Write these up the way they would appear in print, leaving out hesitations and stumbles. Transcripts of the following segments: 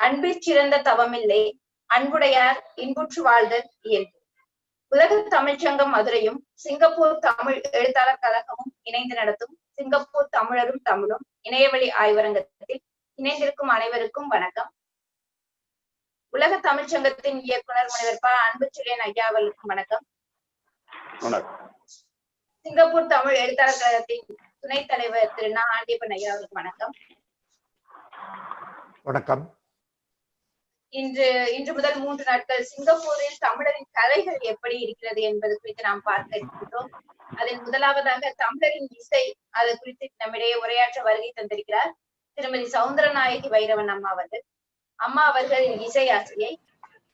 அன்பிற் சிறந்த தவமில்லை, அன்புடையார் இன்புற்று வாழ்தல் இயல்பு. உலக தமிழ்ச்சங்கம் மதுரையும் சிங்கப்பூர் தமிழ் எழுத்தாளர் கழகமும் இணைந்து நடத்தும் சிங்கப்பூர் தமிழரும் தமிழும் இணையவழி ஆய்வரங்கத்தில் இணைந்திருக்கும் அனைவருக்கும் வணக்கம். உலக தமிழ்ச்சங்கத்தின் இயக்குனர் முனைவர் ப. அன்புச்செழியன் ஐயா அவர்களுக்கும் வணக்கம். சிங்கப்பூர் தமிழ் எழுத்தாளர் கழகத்தின் துணைத் தலைவர் திரு நா. ஆண்டியப்பன் ஐயா அவர்களுக்கு வணக்கம். வணக்கம். இன்று முதல் 3 நாட்கள் சிங்கப்பூரில் தமிழரின் கலைகள் எப்படி இருக்கிறது என்பது குறித்து நாம் பார்க்க இருக்கின்றோம். அதில் முதலாவதாக தமிழரின் இசை, அது குறித்து நம்மிடையே உரையாற்ற வருகை தந்திருக்கிறார் திருமதி சவுந்தரநாயகி வைரவன் அம்மா அவர்கள். அம்மா அவர்களின் இசை ஆசிரியை.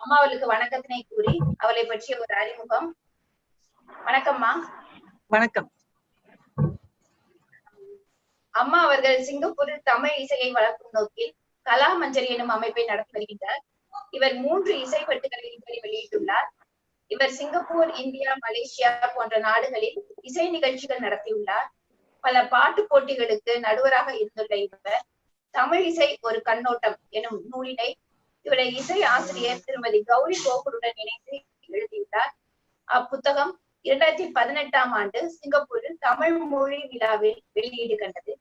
அம்மா அவர்களுக்கு வணக்கத்தினை கூறி அவளை பற்றிய ஒரு அறிமுகம். வணக்கம்மா. வணக்கம். அம்மா அவர்கள் சிங்கப்பூரில் தமிழ் இசையை வளர்க்கும் நோக்கில் கலா மஞ்சரி எனும் அமைப்பை நடத்தி வருகின்றார். இவர் 3 இசைப்பட்டுகளை இதுவரை வெளியிட்டுள்ளார். இவர் சிங்கப்பூர், இந்தியா, மலேசியா போன்ற நாடுகளில் இசை நிகழ்ச்சிகள் நடத்தியுள்ளார். பல பாட்டு போட்டிகளுக்கு நடுவராக இருந்துள்ள இவர் தமிழ் இசை ஒரு கண்ணோட்டம் எனும் நூலினை இவருடைய இசை ஆசிரியர் திருமதி கௌரி கோகுலுடன் இணைந்து எழுதியுள்ளார். அப்புத்தகம் 2018ஆம் ஆண்டு சிங்கப்பூரில் தமிழ் மொழி விழாவில் வெளியீடு கண்டது.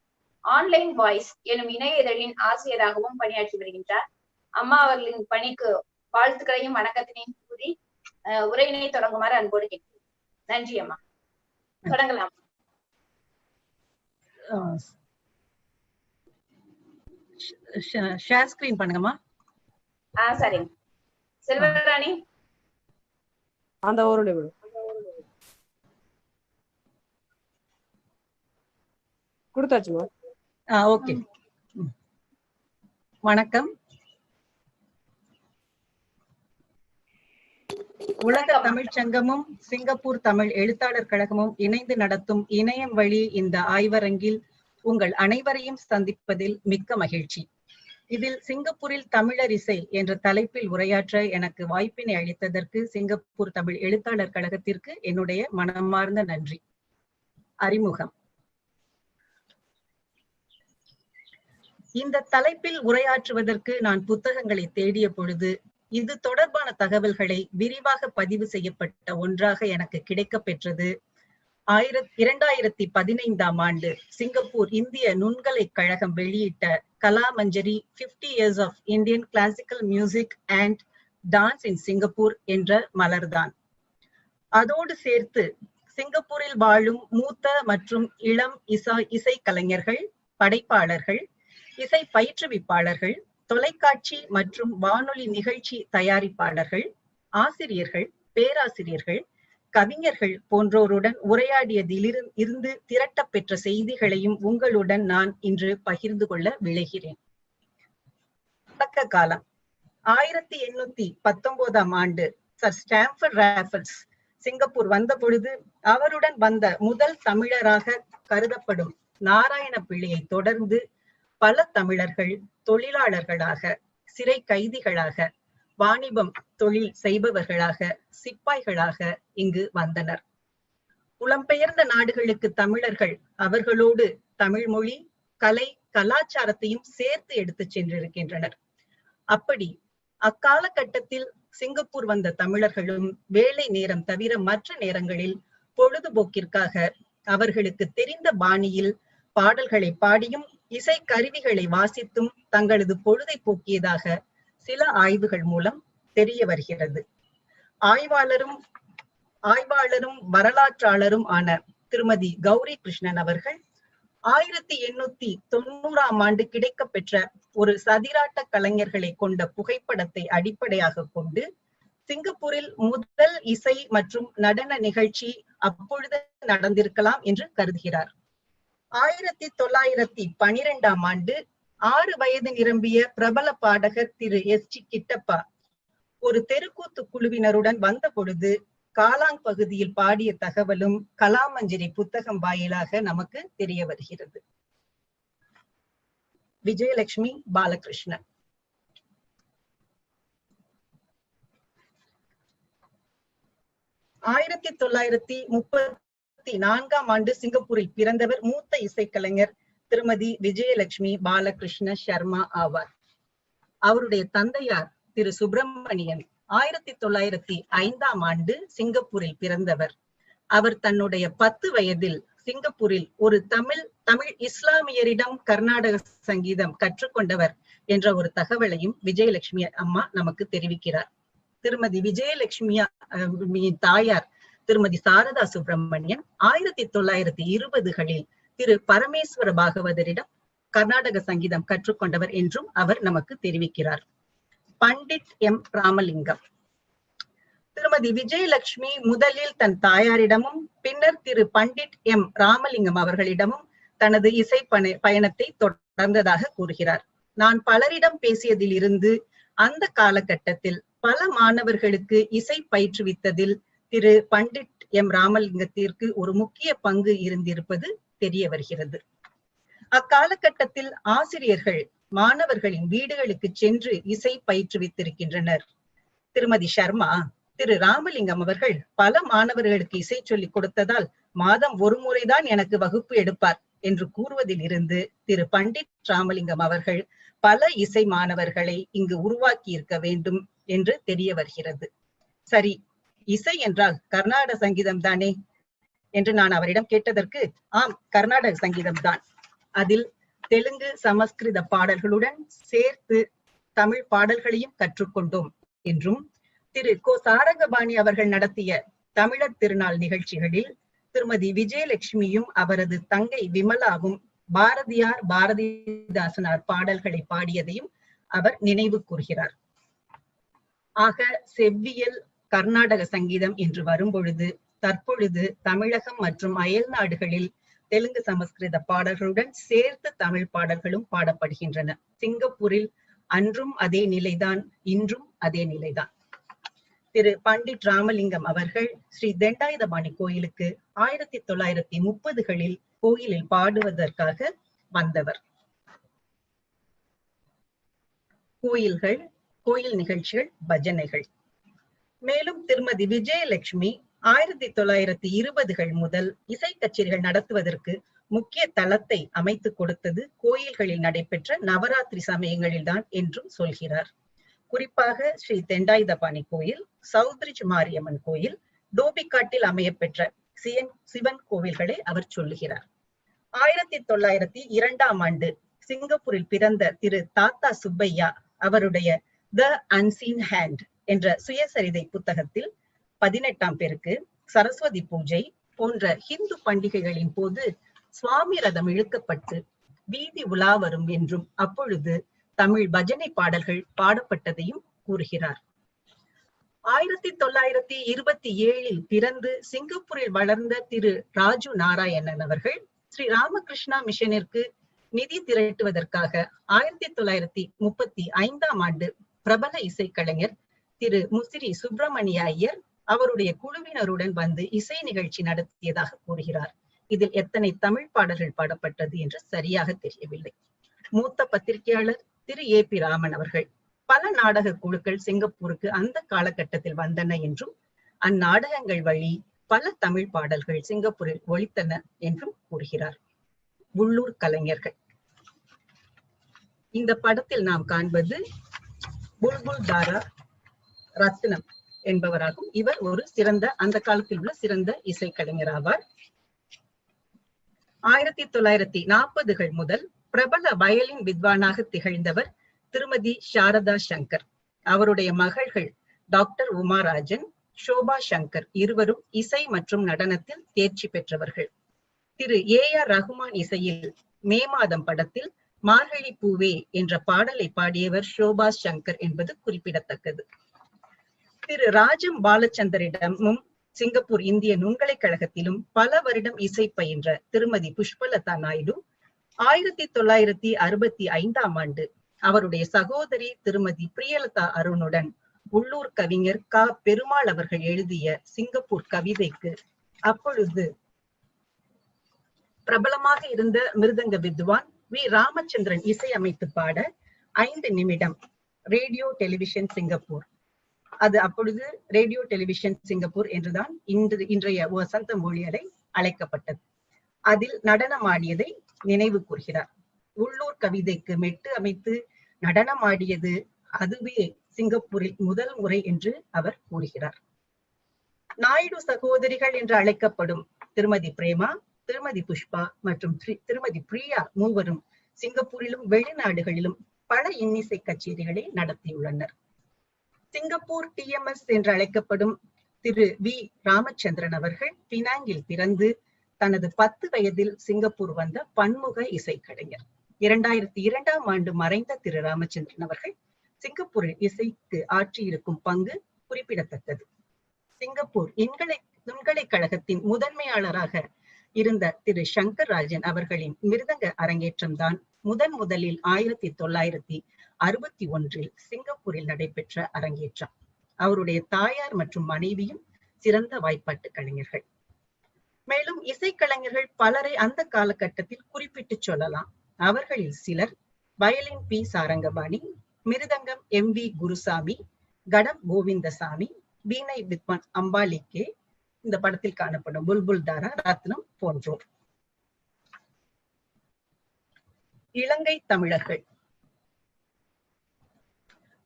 ஆன்லைன் வாய்ஸ் எனும் இணைய இதழின் ஆசிரியராகவும் பணியாற்றி வருகின்றார். அம்மா அவர்களின் பணிக்கு வாழ்த்துக்களையும் வணக்கத்தினையும் கூறி உரையினை தொடங்குமாறு அன்போடு கேட்கிறேன். நன்றி அம்மா. தொடங்கலாம். ஷேர் ஸ்கிரீன் பண்ணுங்கம்மா. சரிங்க. செல்வராணி அந்த ஒரு நிமிடம் கொடுத்தாச்சுமா. ஓகே. வணக்கம். உலக தமிழ்ச்சங்கமும் சிங்கப்பூர் தமிழ் எழுத்தாளர் கழகமும் இணைந்து நடத்தும் இணையம் வழி இந்த ஆய்வரங்கில் உங்கள் அனைவரையும் சந்திப்பதில் மிக்க மகிழ்ச்சி. இதில் சிங்கப்பூரில் தமிழர் இசை என்ற தலைப்பில் உரையாற்ற எனக்கு வாய்ப்பினை அளித்ததற்கு சிங்கப்பூர் தமிழ் எழுத்தாளர் கழகத்திற்கு என்னுடைய மனமார்ந்த நன்றி. அறிமுகம். இந்த தலைப்பில் உரையாற்றுவதற்கு நான் புத்தகங்களை தேடிய பொழுது இது தொடர்பான தகவல்களை விரிவாக பதிவு செய்யப்பட்ட ஒன்றாக எனக்கு கிடைக்க பெற்றது 2015ஆம் ஆண்டு சிங்கப்பூர் இந்திய நுண்கலை கழகம் வெளியிட்ட கலா மஞ்சரி 50 Years of Indian Classical Music and Dance in Singapore என்ற மலர்தான். அதோடு சேர்த்து சிங்கப்பூரில் வாழும் மூத்த மற்றும் இளம் இசை கலைஞர்கள், படைப்பாளர்கள், இசை பயிற்றுவிப்பாளர்கள், தொலைக்காட்சி மற்றும் வானொலி நிகழ்ச்சி தயாரிப்பாளர்கள், ஆசிரியர்கள், பேராசிரியர்கள், கவிஞர்கள் போன்றோருடன் உரையாடியதிலிருந்து திரட்ட பெற்ற செய்திகளையும் உங்களுடன் நான் இன்று பகிர்ந்து கொள்ள விளைகிறேன். தொடக்க காலம். 1819ஆம் ஆண்டு சர் ஸ்டாம்ஃபர்ட் ராஃபல்ஸ் சிங்கப்பூர் வந்த பொழுது அவருடன் வந்த முதல் தமிழராக கருதப்படும் நாராயண பிள்ளையை தொடர்ந்து பல தமிழர்கள் தொழிலாளர்களாக, சிறை கைதிகளாக, வாணிபம் தொழில் செய்பவர்களாக, சிப்பாய்களாக இங்கு வந்தனர். புலம்பெயர்ந்த நாடுகளுக்கு தமிழர்கள் அவர்களோடு தமிழ் மொழி, கலை, கலாச்சாரத்தையும் சேர்த்து எடுத்து சென்றிருக்கின்றனர். அப்படி அக்காலகட்டத்தில் சிங்கப்பூர் வந்த தமிழர்களும் வேலை நேரம் தவிர மற்ற நேரங்களில் பொழுதுபோக்கிற்காக அவர்களுக்கு தெரிந்த பாணியில் பாடல்களை பாடியும் இசை கருவிகளை வாசித்தும் தங்களது பொழுதை போக்கியதாக சில ஆய்வுகள் மூலம் தெரிய வருகிறது. ஆய்வாளரும் வரலாற்றாளரும் ஆன திருமதி கௌரி கிருஷ்ணன் அவர்கள் 1890ஆம் ஆண்டு கிடைக்க பெற்ற ஒரு சதிராட்ட கலைஞர்களை கொண்ட புகைப்படத்தை அடிப்படையாக கொண்டு சிங்கப்பூரில் முதல் இசை மற்றும் நடன நிகழ்ச்சி அப்பொழுது நடந்திருக்கலாம் என்று கருதுகிறார். 1912ஆம் ஆண்டு 6 வயது நிரம்பிய பிரபல பாடகர் திரு S.G. கிட்டப்பா ஒரு தெருக்கூத்து குழுவினருடன் வந்த பொழுது காலாங் பகுதியில் பாடிய தகவலும் கலாமஞ்சரி புத்தகம் வாயிலாக நமக்கு தெரிய வருகிறது. விஜயலட்சுமி பாலகிருஷ்ணன். 1934ஆம் ஆண்டு சிங்கப்பூரில் பிறந்தவர் மூத்த இசைக்கலைஞர் திருமதி விஜயலட்சுமி பாலகிருஷ்ண சர்மா ஆவார். அவருடைய தந்தையார் திரு சுப்பிரமணியன் 1905 சிங்கப்பூரில் பிறந்தவர். அவர் தன்னுடைய 10 வயதில் சிங்கப்பூரில் ஒரு தமிழ் இஸ்லாமியரிடம் கர்நாடக சங்கீதம் கற்றுக்கொண்டவர் என்ற ஒரு தகவலையும் விஜயலட்சுமி அம்மா நமக்கு தெரிவிக்கிறார். திருமதி விஜயலட்சுமியின் தாயார் திருமதி சாரதா சுப்பிரமணியன் 1920களில் திரு பரமேஸ்வர பாகவதரிடம் கர்நாடக சங்கீதம் கற்றுக்கொண்டவர் என்றும் அவர் நமக்கு தெரிவிக்கிறார். பண்டிட் எம் ராமலிங்கம். திருமதி விஜயலட்சுமி முதலில் தன் தாயாரிடமும் பின்னர் திரு பண்டிட் எம் ராமலிங்கம் அவர்களிடமும் தனது இசை பயணத்தை தொடர்ந்ததாக கூறுகிறார். நான் பலரிடம் பேசியதில் இருந்து அந்த காலகட்டத்தில் பல மாணவர்களுக்கு இசை பயிற்றுவித்ததில் திரு பண்டிட் எம் ராமலிங்கத்திற்கு ஒரு முக்கிய பங்கு இருந்திருப்பது தெரிய வருகிறது. அக்காலகட்டத்தில் ஆசிரியர்கள் மாணவர்களின் வீடுகளுக்கு சென்று இசை பயிற்றுவித்திருக்கின்றனர். திருமதி சர்மா திரு ராமலிங்கம் அவர்கள் பல மாணவர்களுக்கு இசை சொல்லிக் கொடுத்ததால் மாதம் ஒரு முறைதான் எனக்கு வகுப்பு எடுப்பார் என்று கூறுவதில் இருந்து திரு பண்டிட் ராமலிங்கம் அவர்கள் பல இசை மாணவர்களை இங்கு உருவாக்கி இருக்க வேண்டும் என்று தெரிய வருகிறது. சரி, இசை என்றால் கர்நாடக சங்கீதம் தானே என்று நான் அவரிடம் கேட்டதற்கு, ஆம், கர்நாடக சங்கீதம் தான். அதில் தெலுங்கு சமஸ்கிருத பாடல்களுடன் சேர்த்து தமிழ் பாடல்களையும் கற்றுக்கொண்டோம் என்றும், திரு கோ சாரங்கபாணி அவர்கள் நடத்திய தமிழர் திருநாள் நிகழ்ச்சிகளில் திருமதி விஜயலட்சுமியும் அவரது தங்கை விமலாவும் பாரதியார் பாரதிதாசனார் பாடல்களை பாடியதையும் அவர் நினைவு கூர்கிறார். ஆக செவ்வியல் கர்நாடக சங்கீதம் என்று வரும்பொழுது தற்பொழுது தமிழகம் மற்றும் அயல் நாடுகளில் தெலுங்கு சமஸ்கிருத பாடல்களுடன் சேர்த்து தமிழ் பாடல்களும் பாடப்படுகின்றன. சிங்கப்பூரில் அன்றும் அதே நிலைதான், இன்றும் அதே நிலைதான். திரு பண்டிட் ராமலிங்கம் அவர்கள் ஸ்ரீ தண்டாயுதபாணி கோயிலுக்கு 1930களில் கோயிலில் பாடுவதற்காக வந்தவர். கோயில் நிகழ்ச்சிகள், பஜனைகள். மேலும் திருமதி விஜயலட்சுமி 1920கள் முதல் இசை கச்சேரிகள் நடத்துவதற்கு முக்கிய தளத்தை அமைத்து கொடுத்தது கோயில்களில் நடைபெற்ற நவராத்திரி சமயங்களில்தான் என்றும் சொல்கிறார். குறிப்பாக ஸ்ரீ தெண்டாயுதபாணி கோயில், சௌத்ரிஜ் மாரியம்மன் கோயில், டோபிகாட்டில் அமையப்பெற்ற சிவன் கோவில்களை அவர் சொல்லுகிறார். 1902 சிங்கப்பூரில் பிறந்த திரு தாத்தா சுப்பையா அவருடைய த அன்சீன் ஹேண்ட் என்ற சுயசரிதை புத்தகத்தில் 18ஆம் பெருக்கு, சரஸ்வதி பூஜை போன்ற ஹிந்து பண்டிகைகளின் போது சுவாமி ரதம் இழுக்கப்பட்டு வீதி உலா வரும் என்றும் அப்பொழுது தமிழ் பஜனை பாடல்கள் பாடப்பட்டதையும் கூறுகிறார். 1927 பிறந்து சிங்கப்பூரில் வளர்ந்த திரு ராஜு நாராயணன் அவர்கள் ஸ்ரீ ராமகிருஷ்ணா மிஷனிற்கு நிதி திரட்டுவதற்காக 1935 பிரபல இசைக்கலைஞர் திரு முசிறி சுப்பிரமணிய ஐயர் அவருடைய குழுவினருடன் வந்து இசை நிகழ்ச்சி நடத்தியதாக கூறுகிறார். இதில் எத்தனை தமிழ் பாடல்கள் பாடப்பட்டது என்று சரியாக தெரியவில்லை. மூத்த பத்திரிகையாளர் திரு ஏ.பி. ராமன் அவர்கள் பல நாடக குழுக்கள் சிங்கப்பூருக்கு அந்த காலகட்டத்தில் வந்தன என்றும் அந்நாடகங்கள் வழி பல தமிழ் பாடல்கள் சிங்கப்பூரில் ஒலித்தன என்றும் கூறுகிறார். உள்ளூர் கலைஞர்கள். இந்த படத்தில் நாம் காண்பது புல்புல் தாரா ரத்னம் என்பவராகும். இவர் ஒரு சிறந்த, அந்த காலத்தில் உள்ள சிறந்த இசைக்கலைஞர் ஆவார். 1940கள் முதல் பிரபல வயலின் வித்வானாக திகழ்ந்தவர் திருமதி சாரதா சங்கர். அவருடைய மகள்கள் டாக்டர் உமாராஜன், சோபா சங்கர் இருவரும் இசை மற்றும் நடனத்தில் தேர்ச்சி பெற்றவர்கள். திரு ஏ.ஆர். ரகுமான் இசையில் மே மாதம் படத்தில் மார்கழி பூவே என்ற பாடலை பாடியவர் சோபா சங்கர் என்பது குறிப்பிடத்தக்கது. திரு ராஜம் பாலச்சந்தரிடமும் சிங்கப்பூர் இந்திய நுண்கலைக் கழகத்திலும் பல வருடம் இசை பயின்ற திருமதி புஷ்பலதா நாயுடு 1965 அவருடைய சகோதரி திருமதி பிரியலதா அருணுடன் உள்ளூர் கவிஞர் க. பெருமாள் அவர்கள் எழுதிய சிங்கப்பூர் கவிதைக்கு அப்பொழுது பிரபலமாக இருந்த மிருதங்க வித்வான் வி. ராமச்சந்திரன் இசையமைத்து பாட 5 நிமிடம் ரேடியோ டெலிவிஷன் சிங்கப்பூர், அது அப்பொழுது ரேடியோ டெலிவிஷன் சிங்கப்பூர் என்றுதான் இன்றைய வசந்த மொழியலை அழைக்கப்பட்டது. அதில் நடனமாடியதை நினைவு கூர்கிறார். உள்ளூர் கவிதைக்கு மெட்டு அமைத்து நடனமாடியது அதுவே சிங்கப்பூரில் முதல் முறை என்று அவர் கூறுகிறார். நாயுடு சகோதரிகள் என்று அழைக்கப்படும் திருமதி பிரேமா, திருமதி புஷ்பா மற்றும் திருமதி பிரியா மூவரும் சிங்கப்பூரிலும் வெளிநாடுகளிலும் பல இன்னிசை கச்சேரிகளை நடத்தியுள்ளனர். சிங்கப்பூர் TMS என்று அழைக்கப்படும் திரு வி ராமச்சந்திரன் அவர்கள் பினாங்கில் பிறந்து தனது 10 வயதில் சிங்கப்பூர் வந்த பன்முக இசைக்கலைஞர். 2002ஆம் ஆண்டு மறைந்த திரு ராமச்சந்திரன் அவர்கள் சிங்கப்பூரில் இசைக்கு ஆற்றியிருக்கும் பங்கு குறிப்பிடத்தக்கது. சிங்கப்பூர் நுண்கலை கழகத்தின் முதன்மையாளராக இருந்த திரு சங்கர் ராஜன் அவர்களின் மிருதங்க அரங்கேற்றம் தான் முதலில் 1961 சிங்கப்பூரில் நடைபெற்ற அரங்கேற்றம். அவருடைய தாயார் மற்றும் மனைவியும் சிறந்த வாய்ப்பாட்டு கலைஞர்கள். மேலும் இசைக்கலைஞர்கள் பலரை அந்த காலகட்டத்தில் குறிப்பிட்டு சொல்லலாம். அவர்களில் சிலர் வயலின் பி சாரங்கபாணி, மிருதங்கம் MV குருசாமி, கடம் கோவிந்தசாமி, வீணை வித்வான் அம்பாலிகே, இந்த படத்தில் காணப்படும் புல்புல் தாரா ரத்னம் போன்றோர். இலங்கை தமிழர்கள்.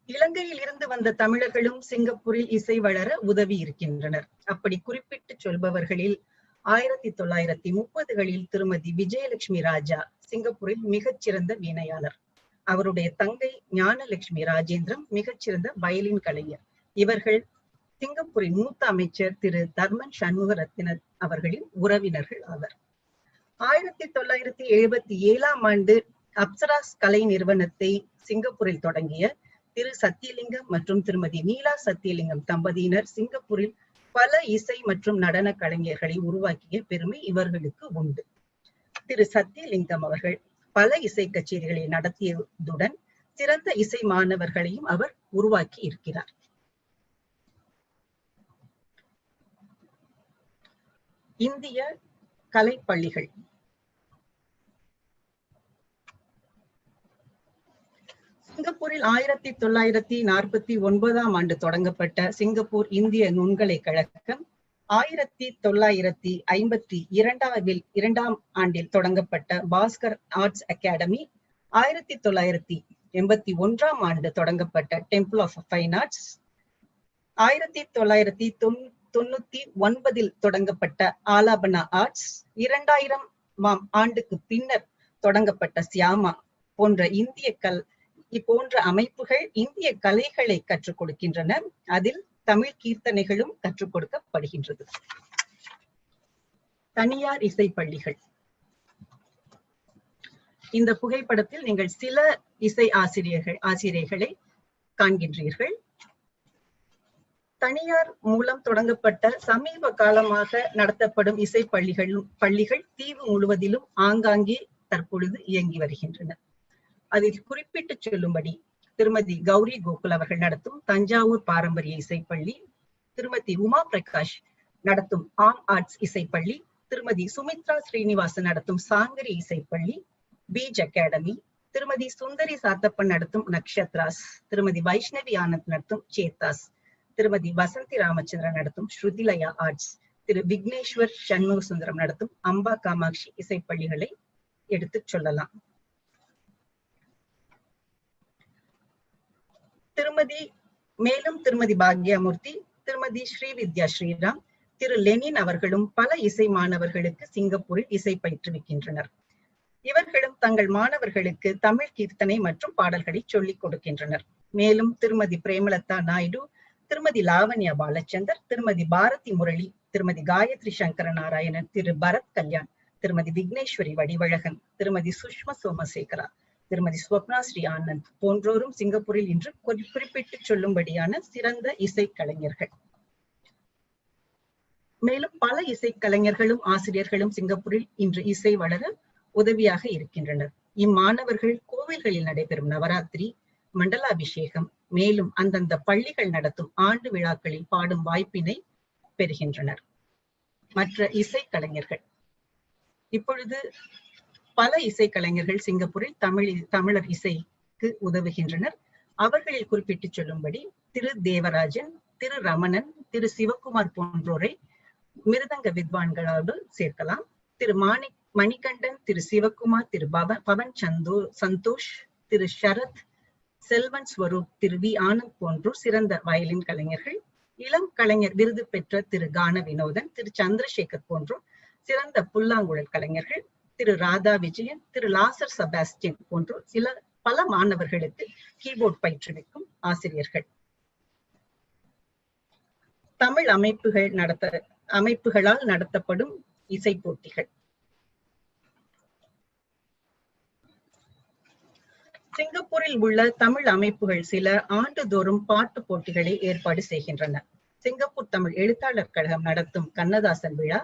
இலங்கையில் இருந்து வந்த தமிழர்களும் சிங்கப்பூரில் இசை வளர உதவி இருக்கின்றனர். அப்படி குறிப்பிட்டு சொல்பவர்களில் 1930களில் திருமதி விஜயலட்சுமி ராஜா சிங்கப்பூரில் மிகச்சிறந்த வீணையாளர். அவருடைய தங்கை ஞானலட்சுமி ராஜேந்திரம் மிகச்சிறந்த வயலின் கலைஞர். இவர்கள் சிங்கப்பூரின் மூத்த அமைச்சர் திரு தர்மன் சண்முகரத்தினர் அவர்களின் உறவினர்கள் ஆவர். 1977ஆம் ஆண்டு அப்சராஸ் கலை நிறுவனத்தை சிங்கப்பூரில் தொடங்கிய திரு சத்தியலிங்கம் மற்றும் திருமதி நீலா சத்தியலிங்கம் தம்பதியினர் சிங்கப்பூரில் பல இசை மற்றும் நடன கலைஞர்களை உருவாக்கிய பெருமை இவர்களுக்கு உண்டு. திரு சத்தியலிங்கம் அவர்கள் பல இசை கச்சேரிகளை நடத்தியதுடன் சிறந்த இசை மாணவர்களையும் அவர் உருவாக்கி இருக்கிறார். இந்திய கலைப்பள்ளிகள். சிங்கப்பூரில் 1949ஆம் ஆண்டு தொடங்கப்பட்ட சிங்கப்பூர் இந்திய நுண்கலை கழகம் 1952ஆம் ஆண்டில் தொடங்கப்பட்ட பாஸ்கர் ஆர்ட்ஸ் அகாடமி, 1981ஆம் ஆண்டு தொடங்கப்பட்ட டெம்பிள் ஆஃப் ஃபைன் ஆர்ட்ஸ், 1999இல் தொடங்கப்பட்ட ஆலாபனா ஆர்ட்ஸ், 2000ஆம் ஆண்டுக்கு பின்னர் தொடங்கப்பட்ட சியாமா போன்ற அமைப்புகள் இந்திய கலைகளை கற்றுக் கொடுக்கின்றன. அதில் தமிழ் கீர்த்தனைகளும் கற்றுக் கொடுக்கப்படுகின்றது. தனியார் இசைப்பள்ளிகள். இந்த புகைப்படத்தில் நீங்கள் சில இசை ஆசிரியர்களை காண்கின்றீர்கள். தனியார் மூலம் தொடங்கப்பட்ட சமீப காலமாக நடத்தப்படும் இசை பள்ளிகள் தீவு முழுவதிலும் ஆங்காங்கே தற்பொழுது இயங்கி வருகின்றன. அதில் குறிப்பிட்டு சொல்லும்படி திருமதி கௌரி கோகுல் அவர்கள் நடத்தும் தஞ்சாவூர் பாரம்பரிய இசைப்பள்ளி, திருமதி உமா பிரகாஷ் நடத்தும் ஆம் ஆர்ட்ஸ் இசைப்பள்ளி, திருமதி சுமித்ரா ஸ்ரீனிவாசன் நடத்தும் சாங்கரி இசைப்பள்ளி, பீஜ் அகாடமி, திருமதி சுந்தரி சாத்தப்பன் நடத்தும் நக்ஷத்ராஸ், திருமதி வைஷ்ணவி ஆனந்த் நடத்தும் சேத்தாஸ், திருமதி வசந்தி ராமச்சந்திரன் நடத்தும் ஸ்ருதிலயா ஆர்ட்ஸ், திரு விக்னேஸ்வர் சண்முக சுந்தரம் நடத்தும் அம்பா காமாட்சி இசைப்பள்ளிகளை எடுத்து சொல்லலாம். திருமதி பாக்யாமூர்த்தி, திருமதி ஸ்ரீவித்யா ஸ்ரீராம், திரு லெனின் அவர்களும் பல இசை மாணவர்களுக்கு சிங்கப்பூரில் இசை பயிற்றுவிக்கின்றனர். இவர்களும் தங்கள் மாணவர்களுக்கு தமிழ் கீர்த்தனை மற்றும் பாடல்களை சொல்லிக் கொடுக்கின்றனர். மேலும் திருமதி பிரேமலதா நாயுடு, திருமதி லாவண்யா பாலச்சந்தர், திருமதி பாரதி முரளி, திருமதி காயத்ரி சங்கர நாராயணன், திரு பரத் கல்யாண், திருமதி விக்னேஸ்வரி வடிவழகன், திருமதி சுஷ்மா சோமசேகரா, திருமதி ஸ்வப்னா ஸ்ரீ ஆனந்த் போன்றோரும் சிங்கப்பூரில் இன்று குறிப்பிட்டு சொல்லும்படியான சிறந்த இசை கலைஞர்கள். மேலும் பல இசை கலைஞர்களும் ஆசிரியர்களும் சிங்கப்பூரில் இன்று இசை வளர உதவியாக இருக்கின்றனர். இம்மாணவர்கள் கோவில்களில் நடைபெறும் நவராத்திரி, மண்டலாபிஷேகம், மேலும் அந்தந்த பள்ளிகள் நடத்தும் ஆண்டு விழாக்களில் பாடும் வாய்ப்பினை பெறுகின்றனர். மற்ற இசை கலைஞர்கள். இப்பொழுது பல இசை கலைஞர்கள் சிங்கப்பூரில் தமிழர் இசைக்கு உதவுகின்றனர். அவர்களில் குறிப்பிட்டு சொல்லும்படி திரு தேவராஜன், திரு ரமணன், திரு சிவகுமார் போன்றோரை மிருதங்க வித்வான்களோடு சேர்க்கலாம். திரு மணிகண்டன், திரு சிவகுமார், திரு பவன் சந்தோஷ், திரு சரத், செல்வன் ஸ்வரூப், திரு வி ஆனந்த் போன்றோர் சிறந்த வயலின் கலைஞர்கள். இளம் கலைஞர் விருது பெற்ற திரு கான வினோதன், திரு சந்திரசேகர் போன்றோர் சிறந்த புல்லாங்குழல் கலைஞர்கள். திரு ராதா விஜயன், திரு லாசர் செபாஸ்டியன் போன்றோர் பல மாணவர்களுக்கு கீபோர்ட் பயிற்றுவிக்கும் ஆசிரியர்கள். தமிழ் அமைப்புகளால் நடத்தப்படும் இசை போட்டிகள். சிங்கப்பூரில் உள்ள தமிழ் அமைப்புகள் சில ஆண்டுதோறும் பாட்டு போட்டிகளை ஏற்பாடு செய்கின்றன. சிங்கப்பூர் தமிழ் எழுத்தாளர் கழகம் நடத்தும் கண்ணதாசன் விழா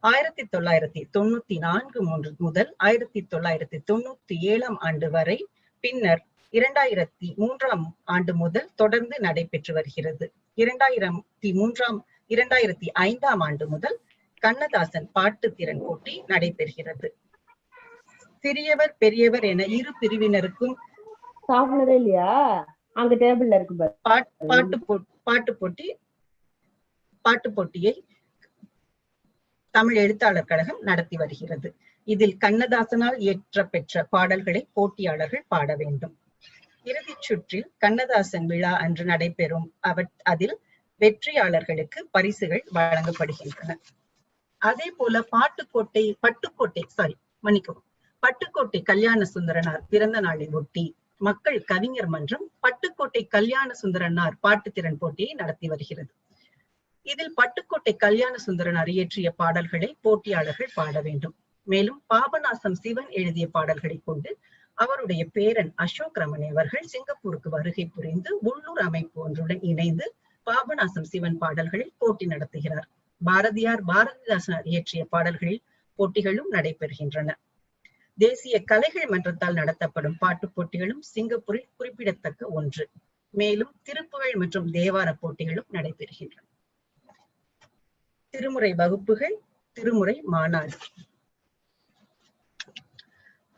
1994 முதல் 1997 ஆண்டு வரை, பின்னர் 2003 ஆண்டு முதல் தொடர்ந்து நடைபெற்று வருகிறது. 2005 ஆண்டு முதல் கண்ணதாசன் பாட்டு திறன் போட்டி நடைபெறுகிறது. சிறியவர் பெரியவர் என இரு பிரிவினருக்கும் சாப்பிடவே இல்லையா? அங்க டேபிள்ல இருக்கு பாட்டு போட்டியை தமிழ் எழுத்தாளர் கழகம் நடத்தி வருகிறது. இதில் கண்ணதாசனால் இயற்ற பெற்ற பாடல்களை போட்டியாளர்கள் பாட வேண்டும். இறுதிச் சுற்றில் கண்ணதாசன் விழா அன்று நடைபெறும். அதில் வெற்றியாளர்களுக்கு பரிசுகள் வழங்கப்படுகின்றன. அதே போல பட்டுக்கோட்டை கல்யாண சுந்தரனார் பிறந்த நாளை ஒட்டி மக்கள் கவிஞர் மன்றம் பட்டுக்கோட்டை கல்யாண சுந்தரனார் பாட்டுத்திறன் போட்டியை நடத்தி வருகிறது. இதில் பட்டுக்கோட்டை கல்யாண சுந்தரனார் இயற்றிய பாடல்களை போட்டியாளர்கள் பாட வேண்டும். மேலும் பாபநாசம் சிவன் எழுதிய பாடல்களை கொண்டு அவருடைய பேரன் அசோக் ரமணி அவர்கள் சிங்கப்பூருக்கு வருகை புரிந்து உள்ளூர் அமைப்பு ஒன்றுடன் இணைந்து பாபநாசம் சிவன் பாடல்களில் போட்டி நடத்துகிறார். பாரதிதாசனார் இயற்றிய பாடல்களில் போட்டிகளும் நடைபெறுகின்றன. தேசிய கலைகள் மன்றத்தால் நடத்தப்படும் பாட்டு போட்டிகளும் சிங்கப்பூரில் குறிப்பிடத்தக்க ஒன்று. மேலும் திருப்புகழ் மற்றும் தேவார போட்டிகளும் நடைபெறுகின்றன. திருமுறை வகுப்புகள், திருமுறை மாநாடு.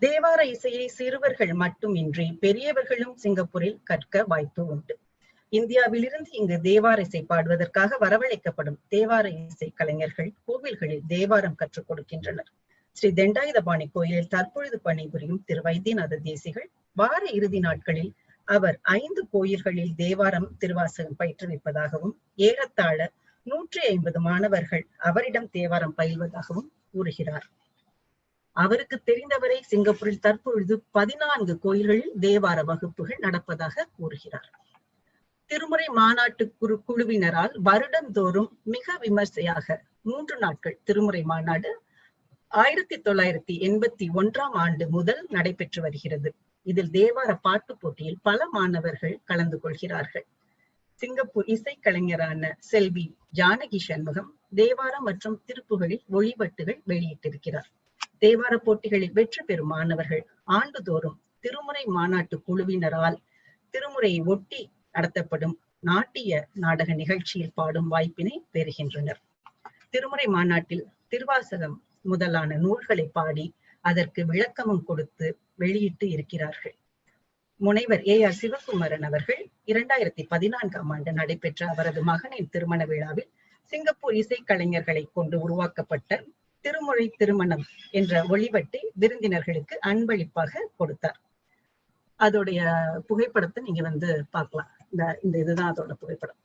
தேவார இசையை சிறுவர்கள் மட்டுமின்றி பெரியவர்களும் சிங்கப்பூரில் கற்க வாய்ப்பு உண்டு. இந்தியாவிலிருந்து இங்கு தேவார இசை பாடுவதற்காக வரவழைக்கப்படும் தேவார இசை கலைஞர்கள் கோவில்களில் தேவாரம் கற்றுக் கொடுக்கின்றனர். ஸ்ரீ தண்டாயுதபாணி கோயிலில் தற்பொழுது பணிபுரியும் திரு வைத்தியநாத தேசிகள் வார இறுதி நாட்களில் அவர் 5 கோயில்களில் தேவாரம் திருவாசகம் பயிற்றுவிப்பதாகவும் ஏறத்தாழ 150 மாணவர்கள் அவரிடம் தேவாரம் பயில்வதாகவும் கூறுகிறார். அவருக்கு தெரிந்தவரை சிங்கப்பூரில் தற்பொழுது 14 கோயில்களில் தேவார வகுப்புகள் நடப்பதாக கூறுகிறார். திருமுறை மாநாட்டு குழுவினரால் வருடந்தோறும் மிக விமர்சையாக 3 நாட்கள் திருமுறை மாநாடு 1981 ஆண்டு முதல் நடைபெற்று வருகிறது. இதில் தேவார பாட்டு போட்டியில் பல மாணவர்கள் கலந்து கொள்கிறார்கள். சிங்கப்பூர் இசைக்கலைஞரான செல்வி ஜானகி சண்முகம் தேவாரம் மற்றும் திருப்புகளில் ஒளிவட்டுகள் வெளியிட்டிருக்கிறார். தேவார போட்டிகளில் வெற்றி பெறும் மாணவர்கள் ஆண்டுதோறும் திருமுறை மாநாட்டு குழுவினரால் திருமுறையை ஒட்டி நடத்தப்படும் நாட்டிய நாடக நிகழ்ச்சியில் பாடும் வாய்ப்பினை பெறுகின்றனர். திருமுறை மாநாட்டில் திருவாசகம் முதலான நூல்களை பாடி அதற்கு விளக்கமும் கொடுத்து வெளியிட்டு இருக்கிறார்கள். முனைவர் AR சிவகுமாரன் அவர்கள் 2014 ஆண்டு நடைபெற்ற அவரது மகனின் திருமண விழாவில் சிங்கப்பூர் இசைக்கலைஞர்களை கொண்டு உருவாக்கப்பட்ட திருமுறை திருமணம் என்ற ஒளிவட்டை விருந்தினர்களுக்கு அன்பளிப்பாக கொடுத்தார். அதோடைய புகைப்படத்தை நீங்க பார்க்கலாம். இந்த இதுதான் அதோட புகைப்படம்.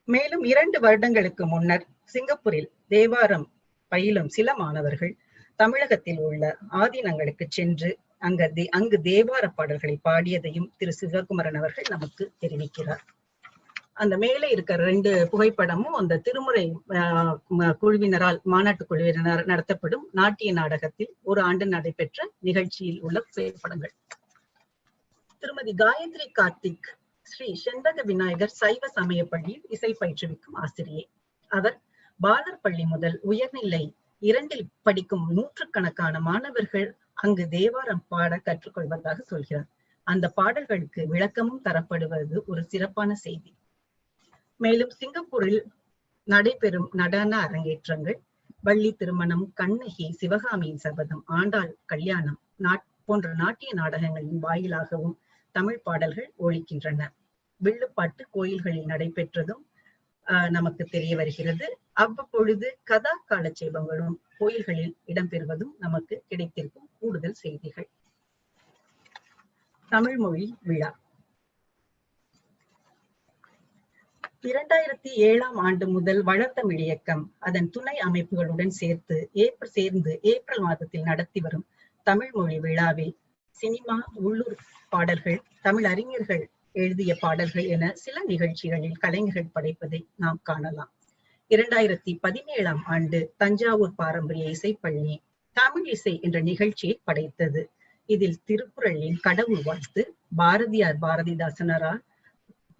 மேலும் 2 வருடங்களுக்கு முன்னர் சிங்கப்பூரில் தேவாரம் பயிலும் சில மாணவர்கள் தமிழகத்தில் உள்ள ஆதீனங்களுக்கு சென்று அங்கு தேவார பாடல்களை பாடியதையும் திரு சிவகுமரன் அவர்கள் நமக்கு தெரிவிக்கிறார். அந்த மேலே இருக்கிற 2 புகைப்படமும் அந்த திருமுறை குழுவினரால் மாநாட்டு குழுவினர் நடத்தப்படும் நாட்டிய நாடகத்தில் ஒரு ஆண்டு நடைபெற்ற நிகழ்ச்சியில் உள்ள புகைப்படங்கள். திருமதி காயத்ரி கார்த்திக் ஸ்ரீ செண்பக விநாயகர் சைவ சமய பள்ளியில் இசை பயிற்றுவிக்கும் ஆசிரியை. அவர் பாலர் பள்ளி முதல் உயர்நிலை 2 படிக்கும் 100கணக்கான மாணவர்கள் அங்கு தேவாரம் பாட கற்றுக்கொள்வதாக சொல்கிறார். அந்த பாடல்களுக்கு விளக்கமும் தரப்படுவது ஒரு சிறப்பான செய்தி. மேலும் சிங்கப்பூரில் நடைபெறும் நடன அரங்கேற்றங்கள், வள்ளி திருமணம், கண்ணகி, சிவகாமியின் சபதம், ஆண்டாள் கல்யாணம் போன்ற நாட்டிய நாடகங்களின் வாயிலாகவும் தமிழ் பாடல்கள் ஒலிக்கின்றன. வில்லுப்பாட்டு கோயில்களில் நடைபெற்றதும் நமக்கு தெரிய வருகிறது. அவ்வப்பொழுது கதா காலட்சேபங்களும் கோயில்களில் இடம்பெறுவதும் நமக்கு கிடைத்திருக்கும் கூடுதல் செய்திகள். தமிழ் மொழி விழா 2007ஆம் ஆண்டு முதல் வளர்த்தமிழ் இயக்கம் அதன் துணை அமைப்புகளுடன் சேர்ந்து ஏப்ரல் மாதத்தில் நடத்தி வரும் தமிழ் மொழி விழாவில் சினிமா, உள்ளூர் பாடல்கள், தமிழ் அறிஞர்கள் எழுதிய பாடல்கள் என சில நிகழ்ச்சிகளில் கலைஞர்கள் படைப்பதை நாம் காணலாம். 2017ஆம் ஆண்டு தஞ்சாவூர் பாரம்பரிய இசைப்பள்ளி தமிழ் இசை என்ற நிகழ்ச்சியை படைத்தது. இதில் திருக்குறளின் கடவுள் வாழ்த்து,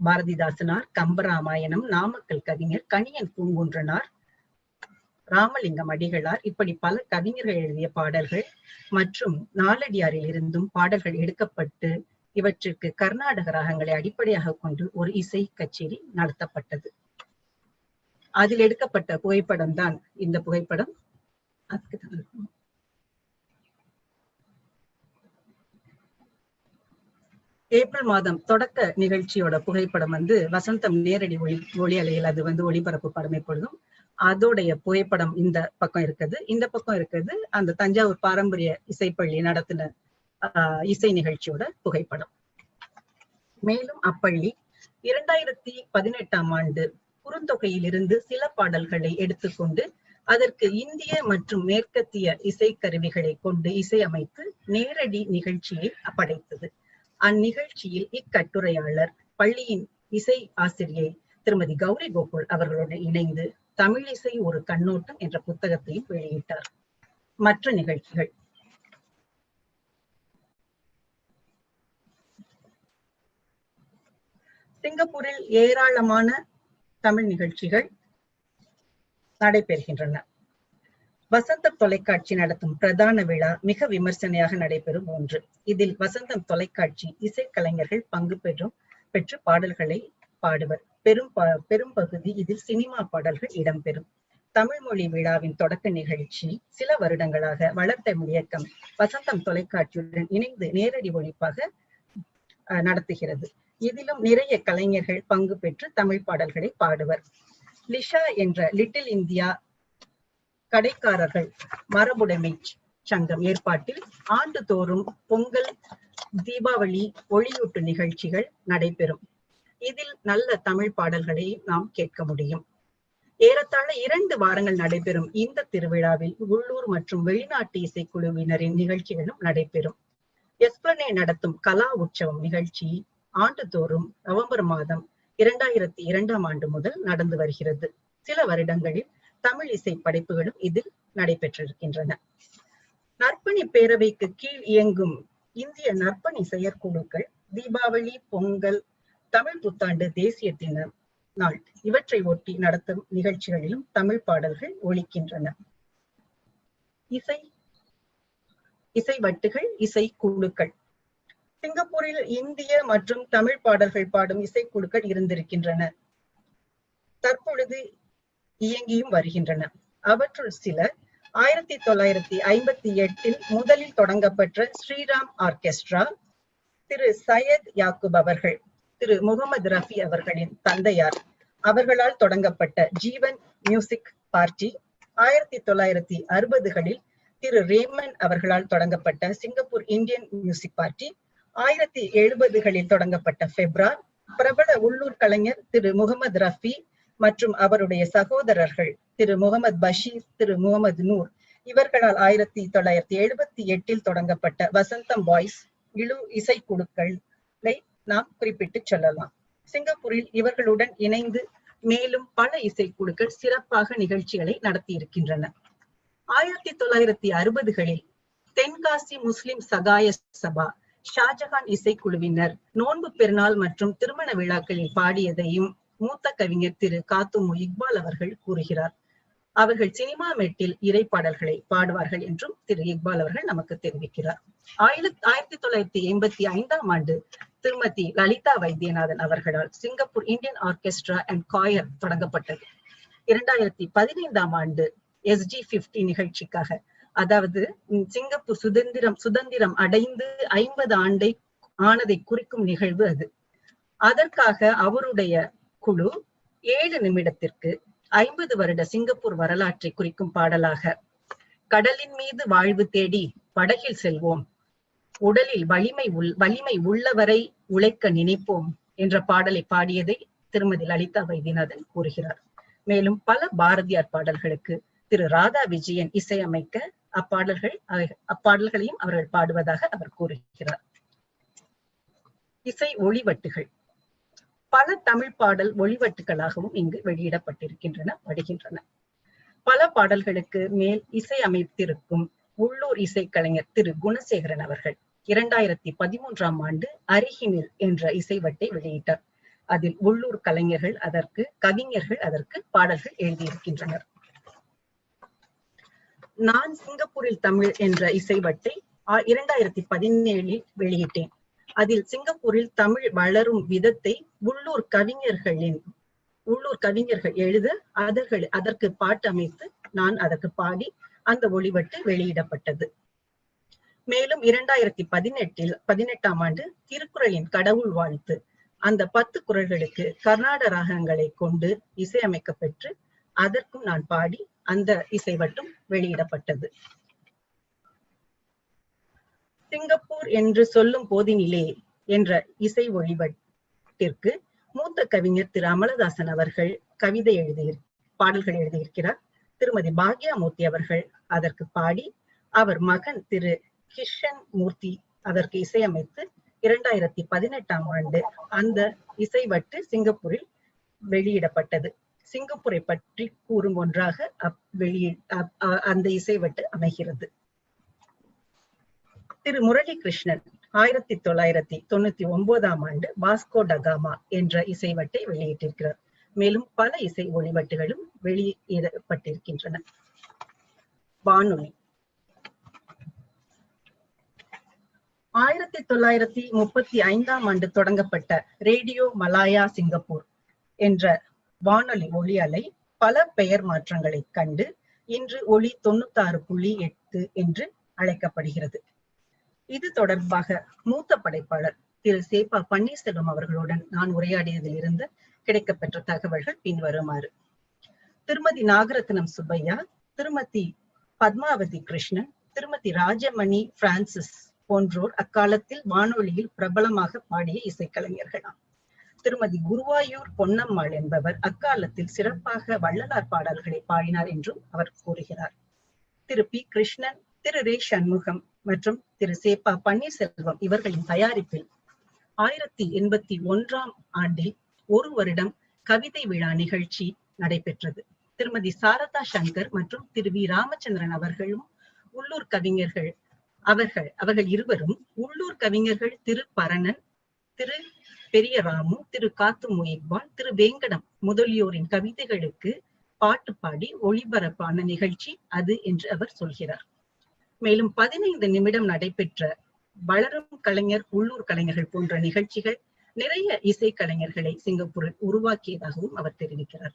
பாரதிதாசனார், கம்பராமாயணம், நாமக்கல் கவிஞர் கணியன் பூங்குன்றனார், ராமலிங்கம் அடிகளார் இப்படி பல கவிஞர்கள் எழுதிய பாடல்கள் மற்றும் நாலடியாரில் இருந்தும் பாடல்கள் எடுக்கப்பட்டு இவற்றுக்கு கர்நாடக ராகங்களை அடிப்படையாக கொண்டு ஒரு இசை கச்சேரி நடத்தப்பட்டது. அதில் எடுக்கப்பட்ட புகைப்படம் தான் இந்த புகைப்படம். ஏப்ரல் மாதம் தொடக்க நிகழ்ச்சியோட புகைப்படம் வசந்தம் நேரடி ஒளி அலையில் அது ஒளிபரப்பு படம் எப்பொழுதும் அதோடைய புகைப்படம் இந்த பக்கம் இருக்குது. இந்த பக்கம் இருக்குது அந்த தஞ்சாவூர் பாரம்பரிய இசைப்பள்ளி நடத்தின இசை நிகழ்ச்சியோட புகைப்படம். மேலும் அப்பள்ளி 2018ஆம் ஆண்டு குறுந்தொகையில் இருந்து சில பாடல்களை எடுத்துக்கொண்டு அதற்கு இந்திய மற்றும் மேற்கத்திய இசைக்கருவிகளை கொண்டு இசையமைத்து நேரடி நிகழ்ச்சியை படைத்தது. அந்நிகழ்ச்சியில் இக்கட்டுரையாளர் பள்ளியின் இசை ஆசிரியை திருமதி கௌரி கோகுல் அவர்களுடன் இணைந்து தமிழ் இசை ஒரு கண்ணோட்டம் என்ற புத்தகத்தையும் வெளியிட்டார். மற்ற நிகழ்ச்சிகள் சிங்கப்பூரில் ஏராளமான தமிழ் நிகழ்ச்சிகள் நடைபெறுகின்றன. வசந்தம் தொலைக்காட்சி நடத்தும் பிரதான விழா மிக விமர்சனையாக நடைபெறும் ஒன்று. இதில் வசந்தம் தொலைக்காட்சி இசைக்கலைஞர்கள் பங்கு பெற்று பாடல்களை பாடுவர். பெரும் பகுதி இதில் சினிமா பாடல்கள் இடம்பெறும். தமிழ் மொழி விழாவின் தொடக்க நிகழ்ச்சி சில வருடங்களாக வளர்த்தமிழ் இயக்கம் வசந்தம் தொலைக்காட்சியுடன் இணைந்து நேரடி ஒளிப்பாக நடத்துகிறது. இதிலும் நிறைய கலைஞர்கள் பங்கு பெற்று தமிழ் பாடல்களை பாடுவர். லிஷா என்ற லிட்டில் இந்தியா கடைக்காரர்கள் மரபுடைமை சங்கம் ஏற்பாட்டில் ஆண்டுதோறும் பொங்கல், தீபாவளி ஒளியூட்டு நிகழ்ச்சிகள் நடைபெறும். இதில் நல்ல தமிழ் பாடல்களை நாம் கேட்க முடியும். ஏறத்தாழ 2 வாரங்கள் நடைபெறும் இந்த திருவிழாவில் உள்ளூர் மற்றும் வெளிநாட்டு இசைக்குழுவினரின் நிகழ்ச்சிகளும் நடைபெறும். எஸ்பிளனே நடத்தும் கலா உற்சவம் நிகழ்ச்சி ஆண்டுதோறும் நவம்பர் மாதம் 2002ஆம் ஆண்டு முதல் நடந்து வருகிறது. சில வருடங்களில் தமிழ் இசை படைப்புகளும் இதில் நடைபெற்றிருக்கின்றன. நற்பணி பேரவைக்கு கீழ் இயங்கும் இந்திய நற்பணி செயற்குழுக்கள் தீபாவளி, பொங்கல், தமிழ் புத்தாண்டு, தேசிய தின நாள் இவற்றை ஒட்டி நடத்தும் நிகழ்ச்சிகளிலும் தமிழ் பாடல்கள் ஒலிக்கின்றன. இசை வட்டுகள், இசை குழுக்கள் சிங்கப்பூரில் இந்திய மற்றும் தமிழ் பாடல்கள் பாடும் இசைக்குழுக்கள் இருந்திருக்கின்றன. தற்பொழுது இயங்கியும் வருகின்றன. அவற்றுள் சில 1958இல் முதலில் தொடங்கப்பட்ட ஸ்ரீராம் ஆர்கெஸ்ட்ரா, திரு சையத் யாக்கூப் அவர்கள், திரு முகமது ரஃபி அவர்களின் தந்தையார் அவர்களால் தொடங்கப்பட்ட ஜீவன் மியூசிக் பார்ட்டி, 1960களில் திரு ரேமன் அவர்களால் தொடங்கப்பட்ட சிங்கப்பூர் இந்தியன் மியூசிக் பார்ட்டி, 1970களில் தொடங்கப்பட்ட ஃபெப்ரா, பிரபல உள்ளூர் கலைஞர் திரு முகமது ரஃபி மற்றும் அவருடைய சகோதரர்கள் திரு முகமது பஷீர், திரு முகமது நூர் இவர்களால் 1978இல் தொடங்கப்பட்ட வசந்தம் பாய்ஸ் இசைக்குழுக்களை நாம் குறிப்பிட்டு சொல்லலாம். சிங்கப்பூரில் இவர்களுடன் இணைந்து மேலும் பல இசைக்குழுக்கள் சிறப்பாக நிகழ்ச்சிகளை நடத்தி இருக்கின்றன. 1960களில் தென்காசி முஸ்லிம் சகாய சபா ஷாஜகான் இசைக்குழுவினர் நோன்பு பெருநாள் மற்றும் திருமண விழாக்களில் பாடியதையும் மூத்த கவிஞர் திரு காத்துமு இக்பால் அவர்கள் கூறுகிறார். அவர்கள் சினிமா மெட்டில் இறைப்பாடல்களை பாடுவார்கள் என்றும் திரு இக்பால் அவர்கள் நமக்கு தெரிவிக்கிறார். 1985ஆம் ஆண்டு திருமதி லலிதா வைத்தியநாதன் அவர்களால் Singapore Indian orchestra and coir தொடங்கப்பட்டது. 2015ஆம் ஆண்டு SG50 நிகழ்ச்சிக்காக, அதாவது சிங்கப்பூர் சுதந்திரம் அடைந்து 50 ஆனதை குறிக்கும் நிகழ்வு அது. அதற்காக அவருடைய குழு 7 நிமிடத்திற்கு 50 வருட சிங்கப்பூர் வரலாற்றை குறிக்கும் பாடலாக கடலின் மீது வாழ்வு தேடி படகில் செல்வோம், உடலில் வலிமை உள்ளவரை உழைக்க நினைப்போம் என்ற பாடலை பாடியதை திருமதி லலிதா வைத்தியநாதன் கூறுகிறார். மேலும் பல பாரதியார் பாடல்களுக்கு திரு ராதா விஜயன் இசையமைக்க அப்பாடல்களையும் அவர்கள் பாடுவதாக அவர் கூறுகிறார். இசை ஒளிவட்டுகள் பல தமிழ் பாடல் ஒளிவட்டுகளாகவும் இங்கு வெளியிடப்பட்டிருக்கின்றன. பல பாடல்களுக்கு மேல் இசை அமைத்திருக்கும் உள்ளூர் இசைக்கலைஞர் திரு குணசேகரன் அவர்கள் 2013ஆம் ஆண்டு அருகினில் என்ற இசைவட்டை வெளியிட்டார். அதில் உள்ளூர் கவிஞர்கள் அதற்கு பாடல்கள் எழுதியிருக்கின்றனர். நான் சிங்கப்பூரில் தமிழ் என்ற இசைவட்டை 2017 வெளியிட்டேன். அதில் சிங்கப்பூரில் தமிழ் வளரும் விதத்தை உள்ளூர் கவிஞர்கள் எழுத அதற்கு பாட்டு அமைத்து நான் அதற்கு பாடி அந்த ஒளிவட்டு வெளியிடப்பட்டது. மேலும் 2018ஆம் ஆண்டு திருக்குறளின் கடவுள் வாழ்த்து அந்த 10 குறள்களுக்கு கர்நாடக ராகங்களை கொண்டு இசையமைக்கப்பெற்று அதற்கும் நான் பாடி அந்த இசைவட்டும் வெளியிடப்பட்டது. சிங்கப்பூர் என்று சொல்லும் போதினிலே என்ற இசை ஒளிவட்டிற்கு மூத்த கவிஞர் திரு அமலதாசன் அவர்கள் பாடல்கள் எழுதியிருக்கிறார். திருமதி பாக்யாமூர்த்தி அவர்கள் அதற்கு பாடி, அவர் மகன் திரு கிஷன் மூர்த்தி அதற்கு இசையமைத்து 2018ஆம் ஆண்டு அந்த இசைவட்டு சிங்கப்பூரில் வெளியிடப்பட்டது. சிங்கப்பூரை பற்றி கூறும் ஒன்றாக அந்த இசைவட்டு அமைகிறது. திரு முரளி கிருஷ்ணன் 1999ஆம் ஆண்டு வாஸ்கோ டகாமா என்ற இசைவட்டை வெளியிட்டிருக்கிறார். மேலும் பல இசை ஒளிவட்டுகளும் வெளியிடப்பட்டிருக்கின்றன. வானொலி 1935ஆம் ஆண்டு தொடங்கப்பட்ட ரேடியோ மலாயா சிங்கப்பூர் என்ற வானொலி ஒளி அலை பல பெயர் மாற்றங்களை கண்டு இன்று ஒளி 96.8 என்று அழைக்கப்படுகிறது. இது தொடர்பாக மூத்த படைப்பாளர் திரு சேப்பா பன்னீர்செல்வம் அவர்களுடன் நான் உரையாடியதில் இருந்து கிடைக்கப்பெற்ற தகவல்கள் பின்வருமாறு. திருமதி நாகரத்னம் சுப்பையா, திருமதி பத்மாவதி கிருஷ்ணன், திருமதி ராஜமணி பிரான்சிஸ் போன்றோர் அக்காலத்தில் வானொலியில் பிரபலமாக பாடிய இசைக்கலைஞர்களாம். திருமதி குருவாயூர் பொன்னம்மாள் என்பவர் அக்காலத்தில் சிறப்பாக வள்ளலார் பாடல்களை பாடினார் என்றும் அவர் கூறுகிறார். திரு பி கிருஷ்ணன், திரு ரே சண்முகம் மற்றும் திரு சேப்பா பன்னீர்செல்வம் இவர்களின் தயாரிப்பில் 1981ஆம் ஆண்டில் 1 வருடம் கவிதை விழா நிகழ்ச்சி நடைபெற்றது. திருமதி சாரதா சங்கர் மற்றும் திரு வி ராமச்சந்திரன் அவர்களும் உள்ளூர் கவிஞர்கள் அவர்கள் இருவரும் உள்ளூர் கவிஞர்கள் திரு பரணன், திரு பெரியராமு, திரு காத்துமு இக்பால், திரு வேங்கடம் முதலியோரின் கவிதைகளுக்கு பாட்டு பாடி ஒளிபரப்பான நிகழ்ச்சி அது என்று அவர் சொல்கிறார். மேலும் 15 நிமிடம் நடைபெற்ற வளரும் கலைஞர் உள்ளூர் கலைஞர்கள் போன்ற நிகழ்ச்சிகள் நிறைய இசை கலைஞர்களை சிங்கப்பூரில் உருவாக்கியதாகவும் அவர் தெரிவிக்கிறார்.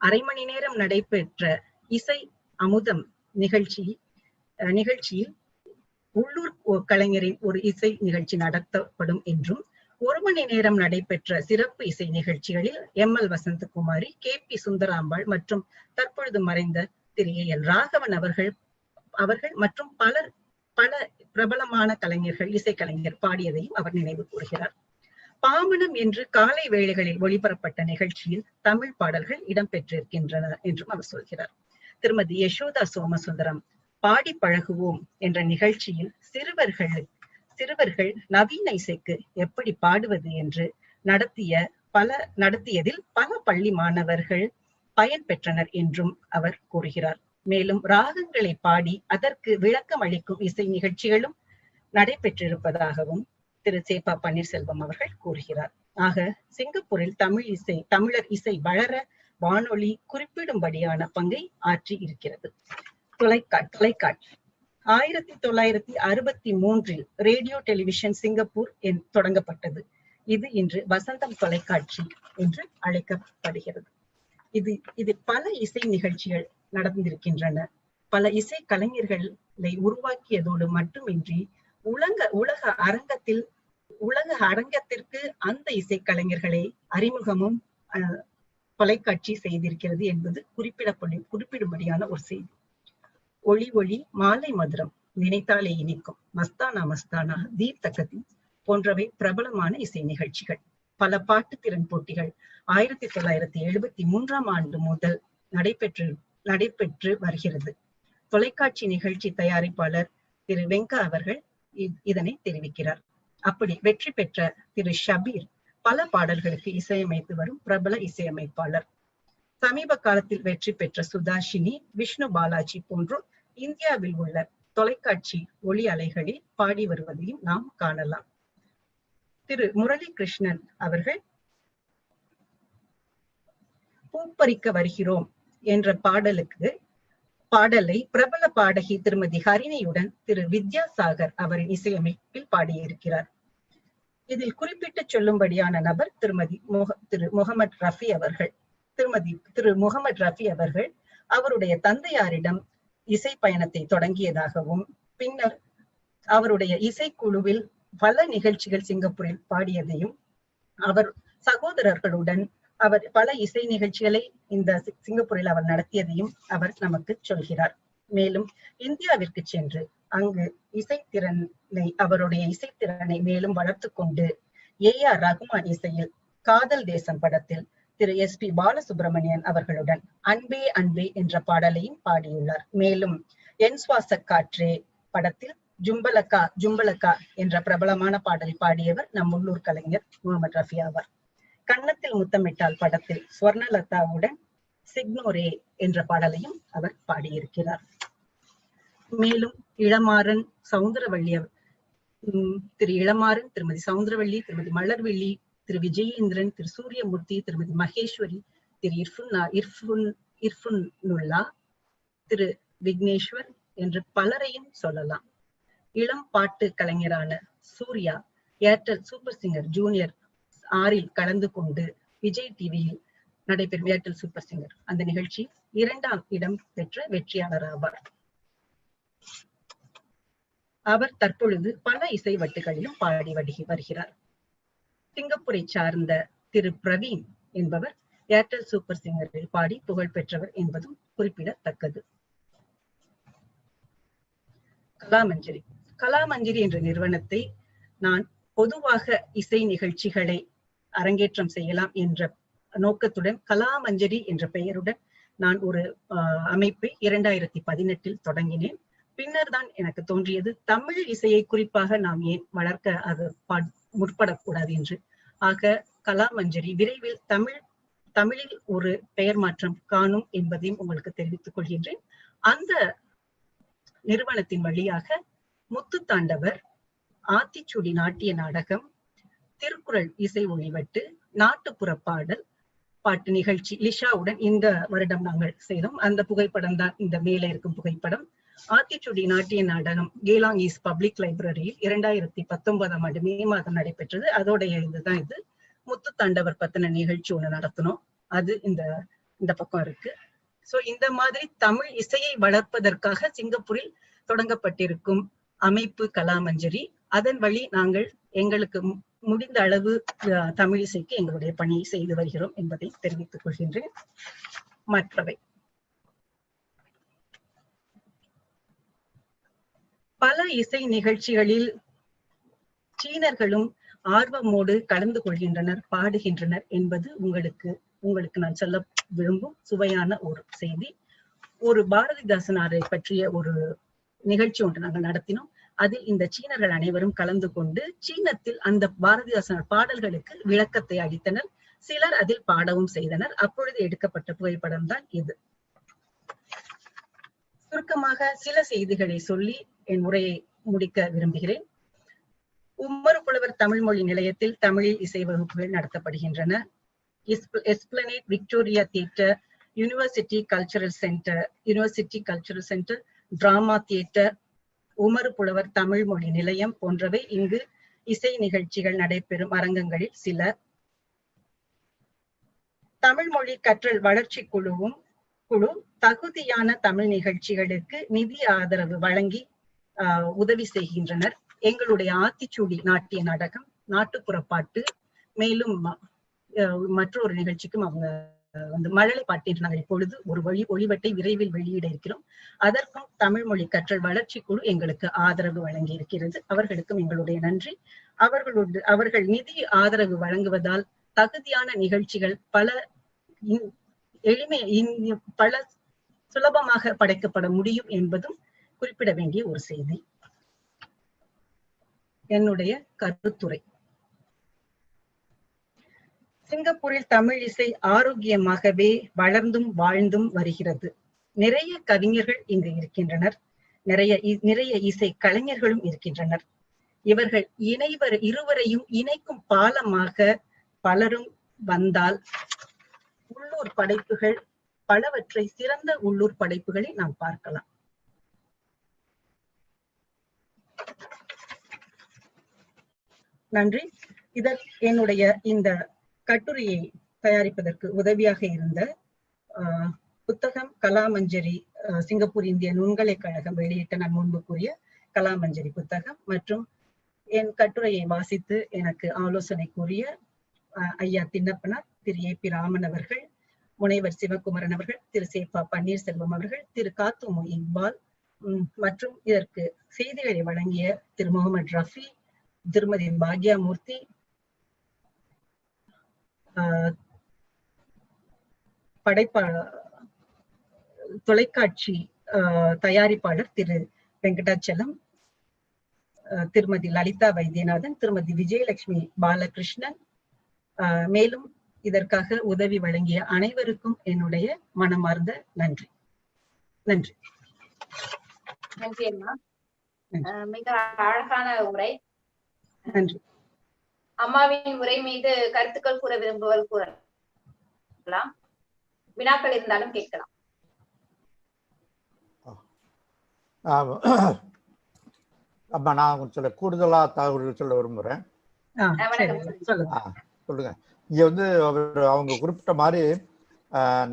1/2 மணி நேரம் நடைபெற்ற இசை அமுதம் நிகழ்ச்சியில் உள்ளூர் கலைஞரின் ஒரு இசை நிகழ்ச்சி நடத்தப்படும் என்றும் 1 மணி நேரம் நடைபெற்ற சிறப்பு இசை நிகழ்ச்சிகளில் ML வசந்தகுமாரி, KP சுந்தராம்பாள் மற்றும் தற்பொழுது மறைந்த திரு AL ராகவன் அவர்கள் மற்றும் பல பிரபலமான கலைஞர்கள் இசைக்கலைஞர் பாடியதையும் அவர் நினைவு கூறுகிறார். பாமணம் என்று காலை வேளைகளில் ஒளிபரப்பட்ட நிகழ்ச்சியில் தமிழ் பாடல்கள் இடம்பெற்றிருக்கின்றன என்றும் அவர் சொல்கிறார். திருமதி யசோதா சோமசுந்தரம் பாடி பழகுவோம் என்ற நிகழ்ச்சியில் சிறுவர்கள் நவீன இசைக்கு எப்படி பாடுவது என்று நடத்தியதில் பல பள்ளி மாணவர்கள் பயன் பெற்றனர் என்றும் அவர் கூறுகிறார். மேலும் ராகங்களை பாடி அதற்கு விளக்கம் அளிக்கும் இசை நிகழ்ச்சிகளும் நடைபெற்றிருப்பதாகவும் திரு சேப்பா பன்னீர்செல்வம் அவர்கள் கூறுகிறார். ஆக சிங்கப்பூரில் தமிழர் இசை வளர வானொலி குறிப்பிடும்படியான பங்கை ஆற்றி இருக்கிறது. தொலைக்காட்சி 1963இல் ரேடியோ டெலிவிஷன் சிங்கப்பூர் தொடங்கப்பட்டது. இது இன்று வசந்தம் தொலைக்காட்சி என்று அழைக்கப்படுகிறது. இது பல இசை நிகழ்ச்சிகள் நடந்திருக்கின்றன. பல இசை கலைஞர்களை உருவாக்கியதோடு மட்டுமின்றி உலக அரங்கத்திற்கு அந்த இசை கலைஞர்களை அறிமுகமும் தொலைக்காட்சி செய்திருக்கிறது என்பது குறிப்பிடும்படியான ஒரு செய்தி. ஒளி ஒளி மாலை மதுரம், நினைத்தாலே இனிக்கும், மஸ்தானா மஸ்தானா, தீப் தக்கதி போன்றவை பிரபலமான இசை நிகழ்ச்சிகள். பல பாட்டு திறன் போட்டிகள் 1973ஆம் ஆண்டு முதல் நடைபெற்று வருகிறது. தொலைக்காட்சி நிகழ்ச்சி தயாரிப்பாளர் திரு வெங்கா அவர்கள் இதனை தெரிவிக்கிறார். அப்படி வெற்றி பெற்ற திரு ஷபீர் பல பாடல்களுக்கு இசையமைத்து வரும் பிரபல இசையமைப்பாளர். சமீப காலத்தில் வெற்றி பெற்ற சுதாஷினி, விஷ்ணு பாலாஜி போன்றோர் இந்தியாவில் உள்ள தொலைக்காட்சி ஒளி அலைகளில் பாடி வருவதையும் நாம் காணலாம். திரு முரளி கிருஷ்ணன் அவர்கள் பூப்பறிக்க வருகிறோம் என்ற பாடலை பிரபல பாடகி திருமதி ஹரிணியுடன் திரு வித்யாசாகர் அவரின் இசையமைப்பில் பாடியிருக்கிறார். இதில் குறிப்பிட்டு சொல்லும்படியான நபர் திரு முகமது ரஃபி அவர்கள். திரு முகமது ரஃபி அவர்கள் அவருடைய தந்தையாரிடம் இசை பயணத்தை தொடங்கியதாகவும், பின்னர் அவருடைய இசைக்குழுவில் பல நிகழ்ச்சிகள் சிங்கப்பூரில் பாடியதையும், அவர் சகோதரர்களுடன் அவர் பல இசை நிகழ்ச்சிகளை இந்த சிங்கப்பூரில் அவர் நடத்தியதையும் அவர் நமக்கு சொல்கிறார். மேலும் இந்தியாவிற்கு சென்று அங்கு அவருடைய இசைத்திறனை மேலும் வளர்த்து கொண்டு ஏஆர் ரகுமான் இசையில் காதல் தேசம் படத்தில் திரு SP பாலசுப்ரமணியன் அவர்களுடன் அன்பே அன்பே என்ற பாடலையும் பாடியுள்ளார். மேலும் என் சுவாச காற்றே படத்தில் ஜும்பலக்கா ஜும்பலக்கா என்ற பிரபலமான பாடலை பாடியவர் நம் உள்ளூர் கலைஞர் முகமது ரஃபி ஆவார். கன்னத்தில் முத்தமிட்டால் படத்தில் ஸ்வர்ணலதாவுடன் சிக்னோரே என்ற பாடலையும் அவர் பாடியிருக்கிறார். மேலும் இளமாறன், சவுந்தரவள்ளி, திரு இளமாறன், திருமதி சவுந்தரவள்ளி, திருமதி மலர்வெள்ளி, திரு விஜயேந்திரன், திரு சூரியமூர்த்தி, திருமதி மகேஸ்வரி, திரு இர்ஃபுனுல்லா, திரு விக்னேஸ்வர் என்று பலரையும் சொல்லலாம். இளம் பாட்டு கலைஞரான Surya Airtel super singer junior 6 கலந்து கொண்டு விஜய் டிவியில் நடைபெறும் ஏர்டெல் சூப்பர் சிங்கர் அந்த நிகழ்ச்சி 2ஆம் இடம் பெற்ற வெற்றியாளர் ஆவார். அவர் தற்பொழுது பல இசை வட்டுகளிலும் பாடி வருகிறார். சிங்கப்பூரை சார்ந்த திரு பிரவீன் என்பவர் ஏர்டெல் சூப்பர் சிங்கரில் பாடி புகழ் பெற்றவர் என்பதும் குறிப்பிடத்தக்கது. கலாமஞ்சரி என்ற நிறுவனத்தை நான் பொதுவாக இசை நிகழ்ச்சிகளை அரங்கேற்றம் செய்யலாம் என்ற நோக்கத்துடன் கலாமஞ்சரி என்ற பெயருடன் நான் ஒரு அமைப்பை 2018 தொடங்கினேன். பின்னர் தான் எனக்கு தோன்றியது தமிழ் இசையை குறிப்பாக நாம் ஏன் வளர்க்க அது முற்படக்கூடாது என்று. ஆக கலாமஞ்சரி விரைவில் தமிழில் ஒரு பெயர் மாற்றம் காணும் என்பதையும் உங்களுக்கு தெரிவித்துக் கொள்கின்றேன். அந்த நிறுவனத்தின் வழியாக முத்துத்தாண்டவர், ஆத்திச்சூடி நாட்டிய நாடகம், திருக்குறள் இசை ஒளிவட்டு, நாட்டுப்புற பாட்டு நிகழ்ச்சி லிஷாவுடன் இந்த வருடம் நாங்கள் செய்தோம். அந்த புகைப்படம் தான் இந்த மேலே இருக்கும் புகைப்படம். ஆத்திச்சூடி நாட்டிய நாடகம் கேலாங் ஈஸ்ட் பப்ளிக் லைப்ரரியில் 2019ஆம் ஆண்டு மே மாதம் நடைபெற்றது. அதோடைய இதுதான் இது. முத்துத்தாண்டவர் பத்தின நிகழ்ச்சி ஒண்ணு நடத்தணும். அது இந்த பக்கம் இருக்கு. சோ இந்த மாதிரி தமிழ் இசையை வளர்ப்பதற்காக சிங்கப்பூரில் தொடங்கப்பட்டிருக்கும் அமைப்பு கலாமஞ்சரி. அதன் வழி நாங்கள் எங்களுக்கு முடிந்த அளவு தமிழ் இசைக்கு எங்களுடைய பணியை செய்து வருகிறோம் என்பதை தெரிவித்துக் கொள்கின்றேன். மற்றவை பல இசை நிகழ்ச்சிகளில் சீனர்களும் ஆர்வமோடு கலந்து கொள்கின்றனர், பாடுகின்றனர் என்பது உங்களுக்கு நான் சொல்ல விரும்பும் சுவையான ஒரு செய்தி. ஒரு பாரதிதாசனாரை பற்றிய ஒரு நிகழ்ச்சி ஒன்று நாங்கள் நடத்தினோம். அதில் இந்த சீனர்கள் அனைவரும் கலந்து கொண்டு சீனத்தில் அந்த பாரதிதாசனார் பாடல்களுக்கு விளக்கத்தை அளித்தனர். சிலர் அதில் பாடவும் செய்தனர். அப்பொழுது எடுக்கப்பட்ட புகைப்படம் தான் இது. சுருக்கமாக சில செய்திகளை சொல்லி என் உரையை முடிக்க விரும்புகிறேன். உம்மறு புலவர் தமிழ் மொழி நிலையத்தில் தமிழில் இசை வகுப்புகள் நடத்தப்படுகின்றன. Esplanade Victoria theatre, university cultural centre, drama theatre, Umaru Pulavar Tamil மொழி நிலையம் போன்றவை இங்கு இசை நிகழ்ச்சிகள் நடைபெறும் அரங்கங்களில் சில. தமிழ் மொழி கற்றல் வளர்ச்சி குழு தகுதியான தமிழ் நிகழ்ச்சிகளுக்கு நிதி ஆதரவு வழங்கி உதவி செய்கின்றனர். எங்களுடைய ஆத்திச்சூடி நாட்டிய நாடகம், நாட்டுப்புற பாட்டு, மேலும் மற்றொரு நிகழ்ச்சிக்கும் அவங்க வந்து மழலை பாட்டில் நாங்கள் இப்பொழுது ஒரு ஒளிவட்டை விரைவில் வெளியிட இருக்கிறோம். அதற்கும் தமிழ் மொழி கற்றல் வளர்ச்சி குழு எங்களுக்கு ஆதரவு வழங்கி இருக்கிறது. அவர்களுக்கும் எங்களுடைய நன்றி. அவர்கள் நிதி ஆதரவு வழங்குவதால் தகுதியான நிகழ்ச்சிகள் பல பல சுலபமாக படைக்கப்பட முடியும் என்பதும் குறிப்பிட வேண்டிய ஒரு செய்தி. என்னுடைய கருத்துரை. சிங்கப்பூரில் தமிழ் இசை ஆரோக்கியமாகவே வளர்ந்தும் வாழ்ந்தும் வருகிறது. நிறைய கவிஞர்கள் இங்கு இருக்கின்றனர். நிறைய இசை கலைஞர்களும் இருக்கின்றனர். இவர்கள் இருவரையும் இணைக்கும் பாலமாக பலரும் வந்தால் உள்ளூர் படைப்புகள் பலவற்றை சிறந்த உள்ளூர் படைப்புகளை நாம் பார்க்கலாம். நன்றி. என்னுடைய இந்த கட்டுரையை தயாரிப்பதற்கு உதவியாக இருந்த புத்தகம் கலாமஞ்சரி, சிங்கப்பூர் இந்திய நுண்கலை கழகம் வெளியிட்ட நான் முன்பு கூறிய கலாமஞ்சரி புத்தகம், மற்றும் என் கட்டுரையை வாசித்து எனக்கு ஆலோசனை கூறிய ஐயா தின்னப்பனார், திரு ஏ பி ராமன் அவர்கள், முனைவர் சிவகுமரன் அவர்கள், திரு சேஃபா பன்னீர்செல்வம் அவர்கள், திரு காத்துமு இக்பால், மற்றும் இதற்கு செய்திகளை வழங்கிய திரு முகமது ரஃபி, திருமதி பாக்யாமூர்த்தி, தொலைக்காட்சி தயாரிப்பாளர் திரு வெங்கடாச்சலம், திருமதி லலிதா வைத்தியநாதன், திருமதி விஜயலட்சுமி பாலகிருஷ்ணன், மேலும் இதற்காக உதவி வழங்கிய அனைவருக்கும் என்னுடைய மனமார்ந்த நன்றி. நன்றி. நன்றி அம்மா. மிக அழகான உரை. நன்றி. அம்மாவின் உரை மீது கருத்துக்கள் கூற விரும்புவர் கூறலாம். வினாக்கள் இருந்தாலும் கேட்கலாம். அம்மா, நான் சில கூடுதலா தகவல்கள் சொல்ல விரும்புறேன். சொல்லுங்க. இங்க வந்து அவங்க குறிப்பிட்ட மாதிரி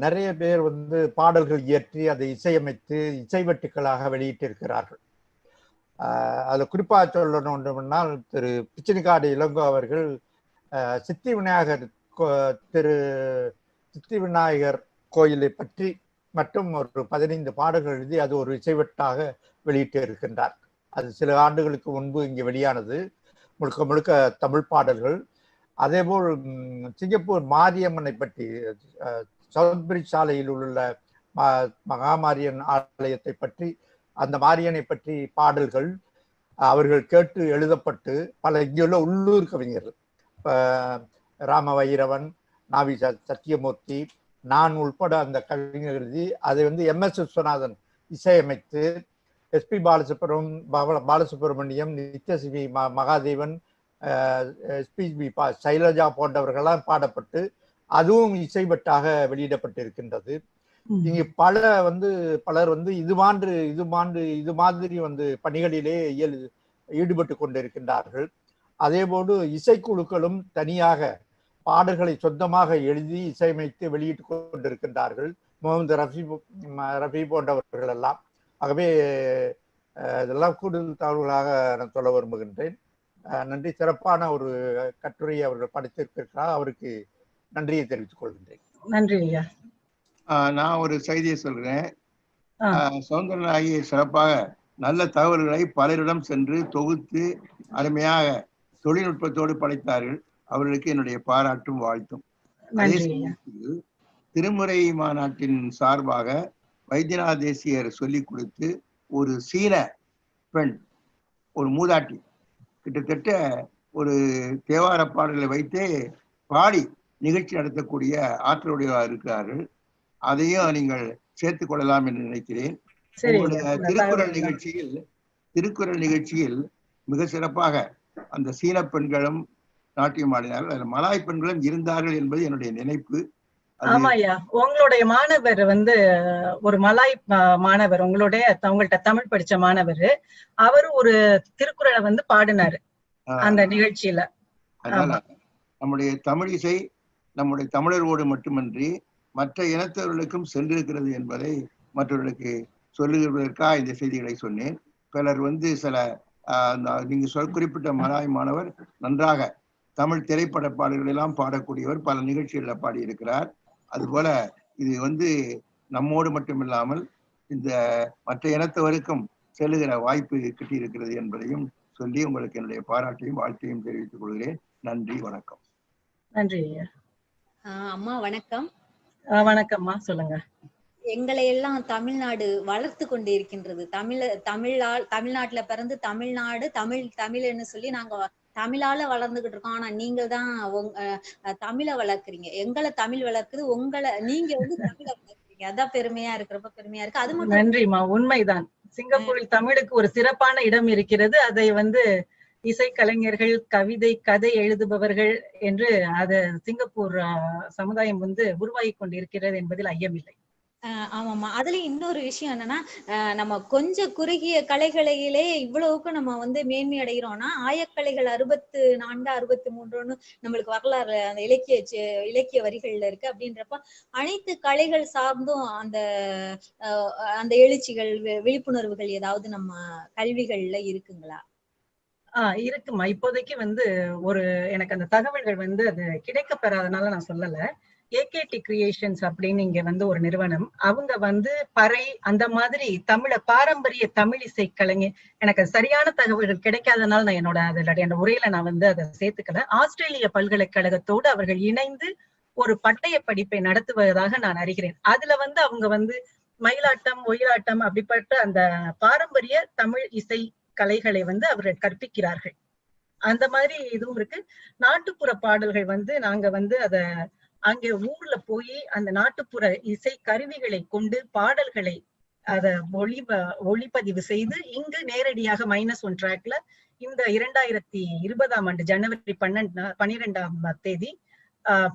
நிறைய பேர் வந்து பாடல்கள் இயற்றி அதை இசையமைத்து இசைவெட்டுக்களாக வெளியிட்டு இருக்கிறார்கள். அதுல குறிப்பா சொல்லணும்னால் திரு பிச்சினிக்காடு இளங்கோ அவர்கள் சித்தி விநாயகர் கோயிலை பற்றி மற்றும் ஒரு 15 பாடல்கள் எழுதி அது ஒரு இசைவெட்டாக வெளியிட்டு இருக்கின்றார். அது சில ஆண்டுகளுக்கு முன்பு இங்கே வெளியானது. முழுக்க முழுக்க தமிழ் பாடல்கள். அதேபோல் சிங்கப்பூர் மாரியம்மனை பற்றி சவுத் பிரிட்ஜ் சாலையில் உள்ள மகாமாரியன் ஆலயத்தை பற்றி, அந்த மாரியனை பற்றி பாடல்கள் அவர்கள் கேட்டு எழுதப்பட்டு பல இங்குள்ள உள்ளூர் கவிஞர்கள், ராம வைரவன், நாவி சத்தியமூர்த்தி, நான் உள்பட அந்த கவிஞர் எழுதி அதை வந்து MS விஸ்வநாதன் இசையமைத்து, SP பாலசுப்ரமணியம், நித்யஸ்ரீ மகாதேவன், SPB சைலஜா போன்றவர்களால் பாடப்பட்டு அதுவும் இசைவெட்டாக வெளியிடப்பட்டிருக்கின்றது. இங்கு பலர் வந்து இது மாதிரி வந்து பணிகளிலே ஈடுபட்டு கொண்டிருக்கின்றார்கள். அதேபோடு இசைக்குழுக்களும் தனியாக பாடல்களை சொந்தமாக எழுதி இசையமைத்து வெளியிட்டு கொண்டிருக்கின்றார்கள். முகமது ரஃபி போன்றவர்கள் எல்லாம். ஆகவே இதெல்லாம் கூடுதல் தகவல்களாக நான் சொல்ல விரும்புகின்றேன். நன்றி. சிறப்பான ஒரு கட்டுரையை அவர்கள் படித்திருக்கிறார். அவருக்கு நன்றியை தெரிவித்துக் கொள்கின்றேன். நன்றி ஐயா. நான் ஒரு செய்தியை சொல்றேன். சௌந்தரநாயகி சிறப்பாக நல்ல தகவல்களை பலரிடம் சென்று தொகுத்து அருமையாக தொழில்நுட்பத்தோடு படைத்தார்கள். அவர்களுக்கு என்னுடைய பாராட்டும் வாழ்த்தும். அதே சமயத்தில் திருமுறை மாநாட்டின் சார்பாக வைத்தியநாத தேசியர் சொல்லிக் கொடுத்து ஒரு சீன பெண், ஒரு மூதாட்டி, கிட்டத்தட்ட ஒரு தேவார பாடல்களை வைத்தே பாடி நிகழ்ச்சி நடத்தக்கூடிய ஆற்றலுடையவர்கள் இருக்கிறார்கள். அதையும் நீங்கள் சேர்த்துக் கொள்ளலாம் என்று நினைக்கிறேன். திருக்குறள் நிகழ்ச்சியில் மிக சிறப்பாக அந்த சீன பெண்களும் நாட்டியம் ஆடினார்கள். அதில் மலாய் பெண்களும் இருந்தார்கள் என்பது என்னுடைய நினைப்பு. ஆமாய்யா, உங்களுடைய மாணவர் வந்து ஒரு மலாய் மாணவர், உங்கள்கிட்ட தமிழ் படிச்ச மாணவர், அவரு ஒரு திருக்குறளை வந்து பாடினாரு அந்த நிகழ்ச்சியில. அதனால நம்முடைய தமிழ் இசை நம்முடைய தமிழரோடு மட்டுமன்றி மற்ற இனத்தவர்களுக்கும் சென்றிருக்கிறது என்பதை மற்றவர்களுக்கு சொல்லுகிறதற்காக இந்த செய்திகளை சொன்னேன். பலர் வந்து சில நீங்க குறிப்பிட்ட மலாய் மாணவர் நன்றாக தமிழ் திரைப்பட பாடல்கள் எல்லாம் பாடக்கூடியவர், பல நிகழ்ச்சிகளில் பாடியிருக்கிறார். அதுபோல இது நம்மோடு மட்டுமில்லாமல் இந்த மற்ற இனத்தவருக்கும் செல்லுகிற வாய்ப்பு கிட்டியிருக்கிறது என்பதையும் சொல்லி உங்களுக்கு என்னுடைய பாராட்டையும் வாழ்த்தையும் தெரிவித்துக் கொள்கிறேன். நன்றி, வணக்கம். நன்றி. அம்மா வணக்கம். வணக்கம்மா, சொல்லுங்க. எங்களை எல்லாம் தமிழ்நாடு வளர்த்து கொண்டு இருக்கின்றது. தமிழ்நாட்டுல பிறந்து தமிழ்னு சொல்லி நாங்க தமிழால வளர்ந்துகிட்டு இருக்கோம். ஆனா நீங்க தான் தமிழை வளர்க்குறீங்க. எங்களை தமிழ் வளர்க்குது, நீங்க தமிழை வளர்க்குறீங்க. அதான் பெருமையா இருக்கு, ரொம்ப பெருமையா இருக்கு. அது மட்டும் நன்றிமா, உண்மைதான். சிங்கப்பூரில் தமிழுக்கு ஒரு சிறப்பான இடம் இருக்கிறது. அதை இசைக்கலைஞர்கள், கதை எழுதுபவர்கள் என்று அதை சிங்கப்பூர் சமுதாயம் உருவாகி கொண்டிருக்கிறது என்பதில் ஐயமில்லை. ஆமாமா. அதுல இன்னொரு விஷயம் என்னன்னா, நம்ம கொஞ்சம் குறுகிய கலைகளிலே இவ்வளவுக்கும் நம்ம மேன்மை அடைகிறோம்னா, ஆயக்கலைகள் 64 63 நம்மளுக்கு வரலாறு அந்த இலக்கிய வரிகள்ல இருக்கு. அப்படின்றப்ப அனைத்து கலைகள் சார்ந்தும் அந்த எழுச்சிகள், விழிப்புணர்வுகள் ஏதாவது நம்ம கல்விகள்ல இருக்குங்களா? இருக்குமா. இப்போதைக்கு எனக்கு அந்த தகவல்கள் அது கிடைக்க பெறாதனால நான் சொல்லல. ஏகேடி கிரியேஷன்ஸ் அப்படின்னு இங்க ஒரு நிறுவனம், அவங்க பறை அந்த மாதிரி பாரம்பரிய தமிழ் இசை கலைஞர், எனக்கு சரியான தகவல்கள் கிடைக்காதனால நான் என்னோட உரையில நான் அதை சேர்த்துக்கல. ஆஸ்திரேலிய பல்கலைக்கழகத்தோடு அவர்கள் இணைந்து ஒரு பட்டய படிப்பை நடத்துவதாக நான் அறிகிறேன். அதுல அவங்க மயிலாட்டம், ஒயிலாட்டம் அப்படிப்பட்ட அந்த பாரம்பரிய தமிழ் இசை கலைகளை அவர்கள் கற்பிக்கிறார்கள். அந்த மாதிரி இதுவும் இருக்கு. நாட்டுப்புற பாடல்கள் நாங்க அத அங்கே ஊர்ல போய் அந்த நாட்டுப்புற இசை கருவிகளை கொண்டு பாடல்களை ஒளிப்பதிவு செய்து இங்கு நேரடியாக -1 ட்ராக்ல இந்த 2020 ஜனவரி 12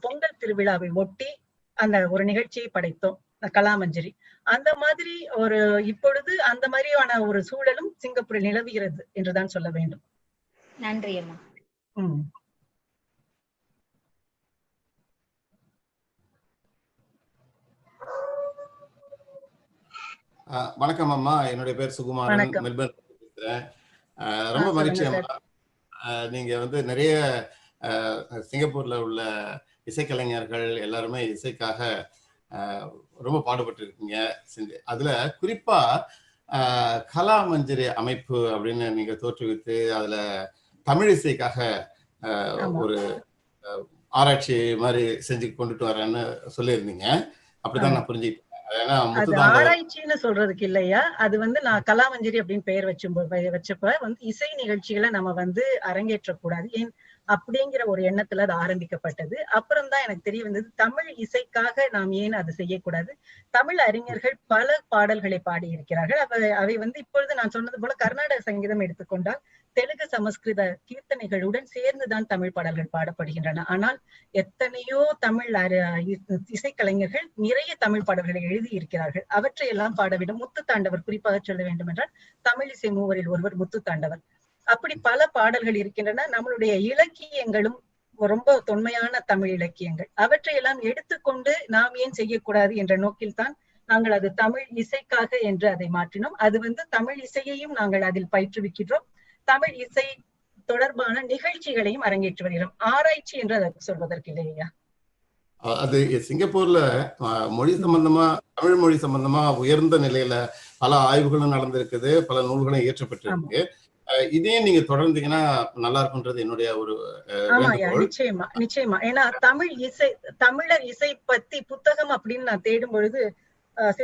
பொங்கல் திருவிழாவை ஒட்டி அந்த ஒரு நிகழ்ச்சியை படைத்தோம், கலாமஞ்சரி. அந்த மாதிரி இப்பொழுது அந்த மாதிரியான ஒரு சூழலும் சிங்கப்பூரில் நிலவுகிறது என்றுதான் சொல்ல வேண்டும். நன்றி அம்மா. வணக்கம் அம்மா, என்னுடைய பேர் சுகுமாரன், மெல்பர்ன் பேசுறேன். ரொம்ப மகிழ்ச்சி அம்மா. நீங்க நிறைய சிங்கப்பூர்ல உள்ள இசைக்கலைஞர்கள் எல்லாருமே இசைக்காக ரொம்ப பாடுபட்டு இருக்கீங்க. அதுல குறிப்பா கலாமஞ்சரி அமைப்பு அப்படின்னு நீங்க தோற்றுவித்து அதுல தமிழ் இசைக்காக ஒரு ஆராய்ச்சி மாதிரி செஞ்சு கொண்டுட்டு வரேன்னு சொல்லியிருந்தீங்க. அப்படிதான் நான் புரிஞ்சுக்கிட்டேன். ஆராய்ச்சின்னு சொல்றதுக்கு இல்லையா, அது நான் கலாமஞ்சரி அப்படின்னு பெயர் வச்சப்ப இசை நிகழ்ச்சிகளை நம்ம அரங்கேற்றக்கூடாது ஏன் அப்படிங்கிற ஒரு எண்ணத்துல அது ஆரம்பிக்கப்பட்டது. அப்புறம் தான் எனக்கு தெரிய வந்தது, தமிழ் இசைக்காக நாம் ஏன் அதை செய்யக்கூடாது. தமிழ் அறிஞர்கள் பல பாடல்களை பாடி இருக்கிறார்கள். அவை இப்பொழுது நான் சொன்னது போல கர்நாடக சங்கீதம் எடுத்துக்கொண்டால் தெலுங்கு சமஸ்கிருத கீர்த்தனைகளுடன் சேர்ந்துதான் தமிழ் பாடல்கள் பாடப்படுகின்றன. ஆனால் எத்தனையோ தமிழ் இசைக்கலைஞர்கள் நிறைய தமிழ் பாடல்களை எழுதி இருக்கிறார்கள். அவற்றையெல்லாம் பாடவிடும். முத்துத்தாண்டவர் குறிப்பாக சொல்ல வேண்டும் என்றால் தமிழ் இசை மூவரில் ஒருவர் முத்துத்தாண்டவர். அப்படி பல பாடல்கள் இருக்கின்றன. நம்மளுடைய இலக்கியங்களும் ரொம்ப தொன்மையான தமிழ் இலக்கியங்கள், அவற்றையெல்லாம் எடுத்துக்கொண்டு நாம் ஏன் செய்யக்கூடாது என்ற நோக்கில் தான் நாங்கள் அது தமிழ் இசைக்காக என்று அதை மாற்றினோம். அது தமிழ் இசையையும் நாங்கள் அதில் பயிற்றுவிக்கிறோம். தமிழ் இசை தொடர்பான நிகழ்ச்சிகளையும் அரங்கேற்றி வருகிறோம். ஆராய்ச்சி என்று அதை சொல்வதற்கு இல்லையா. அது சிங்கப்பூர்ல மொழி சம்பந்தமா, தமிழ் மொழி சம்பந்தமா உயர்ந்த நிலையில பல ஆய்வுகளும் நடந்திருக்குது, பல நூல்களும் இயற்றப்பட்டிருக்கு. இதையும் நீங்க தொடர்ந்தீங்கன்னா நல்லா இருக்கும்ன்றது என்னுடைய ஒரு நிச்சயமா நிச்சயமா. ஏன்னா தமிழர் இசை பத்தி புத்தகம் அப்படின்னு நான் தேடும் பொழுது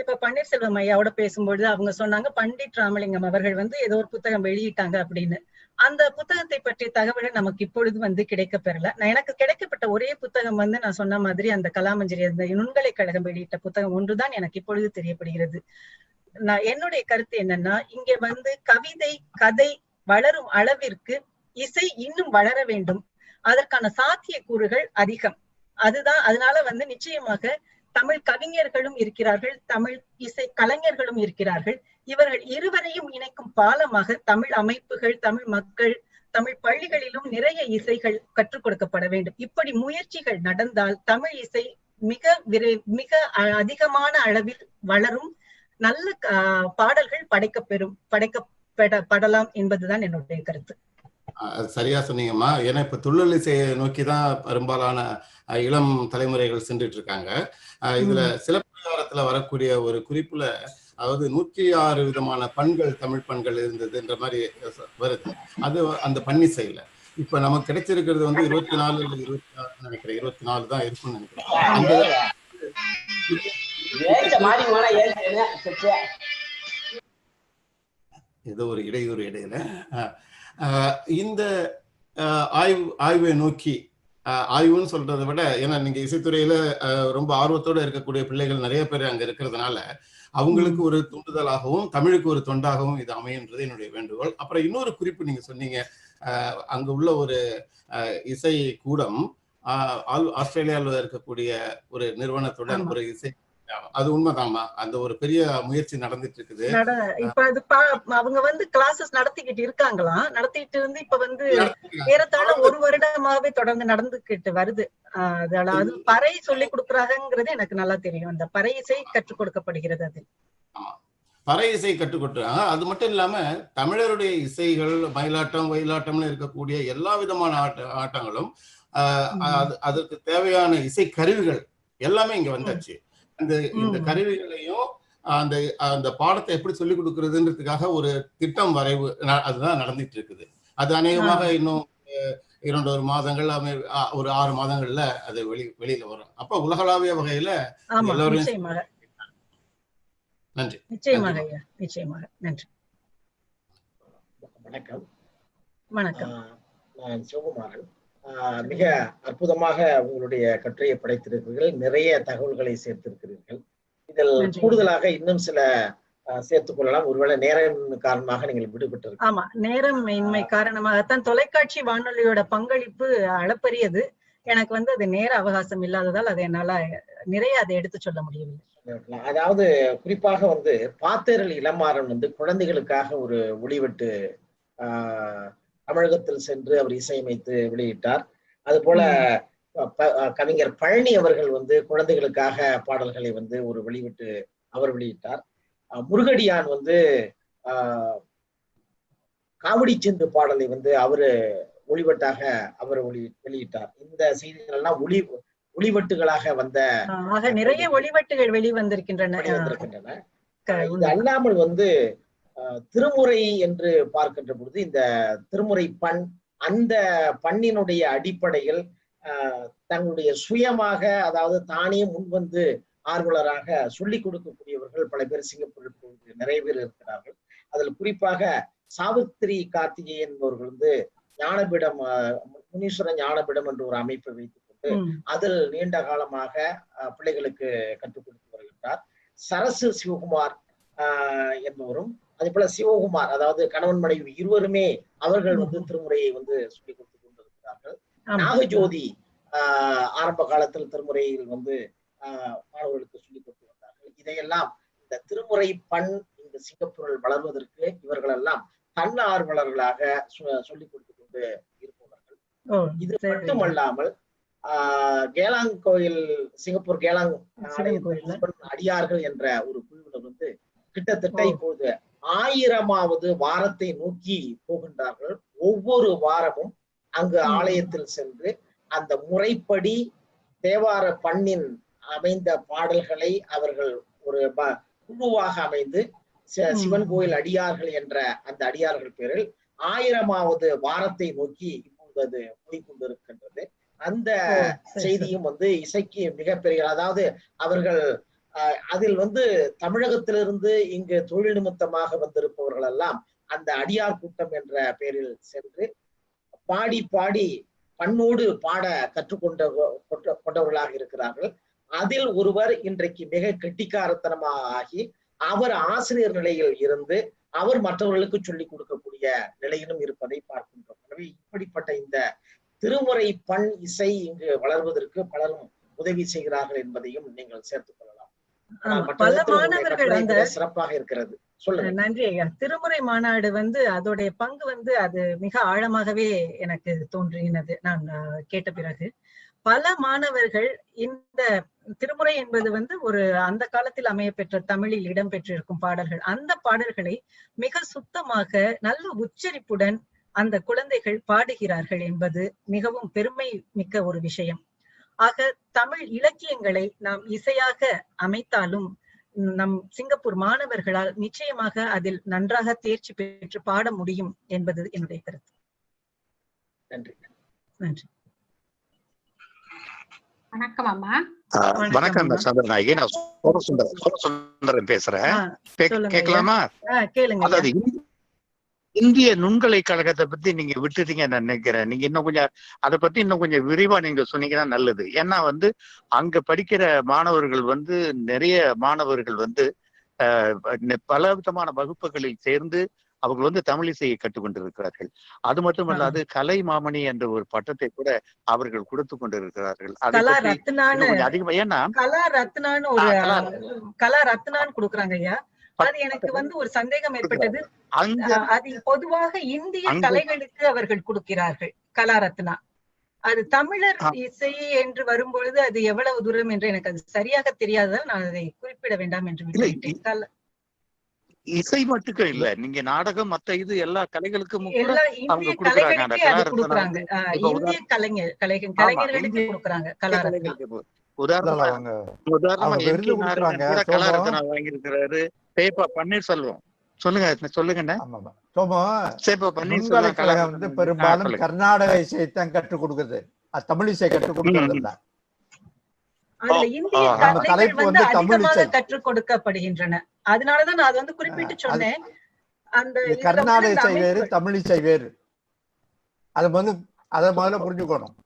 இப்ப பன்னீர்செல்வம் ஐயாவோட பேசும்பொழுது அவங்க சொன்னாங்க, பண்டிட் ராமலிங்கம் அவர்கள் ஏதோ ஒரு புத்தகம் வெளியிட்டாங்க அப்படின்னு. அந்த புத்தகத்தை பற்றிய தகவலை நமக்கு இப்பொழுது கிடைக்க பெறல. எனக்கு கிடைக்கப்பட்ட ஒரே புத்தகம் நான் சொன்ன மாதிரி அந்த கலாமஞ்சரி, அந்த நுண்கலை கழகம் வெளியிட்ட புத்தகம் ஒன்றுதான் எனக்கு இப்பொழுது தெரியப்படுகிறது. என்னுடைய கருத்து என்னன்னா, இங்க கவிதை கதை வளரும் அளவிற்கு இசை இன்னும் வளர வேண்டும். அதற்கான சாத்தியக்கூறுகள் அதிகம். அதனால நிச்சயமாக தமிழ் கவிஞர்களும் இருக்கிறார்கள், தமிழ் இசை கலைஞர்களும் இருக்கிறார்கள். இவர்கள் இருவரையும் இணைக்கும் பாலமாக தமிழ் அமைப்புகள், தமிழ் மக்கள், தமிழ் பள்ளிகளிலும் நிறைய இசைகள் கற்றுக் கொடுக்கப்பட வேண்டும். இப்படி முயற்சிகள் நடந்தால் தமிழ் இசை மிக அதிகமான அளவில் வளரும், நல்ல பாடல்கள் படைக்கப்படலாம் என்பதுதான் என்னுடைய கருத்து. அது சரியா சொன்னீங்கம்மா. ஏன்னா இப்ப துள்ளல் இசையை நோக்கி தான் பெரும்பாலான இளம் தலைமுறைகள் சென்றுட்டு இருக்காங்க. இதுல சிலப்பதிகாரத்துல வரக்கூடிய ஒரு குறிப்புல, அதாவது 106 விதமான பண்கள், தமிழ் பண்கள் இருந்ததுன்ற மாதிரி வருது. அது அந்த பன்னிசையில இப்ப நமக்கு கிடைச்சிருக்கிறது வந்து 24 இல்ல 26 நினைக்கிறேன், 24 தான் இருக்கும்னு நினைக்கிறேன். அந்த ஏதோ ஒரு இடையூறு இடையில இந்த ஆய்வை நோக்கி, ஆய்வுன்னு சொல்றதை விட, ஏன்னா நீங்க இசைத்துறையில ரொம்ப ஆர்வத்தோட இருக்கக்கூடிய பிள்ளைகள் நிறைய பேர் அங்க இருக்கிறதுனால அவங்களுக்கு ஒரு தூண்டுதலாகவும் தமிழுக்கு ஒரு தொண்டாகவும் இது அமையுன்றது என்னுடைய வேண்டுகோள். அப்புறம் இன்னொரு குறிப்பு நீங்க சொன்னீங்க, அங்க உள்ள ஒரு இசை கூடம் ஆஸ்திரேலியாவில் இருக்கக்கூடிய ஒரு நிறுவனத்துடன் ஒரு இசை, அது உண்மைதாமா. அந்த ஒரு பெரிய முயற்சி நடந்துட்டு இருக்குது. இப்ப அது அவங்க வந்து கிளாஸஸ் நடத்திக்கிட்டு இருக்காங்களாம். நடத்திட்டு இருந்து இப்ப வந்து ஏறத்தாழ 1 வருடமாவே தொடர்ந்து நடந்துகிட்டு வருது. அது பறை சொல்லி கொடுக்குறாங்கிறது எனக்கு நல்லா தெரியும். அந்த பறை இசை கற்றுக் கொடுக்கப்படுகிறது. அது பறை இசை கற்றுக் கொடுக்குறாங்க. அது மட்டும் இல்லாம தமிழருடைய இசைகள், மயிலாட்டம், ஒயிலாட்டம்னு இருக்கக்கூடிய எல்லா விதமான ஆட்டங்களும் அதற்கு தேவையான இசை கருவிகள் எல்லாமே இங்க வந்தாச்சு. இந்த கருவிகளையும் அந்த பாடத்தை எப்படி சொல்லிக் கொடுக்கறதுன்றதுக்காக ஒரு திட்டம் வரைவு அதுதான் நடந்துட்டு இருக்குது. அது அநேகமாக இன்னும் 2 மாதங்கள், ஒரு 6 மாதங்கள்ல அது வெளியில வரும். அப்ப உலகளாவிய வகையில எல்லாரும் நன்றி. நிச்சயமாக ஐயா, நிச்சயமாக நன்றி. வணக்கம். வணக்கம். நான் சிவகுமாரன். மிக அற்புதமாக உங்களுடைய கட்டுரையை படைத்திருக்கிறீர்கள். நிறைய தகவல்களை சேர்த்திருக்கிறீர்கள். இதில் கூடுதலாக இன்னும் சில சேர்த்துக் கொள்ளலாம். ஒருவேளை நேரம் காரணமாக நீங்கள் விடுபட்டு. ஆமா, நேரம் இன்மை காரணமாகத்தான். தொலைக்காட்சி வானொலியோட பங்களிப்பு அளப்பரியது. எனக்கு வந்து அது நேர அவகாசம் இல்லாததால் அதை என்னால நிறைய அதை எடுத்து சொல்ல முடியவில்லை. அதாவது குறிப்பாக வந்து பாத்தேரல் இளமாறன் வந்து குழந்தைகளுக்காக ஒரு ஒளிவெட்டு தமிழகத்தில் சென்று அவர் இசையமைத்து வெளியிட்டார். அது போல கவிஞர் பழனி அவர்கள் வந்து குழந்தைகளுக்காக பாடல்களை வந்து ஒரு வெளியிட்டு அவர் வெளியிட்டார். முருகடியான் வந்து காவடி சிந்து பாடலை வந்து அவரு ஒளிவட்டாக அவர் வெளியிட்டார். இந்த செய்திகள் எல்லாம் ஒளிவட்டுகளாக வந்த நிறைய ஒளிவட்டுகள் வெளிவந்திருக்கின்றன. இது அல்லாமல் வந்து திருமுறை என்று பார்க்கின்ற பொழுது இந்த திருமுறை பண், அந்த பண்ணினுடைய அடிப்படையில் தங்களுடைய சுயமாக, அதாவது தானே முன்வந்து ஆர்வலராக சொல்லிக் கொடுக்கக்கூடியவர்கள் பல பேர் சிங்கப்பூரில் நிறைய பேர் இருக்கிறார்கள். அதில் குறிப்பாக சாவித்திரி கார்த்திகேயன் என்பவர்கள் வந்து ஞானபீடம், முனீஸ்வர ஞானபீடம் என்ற ஒரு அமைப்பை வைத்துக் கொண்டு அதில் நீண்ட காலமாக பிள்ளைகளுக்கு கற்றுக் கொடுத்து வருகின்றார். சரசு சிவகுமார் என்பவரும், அதே போல சிவகுமார், அதாவது கணவன் மனைவி இருவருமே அவர்கள் வந்து திருமுறையை வந்து சொல்லிக் கொடுத்து கொண்டிருக்கிறார்கள். நாகஜோதி ஆரம்ப காலத்தில் திருமுறையில் வந்து மாணவர்களுக்கு சொல்லிக் கொடுத்து வந்தார்கள். இதையெல்லாம் இந்த திருமுறை பண் இந்த சிங்கப்பூரில் வளர்வதற்கு இவர்கள் எல்லாம் தன்னார்வலர்களாக சொல்லிக் கொடுத்து கொண்டு இருப்பவர்கள். இது மட்டுமல்லாமல் கேலாங் கோயில், சிங்கப்பூர் கேலாங் அடியார்கள் என்ற ஒரு குழுவினர் வந்து கிட்டத்தட்ட இப்போது 1000வது வாரத்தை நோக்கி போகின்றார்கள். ஒவ்வொரு வாரமும் அங்கு ஆலயத்தில் சென்று அந்த முறைப்படி தேவார பண்ணின் அமைந்த பாடல்களை அவர்கள் ஒரு குழுவாக அமைந்து சிவன் கோயில் அடியார்கள் என்ற அந்த அடியார்கள் பேரில் 1000வது வாரத்தை நோக்கி இப்போது அது போய்கொண்டிருக்கின்றது. அந்த செய்தியும் வந்து இசைக்கு மிகப்பெரிய, அதாவது அவர்கள் அதில் வந்து தமிழகத்திலிருந்து இங்கு தொழில் நிமித்தமாக வந்திருப்பவர்கள் எல்லாம் அந்த அடியார் கூட்டம் என்ற பெயரில் சென்று பாடி பாடி பண்ணோடு பாட கற்றுக்கொண்டவர்களாக இருக்கிறார்கள். அதில் ஒருவர் இன்றைக்கு மிக கெட்டிக்காரத்தனமாக ஆகி அவர் ஆசிரியர் நிலையில் இருந்து அவர் மற்றவர்களுக்கு சொல்லிக் கொடுக்கக்கூடிய நிலையிலும் இருப்பதை பார்க்கின்றோம். எனவே இப்படிப்பட்ட இந்த திருமுறை பண் இசை இங்கு வளர்வதற்கு பலரும் உதவி செய்கிறார்கள் என்பதையும் நீங்கள் சேர்த்துக் கொள்ளலாம். பல மாணவர்கள் அந்த சிறப்பாக இருக்கிறது. நன்றி ஐயா. திருமுறை மாநாடு வந்து அதோடைய பங்கு வந்து அது மிக ஆழமாகவே எனக்கு தோன்றினது நான் கேட்ட பிறகு. பல மாணவர்கள் இந்த திருமுறை என்பது வந்து ஒரு அந்த காலத்தில் அமையப்பெற்ற தமிழில் இடம்பெற்றிருக்கும் பாடல்கள். அந்த பாடல்களை மிக சுத்தமாக நல்ல உச்சரிப்புடன் அந்த குழந்தைகள் பாடுகிறார்கள் என்பது மிகவும் பெருமை மிக்க ஒரு விஷயம். ஆக தமிழ் இலக்கியங்களை நாம் இசையாக அமைத்தாலும் நம் சிங்கப்பூர் மாணவர்களால் நிச்சயமாக அதில் நன்றாக தேர்ச்சி பெற்று பாட முடியும் என்பது என்னுடைய கருத்து. நன்றி. நன்றி. வணக்கம் அம்மா. வணக்கம் சந்திரநாயகி, நான் சோமசுந்தரம் பேசுறேன். கேட்கலாமா? அதாவது இந்திய நுண்கலை கழகத்தை பத்தி நீங்க விட்டுட்டீங்கன்னு நினைக்கிறேன். நீங்க இன்னும் கொஞ்சம் அதை பத்தி இன்னும் கொஞ்சம் விரிவா நீங்க சொன்னீங்கன்னா நல்லது. ஏன்னா அங்க படிக்கிற மாணவர்கள் நிறைய மாணவர்கள் பல விதமான வகுப்புகளில் சேர்ந்து அவங்க தமிழிசையை கற்றுக்கொண்டிருக்கிறார்கள். அது மட்டுமல்லாது கலை மாமணி என்ற ஒரு பட்டத்தை கூட அவர்கள் கொடுத்து கொண்டிருக்கிறார்கள். அதிகமா ஏன்னா கலா ரத்னான்னு கொடுக்குறாங்க ஐயா. அது எனக்கு ஒரு சந்தேகம் ஏற்பட்டது. அது பொதுவாக இந்திய கலைகளுக்கு அவர்கள் கொடுக்கிறார்கள் கலாரத்னா. அது தமிழர் இசை என்று வரும்பொழுது அது எவ்வளவு தூரம் என்று எனக்கு அது சரியாக தெரியாததால் நான் அதை குறிப்பிட வேண்டாம் என்று விட்டுவிட்டேன். இசை மட்டும் இல்ல, நீங்க நாடகம் மத்த இது எல்லா கலைகளுக்கும் இந்திய கலைகளுக்கே அது கொடுக்குறாங்க. இந்திய கலைஞர்களுக்கு கொடுக்குறாங்க கலாரத்னா. உதாரணமா கலாரத்னா வாங்கியிருக்கிறாரு பன்னீர்செல்வம். சொல்லுங்க. பெரும்பாலும் கர்நாடக இசையைத்தான் கற்றுக் கொடுக்குது, தமிழ் இசை கற்றுக் கொடுக்கறது இல்ல. இந்திய கலைகள் அதிகமாக கற்றுக் கொடுக்கப்படுகின்றன. அதனாலதான் நான் அது குறிப்பிட்டு சொன்னேன். அந்த கர்நாடக இசை வேறு, தமிழ் இசை வேறு. அதை முதல்ல புரிஞ்சுக்கணும்.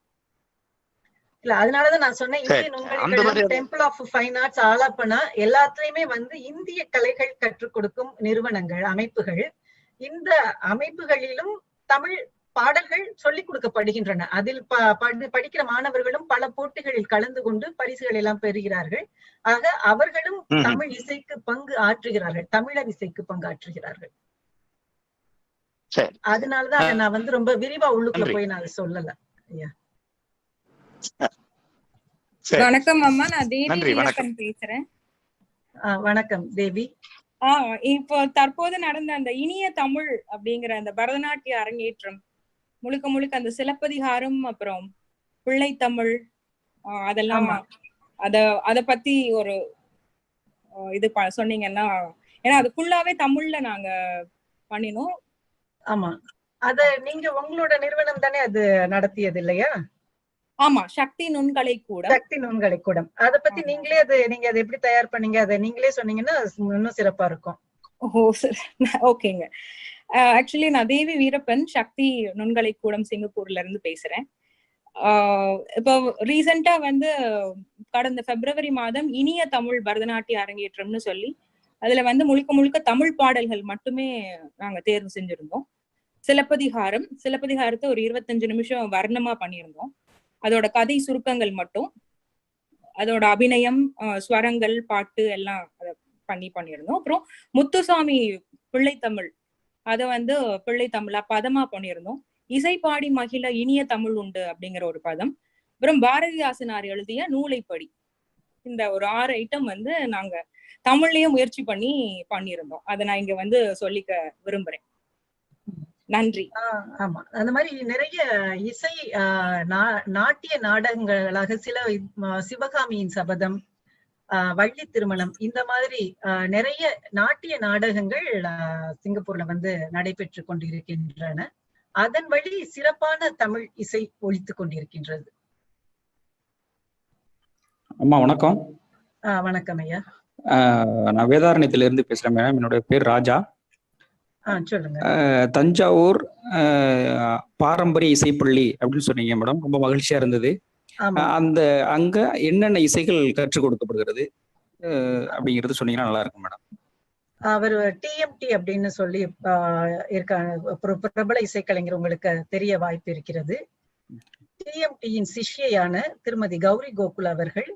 இல்ல, அதனாலதான் நான் சொன்னேன் இந்திய நுண்கலைகள், டெம்பிள் ஆஃப் ஃபைன் ஆர்ட்ஸ், ஆலாப்பனா எல்லாத்துலயுமே இந்திய கலைகள் கற்றுக் கொடுக்கும் நிறுவனங்கள், அமைப்புகள். இந்த அமைப்புகளிலும் தமிழ் பாடல்கள் சொல்லிக் கொடுக்கப்படுகின்றன. அதில் படிக்கிற மாணவர்களும் பல போட்டிகளில் கலந்து கொண்டு பரிசுகள் எல்லாம் பெறுகிறார்கள். ஆக அவர்களும் தமிழ் இசைக்கு பங்கு ஆற்றுகிறார்கள், தமிழர் இசைக்கு பங்கு ஆற்றுகிறார்கள். அதனாலதான் நான் ரொம்ப விரிவா உள்ளுக்குள்ள போய் நான் சொல்லல. வணக்கம் அம்மா, நான் தேவி வீரப்பன் பேசுறேன். வணக்கம் தேவி. இப்போ தற்போது நடந்த அந்த இனிய தமிழ் அப்படிங்கிற அந்த பரதநாட்டிய அரங்கேற்றம் முழுக்க முழுக்க அந்த சிலப்பதிகாரம், அப்புறம் பிள்ளை தமிழ், அதெல்லாம் அத பத்தி ஒரு இது சொன்னீங்கன்னா, ஏன்னா அது ஃபுல்லாவே தமிழ்ல நாங்க பண்ணினோம். ஆமா, அத நீங்க உங்களோட நிறுவனம் தானே அது நடத்தியது இல்லையா? ஆமா, சக்தி நுண்கலை கூடம். சக்தி நுண்கலை கூடம். அத பத்தி நீங்களே நீங்க அதை எப்படி தயார் பண்ணீங்க, அதை நீங்களே சொன்னீங்கன்னா இன்னும் சிறப்பா இருக்கும். ஓகேங்க. ஆக்சுவலி நான் தேவி வீரப்பன், சக்தி நுண்கலை கூடம் சிங்கப்பூர்ல இருந்து பேசுறேன். இப்போ ரீசெண்டா கடந்த பிப்ரவரி மாதம் இனிய தமிழ் பரதநாட்டிய அரங்கேற்றம்னு சொல்லி அதுல முழுக்க முழுக்க தமிழ் பாடல்கள் மட்டுமே நாங்க தேர்வு செஞ்சிருந்தோம். சிலப்பதிகாரத்தை ஒரு 25 நிமிஷம் வர்ணமா பண்ணியிருந்தோம். அதோட கதை சுருக்கங்கள் மட்டும், அதோட அபிநயம், ஸ்வரங்கள், பாட்டு எல்லாம் பண்ணியிருந்தோம். அப்புறம் முத்துசாமி பிள்ளைத்தமிழ், அதை பிள்ளைத்தமிழா பதமா பண்ணியிருந்தோம். இசைப்பாடி மகிழ இனிய தமிழ் உண்டு அப்படிங்கிற ஒரு பதம். அப்புறம் பாரதிதாசனார் எழுதிய நூலைப்படி, இந்த ஒரு 6 ஐட்டம் நாங்க தமிழ்லயே முயற்சி பண்ணியிருந்தோம். அதை நான் இங்க சொல்லிக்க விரும்புறேன். நன்றி. ஆமா, அந்த மாதிரி நிறைய இசை நாட்டிய நாடகங்களாக சில சிவகாமியின் சபதம், வள்ளி திருமணம், இந்த மாதிரி நிறைய நாட்டிய நாடகங்கள் சிங்கப்பூர்ல நடைபெற்று கொண்டிருக்கின்றன. அதன் வழி சிறப்பான தமிழ் இசை ஒலித்துக் கொண்டிருக்கின்றது. அம்மா வணக்கம். வணக்கம் ஐயா. நான் வேதாரண்யத்தில இருந்து பேசுறேன் மேடம். என்னோட பேர் ராஜா. சொல்லுங்க. தஞ்சாவூர் பாரம்பரிய இசைப்பள்ளி அப்படின்னு சொன்னீங்க மேடம், ரொம்ப மகிழ்ச்சியா இருந்தது. அங்க என்னென்ன இசைகள் கற்றுக் கொடுக்கப்படுகிறது அப்படிங்கிறது சொன்னீங்கன்னா நல்லா இருக்கும் மேடம். அவர் டிஎம்டி அப்படின்னு சொல்லி பிரபல இசைக்கலைஞர், உங்களுக்கு தெரிய வாய்ப்பு இருக்கிறது. டிஎம்டியின் சிஷ்யையான திருமதி கௌரி கோகுல் அவர்கள்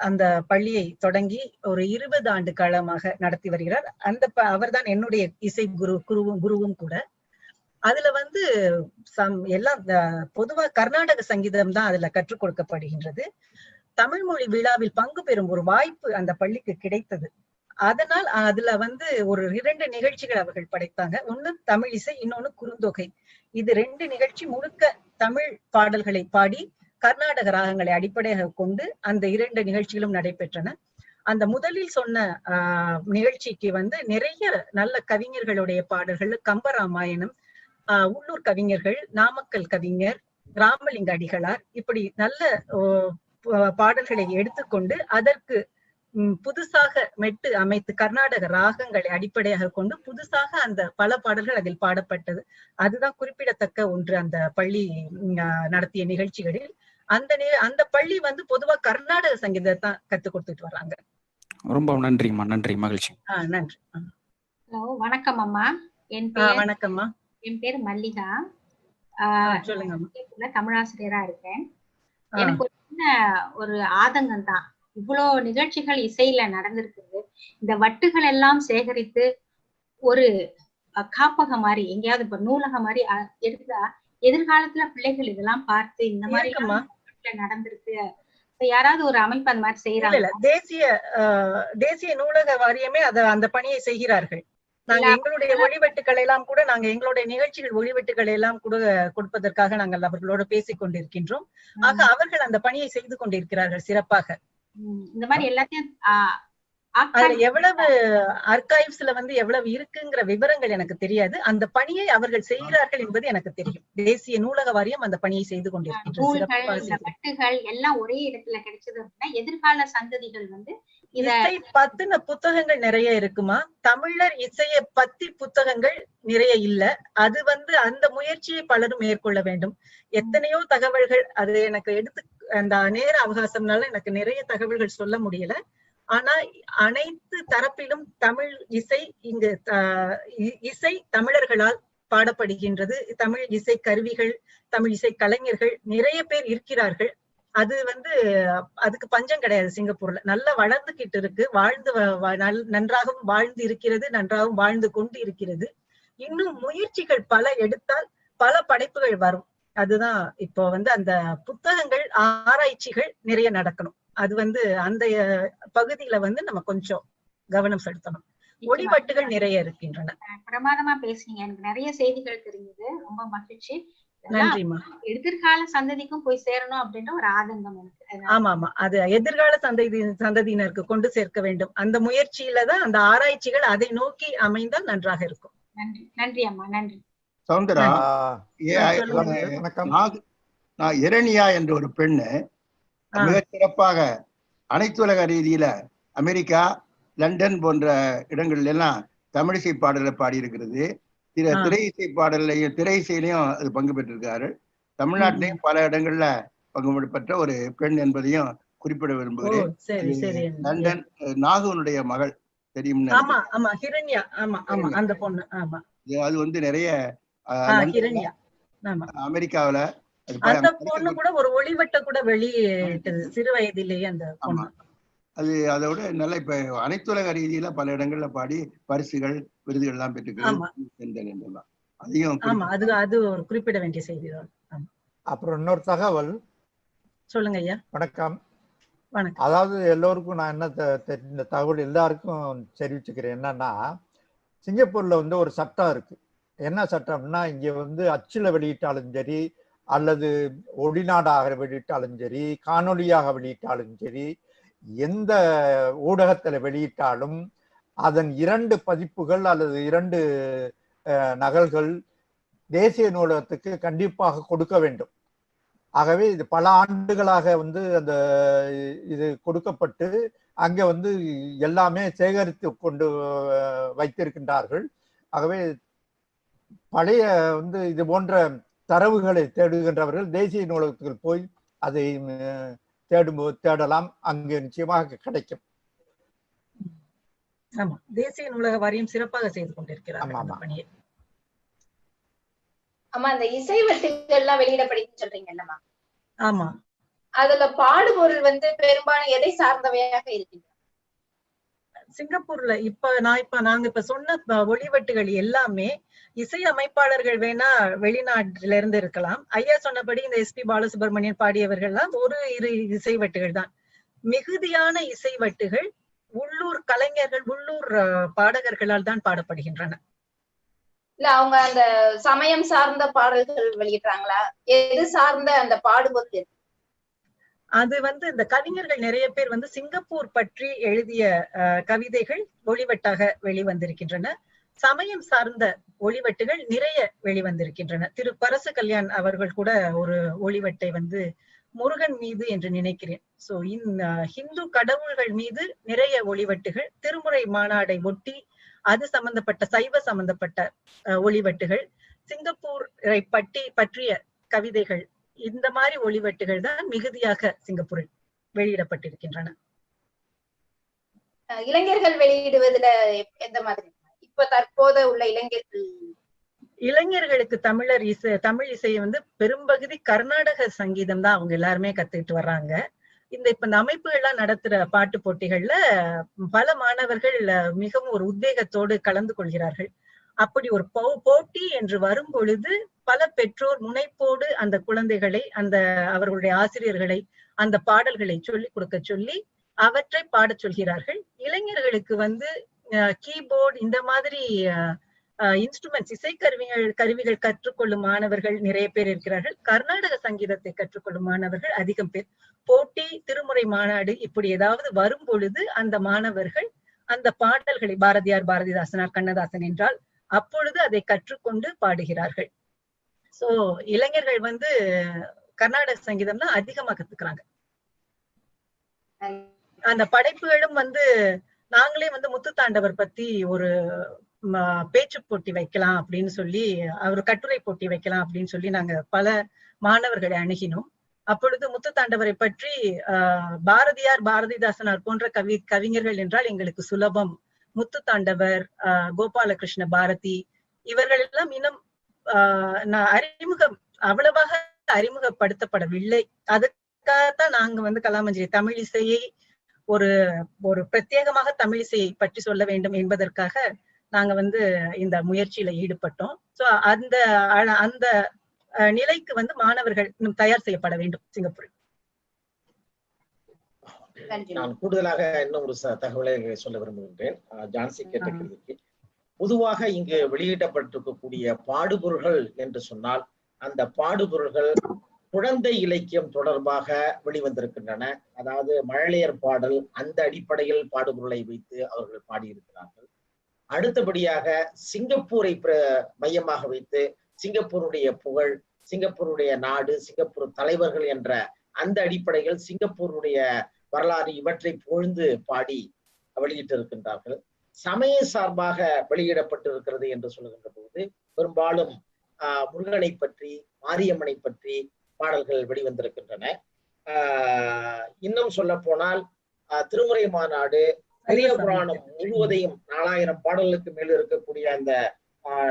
அந்த பள்ளியை தொடங்கி ஒரு 20 ஆண்டு காலமாக நடத்தி வருகிறார். அவர்தான் என்னுடைய இசை குருவும் கூட. அதுல எல்லாம் பொதுவா கர்நாடக சங்கீதம் தான் அதுல கற்றுக் கொடுக்கப்படுகின்றது. தமிழ் மொழி விழாவில் பங்கு பெறும் ஒரு வாய்ப்பு அந்த பள்ளிக்கு கிடைத்தது. அதனால் அதுல வந்து ஒரு 2 நிகழ்ச்சிகள் அவர்கள் படைத்தாங்க. ஒண்ணு தமிழ் இசை, இன்னொன்னு குறுந்தொகை. இது 2 நிகழ்ச்சி முழுக்க தமிழ் பாடல்களை பாடி கர்நாடக ராகங்களை அடிப்படையாக கொண்டு அந்த 2 நிகழ்ச்சிகளும் நடைபெற்றன. அந்த முதலில் சொன்ன நிகழ்ச்சிக்கு வந்து நிறைய நல்ல கவிஞர்களுடைய பாடல்கள், கம்பராமாயணம், உள்ளூர் கவிஞர்கள், நாமக்கல் கவிஞர் ராமலிங்க அடிகளார், இப்படி நல்ல பாடல்களை எடுத்துக்கொண்டு அதற்கு புதுசாக மெட்டு அமைத்து கர்நாடக ராகங்களை அடிப்படையாக கொண்டு புதுசாக அந்த பல பாடல்கள் அதில் பாடப்பட்டது. அதுதான் குறிப்பிடத்தக்க ஒன்று அந்த பள்ளி நடத்திய நிகழ்ச்சிகளில். அந்த பள்ளி வந்து பொதுவா கர்நாடக சங்கீதத்தை கத்துக் கொடுத்துட்டு வர்றாங்க. ரொம்ப நன்றிம்மா, நன்றி, மகிழ்ச்சி. நன்றி. ஹலோ, வணக்கம் அம்மா. என் பேர் வணக்கம்மா. என் பேர் மல்லிகா. சொல்லுங்க. தமிழாசிரியரா இருக்கேன். எனக்கு ஒரு சின்ன ஒரு ஆதங்கம் தான். இவ்வளவு நிகழ்ச்சிகள் இசையில நடந்திருக்குது. இந்த வட்டுகள் எல்லாம் சேகரித்து ஒரு காப்பகம் மாதிரி எங்கேயாவது இப்ப நூலகம் மாதிரி எடுத்தா எதிர்காலத்துல பிள்ளைகள் இதெல்லாம் பார்த்து இந்த மாதிரி நடந்திருக்கு, யாராவது ஒரு அமைப்பு அந்த மாதிரி செய்யறாங்க. தேசிய நூலக வாரியமே அந்த பணியை செய்கிறார்கள். நாங்க எங்களுடைய ஒளிவெட்டுக்களை எல்லாம் கூட எங்களுடைய நிகழ்ச்சிகள் ஒளிவெட்டுக்களை எல்லாம் கூட கொடுப்பதற்காக நாங்கள் அவர்களோட பேசிக் கொண்டிருக்கின்றோம். ஆக அவர்கள் அந்த பணியை செய்து கொண்டிருக்கிறார்கள் சிறப்பாக. இந்த மாதிரி எல்லாத்தையும் அதுல எவ்வளவு ஆர்கைவ்ஸ்ல வந்து எவ்வளவு இருக்குங்கிற விவரங்கள் எனக்கு தெரியாது. அந்த பணியை அவர்கள் செய்கிறார்கள் என்பது எனக்கு தெரியும். தேசிய நூலக வாரியம் அந்த பணியை செய்து கொண்டிருக்கின்றனர். எல்லாம் ஒரே இடத்துல கிடைச்சது அப்படின்னா எதிர்கால சந்ததிகள் வந்து இசை பத்தின புத்தகங்கள் நிறைய இருக்குமா? தமிழர் இசையை பத்தி புத்தகங்கள் நிறைய இல்ல. அது வந்து அந்த முயற்சியை பலரும் மேற்கொள்ள வேண்டும். எத்தனையோ தகவல்கள், அது எனக்கு எடுத்து அந்த நேர அவகாசம்னால எனக்கு நிறைய தகவல்கள் சொல்ல முடியல. ஆனா அனைத்து தரப்பிலும் தமிழ் இசை இங்கு இசை தமிழர்களால் பாடப்படுகின்றது. தமிழ் இசை கருவிகள், தமிழ் இசை கலைஞர்கள் நிறைய பேர் இருக்கிறார்கள். அது வந்து அதுக்கு பஞ்சம் கிடையாது. சிங்கப்பூர்ல நல்லா வளர்ந்துகிட்டு இருக்கு. நன்றாகவும் வாழ்ந்து இருக்கிறது, நன்றாகவும் வாழ்ந்து கொண்டு இருக்கிறது. இன்னும் முயற்சிகள் பல எடுத்தால் பல படைப்புகள் வரும். அதுதான் இப்போ வந்து அந்த புத்தகங்கள், ஆராய்ச்சிகள் நிறைய நடக்கணும். அது வந்து அந்த பகுதியில வந்து நம்ம கொஞ்சம் கவனம் செலுத்தணும். ஒளிவட்டுகள் நிறைய இருக்கின்றன. பிரமாதமா பேசுனீங்க. எனக்கு நிறைய செய்திகள் தெரிஞ்சது. ரொம்ப மகிழ்ச்சி. நன்றிமா. எதிர்கால சந்ததிக்கும் போய் சேரணும் அப்படின்ற ஒரு ஆதங்கம் எனக்கு. ஆமா, அது எதிர்கால சந்ததியினருக்கு கொண்டு சேர்க்க வேண்டும். அந்த முயற்சியில தான் அந்த ஆராய்ச்சிகள் அதை நோக்கி அமைந்தால் நன்றாக இருக்கும். நன்றி. நன்றி அம்மா. நன்றி. சௌந்தரா, நான் இரணியா என்ற ஒரு பெண்ணு மிக சிறப்பாக அனைத்துலக ரீதியில அமெரிக்கா, லண்டன் போன்ற இடங்கள்ல எல்லாம் தமிழிசை பாடலை பாடியிருக்கிறது. திரை இசை பாடலையும் திரை இசையிலையும் அது பங்கு பெற்றிருக்காரு. தமிழ்நாட்டிலையும் பல இடங்கள்ல பங்கு பெற்ற ஒரு பெண் என்பதையும் குறிப்பிட விரும்புகிறேன். லண்டன் நாகுனுடைய மகள் தெரியும். அது வந்து நிறைய அமெரிக்காவில அந்த பொண்ணு கூட ஒரு ஒளிவட்ட கூட வெளியிட்டது சிறு வயதிலேயே அந்த பொண்ணு. அது அதோட நல்ல இப்ப அனைத்துலக ரீதியில பல இடங்கள்ல பாடி பரிசுகள், விருதுகள் எல்லாம் பெற்றுக்கிறது. அதையும் அது ஒரு குறிப்பிட வேண்டிய செய்திதான். அப்புறம் இன்னொரு தகவல். சொல்லுங்க ஐயா. வணக்கம். வணக்கம். அதாவது எல்லோருக்கும் நான் என்ன இந்த தகவல் எல்லாருக்கும் தெரிவிச்சுக்கிறேன். என்னன்னா, சிங்கப்பூர்ல வந்து ஒரு சட்டம் இருக்கு. என்ன சட்டம்னா, இங்க வந்து அச்சுல வெளியிட்டாலும் சரி, அல்லது ஒளிநாடாக வெளியிட்டாலும் சரி, காணொலியாக வெளியிட்டாலும் சரி, எந்த ஊடகத்துல வெளியிட்டாலும் அதன் 2 பதிப்புகள் அல்லது 2 நகல்கள் தேசிய நூலகத்துக்கு கண்டிப்பாக கொடுக்க வேண்டும். ஆகவே இது பல ஆண்டுகளாக வந்து அந்த இது கொடுக்கப்பட்டு அங்க வந்து எல்லாமே சேகரித்து கொண்டு வைத்திருக்கின்றார்கள். ஆகவே பழைய வந்து இது போன்ற தரவுகளை தேடுகின்றவர்கள் தேசிய நூலகத்துக்கு போய் அதை தேடலாம். அங்கு நிச்சயமாக கிடைக்கும். ஆமா, தேசிய நூலக வாரியம் சிறப்பாக செய்து கொண்டிருக்கிறார். ஆமா, அந்த இசை வட்டுகள் எல்லாம் வெளியிடப்படுதுன்னு சொல்றீங்கல்லமா? ஆமா. அதுல பாடுபொருள் வந்து பெரும்பாலும் எதை சார்ந்தவையாக இருக்கின்றன? சிங்கப்பூர்ல நாங்க சொன்ன ஒளிவட்டுகள் எல்லாமே இசை அமைப்பாளர்கள் வேணா வெளிநாட்டுல இருந்து இருக்கலாம். ஐயா சொன்னபடி இந்த SP பாலசுப்ரமணியன் பாடியவர்கள் எல்லாம் 1-2 இசைவட்டுகள் தான். மிகுதியான இசைவட்டுகள் உள்ளூர் கலைஞர்கள், உள்ளூர் பாடகர்களால் தான் பாடப்படுகின்றன. இல்ல அவங்க அந்த சமயம் சார்ந்த பாடல்கள் வெளியிடுறாங்களா? எது சார்ந்த அந்த பாடுவது? அது இந்த கவிஞர்கள் நிறைய பேர் சிங்கப்பூர் பற்றி எழுதிய கவிதைகள் ஒளிவட்டாக வெளிவந்திருக்கின்றன. சமயம் சார்ந்த ஒளிவட்டுகள் நிறைய வெளிவந்திருக்கின்றன. திரு பரசு கல்யாண் அவர்கள் கூட ஒரு ஒளிவட்டை முருகன் மீது என்று நினைக்கிறேன். சோ ஹிந்து கடவுள்கள் மீது நிறைய ஒளிவட்டுகள், திருமுறை மாநாடை ஒட்டி அது சம்பந்தப்பட்ட சைவ சம்பந்தப்பட்ட ஒளிவட்டுகள், சிங்கப்பூரை பற்றிய கவிதைகள், இந்த மாதிரி ஒளிவட்டுகள் தான் மிகுதியாக சிங்கப்பூரில் வெளியிடப்பட்டிருக்கின்றன. இளைஞர்கள் வெளியிடுவதுல எந்த மாதிரி? இப்ப தற்போது உள்ள இளைஞர்களுக்கு தமிழ் இசையை பெரும்பகுதி கர்நாடக சங்கீதம் தான் அவங்க எல்லாருமே கத்துக்கிட்டு வர்றாங்க. இப்ப இந்த அமைப்புகள்லாம் நடத்துற பாட்டு போட்டிகள்ல பல மாணவர்கள் மிகவும் ஒரு உத்வேகத்தோடு கலந்து கொள்கிறார்கள். அப்படி ஒரு போட்டி என்று வரும் பொழுது பல பெற்றோர் முனைப்போடு அந்த குழந்தைகளை, அந்த அவர்களுடைய ஆசிரியர்களை அந்த பாடல்களை சொல்லிக் கொடுக்க சொல்லி அவற்றை பாடச் சொல்கிறார்கள். இளைஞர்களுக்கு கீபோர்டு இந்த மாதிரி இன்ஸ்ட்ருமெண்ட்ஸ், கருவிகள் கற்றுக்கொள்ளும் மாணவர்கள் நிறைய பேர் இருக்கிறார்கள். கர்நாடக சங்கீதத்தை கற்றுக்கொள்ளும் மாணவர்கள் அதிகம் பேர். போட்டி, திருமுறை மாநாடு இப்படி ஏதாவது வரும் பொழுது அந்த மாணவர்கள் அந்த பாடல்களை, பாரதியார், பாரதிதாசனார், கண்ணதாசன் என்றால் அப்பொழுது அதை கற்றுக்கொண்டு பாடுகிறார்கள். சோ இளைஞர்கள் கர்நாடக சங்கீதம் தான் அதிகமா கத்துக்கிறாங்க. அந்த படைப்புகளும் நாங்களே முத்துத்தாண்டவர் பத்தி ஒரு பேச்சு போட்டி வைக்கலாம் அப்படின்னு சொல்லி, அவர் கட்டுரை போட்டி வைக்கலாம் அப்படின்னு சொல்லி நாங்க பல மாணவர்களை அணுகினோம். அப்பொழுது முத்துத்தாண்டவரை பற்றி பாரதியார், பாரதிதாசனார் போன்ற கவிஞர்கள் என்றால் எங்களுக்கு சுலபம், முத்துத்தாண்டவர், கோபாலகிருஷ்ண பாரதி இவர்கள் எல்லாம் இன்னும் அவ்வளவாக அறிமுகப்படுத்தப்படவில்லை. அதுக்காகத்தான் நாங்க கலாமஞ்சரி தமிழ் இசையை ஒரு பிரத்யேகமாக தமிழ் இசையை பற்றி சொல்ல வேண்டும் என்பதற்காக நாங்க இந்த முயற்சியில ஈடுபட்டோம். சோ அந்த நிலைக்கு மாணவர்கள் இன்னும் தயார் செய்யப்பட வேண்டும் சிங்கப்பூரில். நான் கூடுதலாக இன்னும் ஒரு தகவலை சொல்ல விரும்புகின்றேன். ஜான்சி கேட்ட கேள்விக்கு பொதுவாக இங்கு வெளியிடப்பட்டிருக்கக்கூடிய பாடுபொருள்கள் என்று சொன்னால் அந்த பாடுபொருள்கள் குழந்தை இலக்கியம் தொடர்பாக வெளிவந்திருக்கின்றன. அதாவது மழலையர் பாடல், அந்த அடிப்படையில் பாடுபொருளை வைத்து அவர்கள் பாடியிருக்கிறார்கள். அடுத்தபடியாக சிங்கப்பூரை மையமாக வைத்து சிங்கப்பூருடைய புகழ், சிங்கப்பூருடைய நாடு, சிங்கப்பூர் தலைவர்கள் என்ற அந்த அடிப்படையில் சிங்கப்பூருடைய வரலாறு இவற்றை புகழ்ந்து பாடி வெளியிட்டிருக்கின்றார்கள். சமய சார்பாக வெளியிடப்பட்டிருக்கிறது என்று சொல்லுகின்ற போது பெரும்பாலும் முருகனை பற்றி, மாரியம்மனை பற்றி பாடல்கள் வெளிவந்திருக்கின்றன. இன்னும் சொல்ல போனால் திருமுறை மாநாடு, பெரிய புராணம் முழுவதையும் 4000 பாடல்களுக்கு மேல் இருக்கக்கூடிய அந்த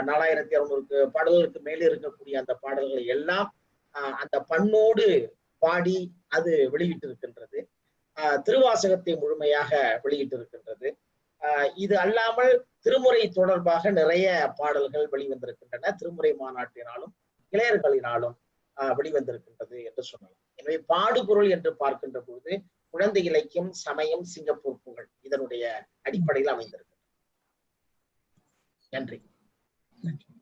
4600 பாடல்களுக்கு மேல் இருக்கக்கூடிய அந்த பாடல்களை எல்லாம் அந்த பண்ணோடு பாடி அது வெளியிட்டிருக்கின்றது. திருவாசகத்தை முழுமையாக வெளியிட்டிருக்கின்றது. இது அல்லாமல் திருமுறை தொடர்பாக நிறைய பாடல்கள் வெளிவந்திருக்கின்றன. திருமுறை மாநாட்டினாலும் இளையர்களினாலும் வெளிவந்திருக்கின்றது என்று சொல்லலாம். எனவே பாடுபொருள் என்று பார்க்கின்ற பொழுது குழந்தை இலக்கியம், சமயம், சிங்கப்பூர் புகழ் இதனுடைய அடிப்படையில் அமைந்திருக்கு. நன்றி.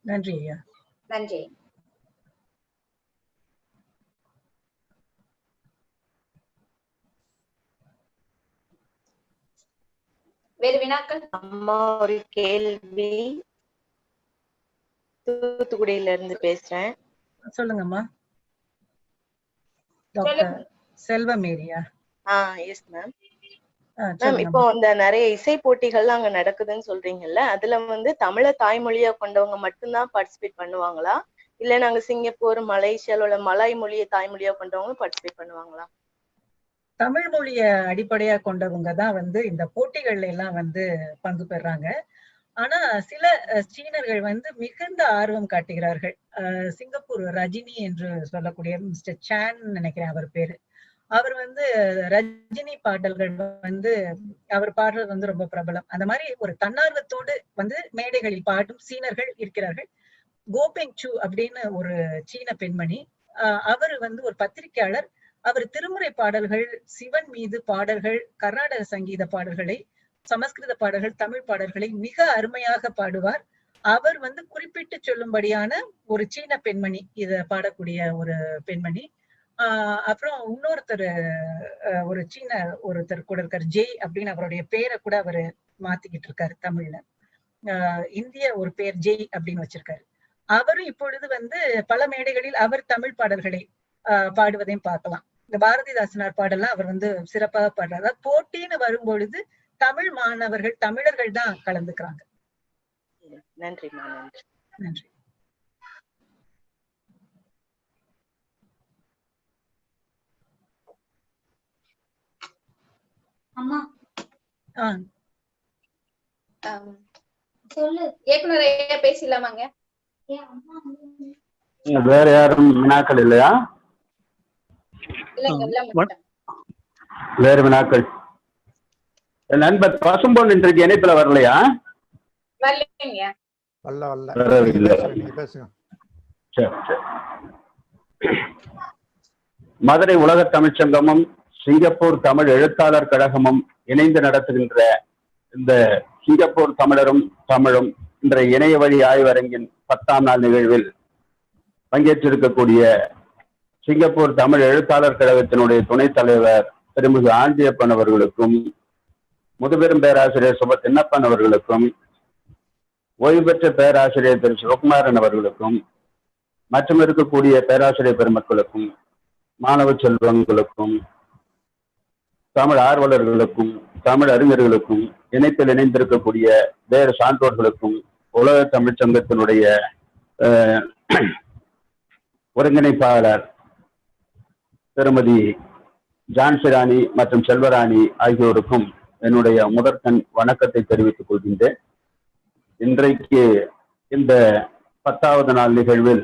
நன்றி ஐயா. நன்றி. வேறு வினாக்கள்? அம்மா ஒரு கேள்வி, தூத்துக்குடியில இருந்து பேசுறேன். சொல்லுங்கம்மா. டாக்டர் செல்வமேரியா? Yes ma'am. மேம், இப்போ இந்த நிறைய இசை போட்டிகள்லாம் அங்க நடக்குதுன்னு சொல்றீங்கல்ல, அதுல தமிழை தாய்மொழியா கொண்டவங்க மட்டும்தான் பார்ட்டிசிபேட் பண்ணுவாங்களா, இல்ல நாங்க சிங்கப்பூர், மலேசியால உள்ள மலாய் மொழியை தாய்மொழியா கொண்டவங்களும் பார்ட்டிசிபேட் பண்ணுவாங்களா? தமிழ் மொழிய அடிப்படையா கொண்டவங்க தான் இந்த போட்டிகள்ல எல்லாம் பங்கு பெறாங்க. ஆனா சில சீனர்கள் மிகுந்த ஆர்வம் காட்டுகிறார்கள். சிங்கப்பூர் ரஜினி என்று சொல்லக்கூடிய மிஸ்டர் சான் நினைக்கிறேன் அவர் பேரு. அவர் ரஜினி பாடல்கள் அவர் பாடுறது ரொம்ப பிரபலம். அந்த மாதிரி ஒரு தன்னார்வத்தோடு மேடைகளில் பாடும் சீனர்கள் இருக்கிறார்கள். கோபெங் சூ அப்படின்னு ஒரு சீன பெண்மணி, அவர் ஒரு பத்திரிகையாளர். அவர் திருமுறை பாடல்கள், சிவன் மீது பாடல்கள், கர்நாடக சங்கீத பாடல்களை சமஸ்கிருத பாடல்கள், தமிழ் பாடல்களை மிக அருமையாக பாடுவார். அவர் வந்து குறிப்பிட்டு சொல்லும்படியான ஒரு சீன பெண்மணி, இத பாடக்கூடிய ஒரு பெண்மணி. அப்புறம் இன்னொருத்தர் ஒரு சீன ஒருத்தர் கூட இருக்காரு, ஜெய் அப்படின்னு அவருடைய பேரை கூட அவரு மாத்திக்கிட்டு இருக்காரு தமிழ்ல. இந்திய ஒரு பேர் ஜெய் அப்படின்னு வச்சிருக்காரு. அவரும் இப்பொழுது வந்து பல மேடைகளில் அவர் தமிழ் பாடல்களை பாடுவதையும் பார்க்கலாம். இந்த பாரதிதாசனார் பாடலாம் அவர் வந்து சிறப்பாக பாடுறாரு. போட்டின்னு வரும்பொழுது தமிழ் மாணவர்கள், தமிழர்கள் தான் கலந்துக்கிறாங்க. நன்றி. நன்றி. அம்மா சொல்லு. இயக்குனர் ஐயா பேசலாமாங்க? வேற யாரும் வினாக்கள் இல்லையா? வேறு வினாக்கள்? நண்பர் பசும்பொன் இன்றைக்கு இணைப்புல வரலையா? மதுரை உலக தமிழ்ச்சங்கமும் சிங்கப்பூர் தமிழ் எழுத்தாளர் கழகமும் இணைந்து நடத்துகின்ற இந்த சிங்கப்பூர் தமிழரும் தமிழும் என்ற இணைய வழி ஆய்வரங்கின் 10ஆம் நாள் நிகழ்வில் பங்கேற்றிருக்கக்கூடிய சிங்கப்பூர் தமிழ் எழுத்தாளர் கழகத்தினுடைய துணைத் தலைவர் திருமிகு ஆண்டியப்பன் அவர்களுக்கும், முதுபெரும் பேராசிரியர் சுப தின்னப்பன் அவர்களுக்கும், ஓய்வு பெற்ற பேராசிரியர் திரு சிவகுமாரன் அவர்களுக்கும், மற்றும் இருக்கக்கூடிய பேராசிரியர் பெருமக்களுக்கும், மாணவ செல்வங்களுக்கும், தமிழ் ஆர்வலர்களுக்கும், தமிழ் அறிஞர்களுக்கும், இணைப்பில் இணைந்திருக்கக்கூடிய வேறு சான்றோர்களுக்கும், உலக தமிழ்ச்சங்கத்தினுடைய ஒருங்கிணைப்பாளர் திருமதி ஜான்சிராணி மற்றும் செல்வராணி ஆகியோருக்கும் என்னுடைய முதற்கண் வணக்கத்தை தெரிவித்துக் கொள்கின்றேன். இன்றைக்கு இந்த 10வது நாள் நிகழ்வில்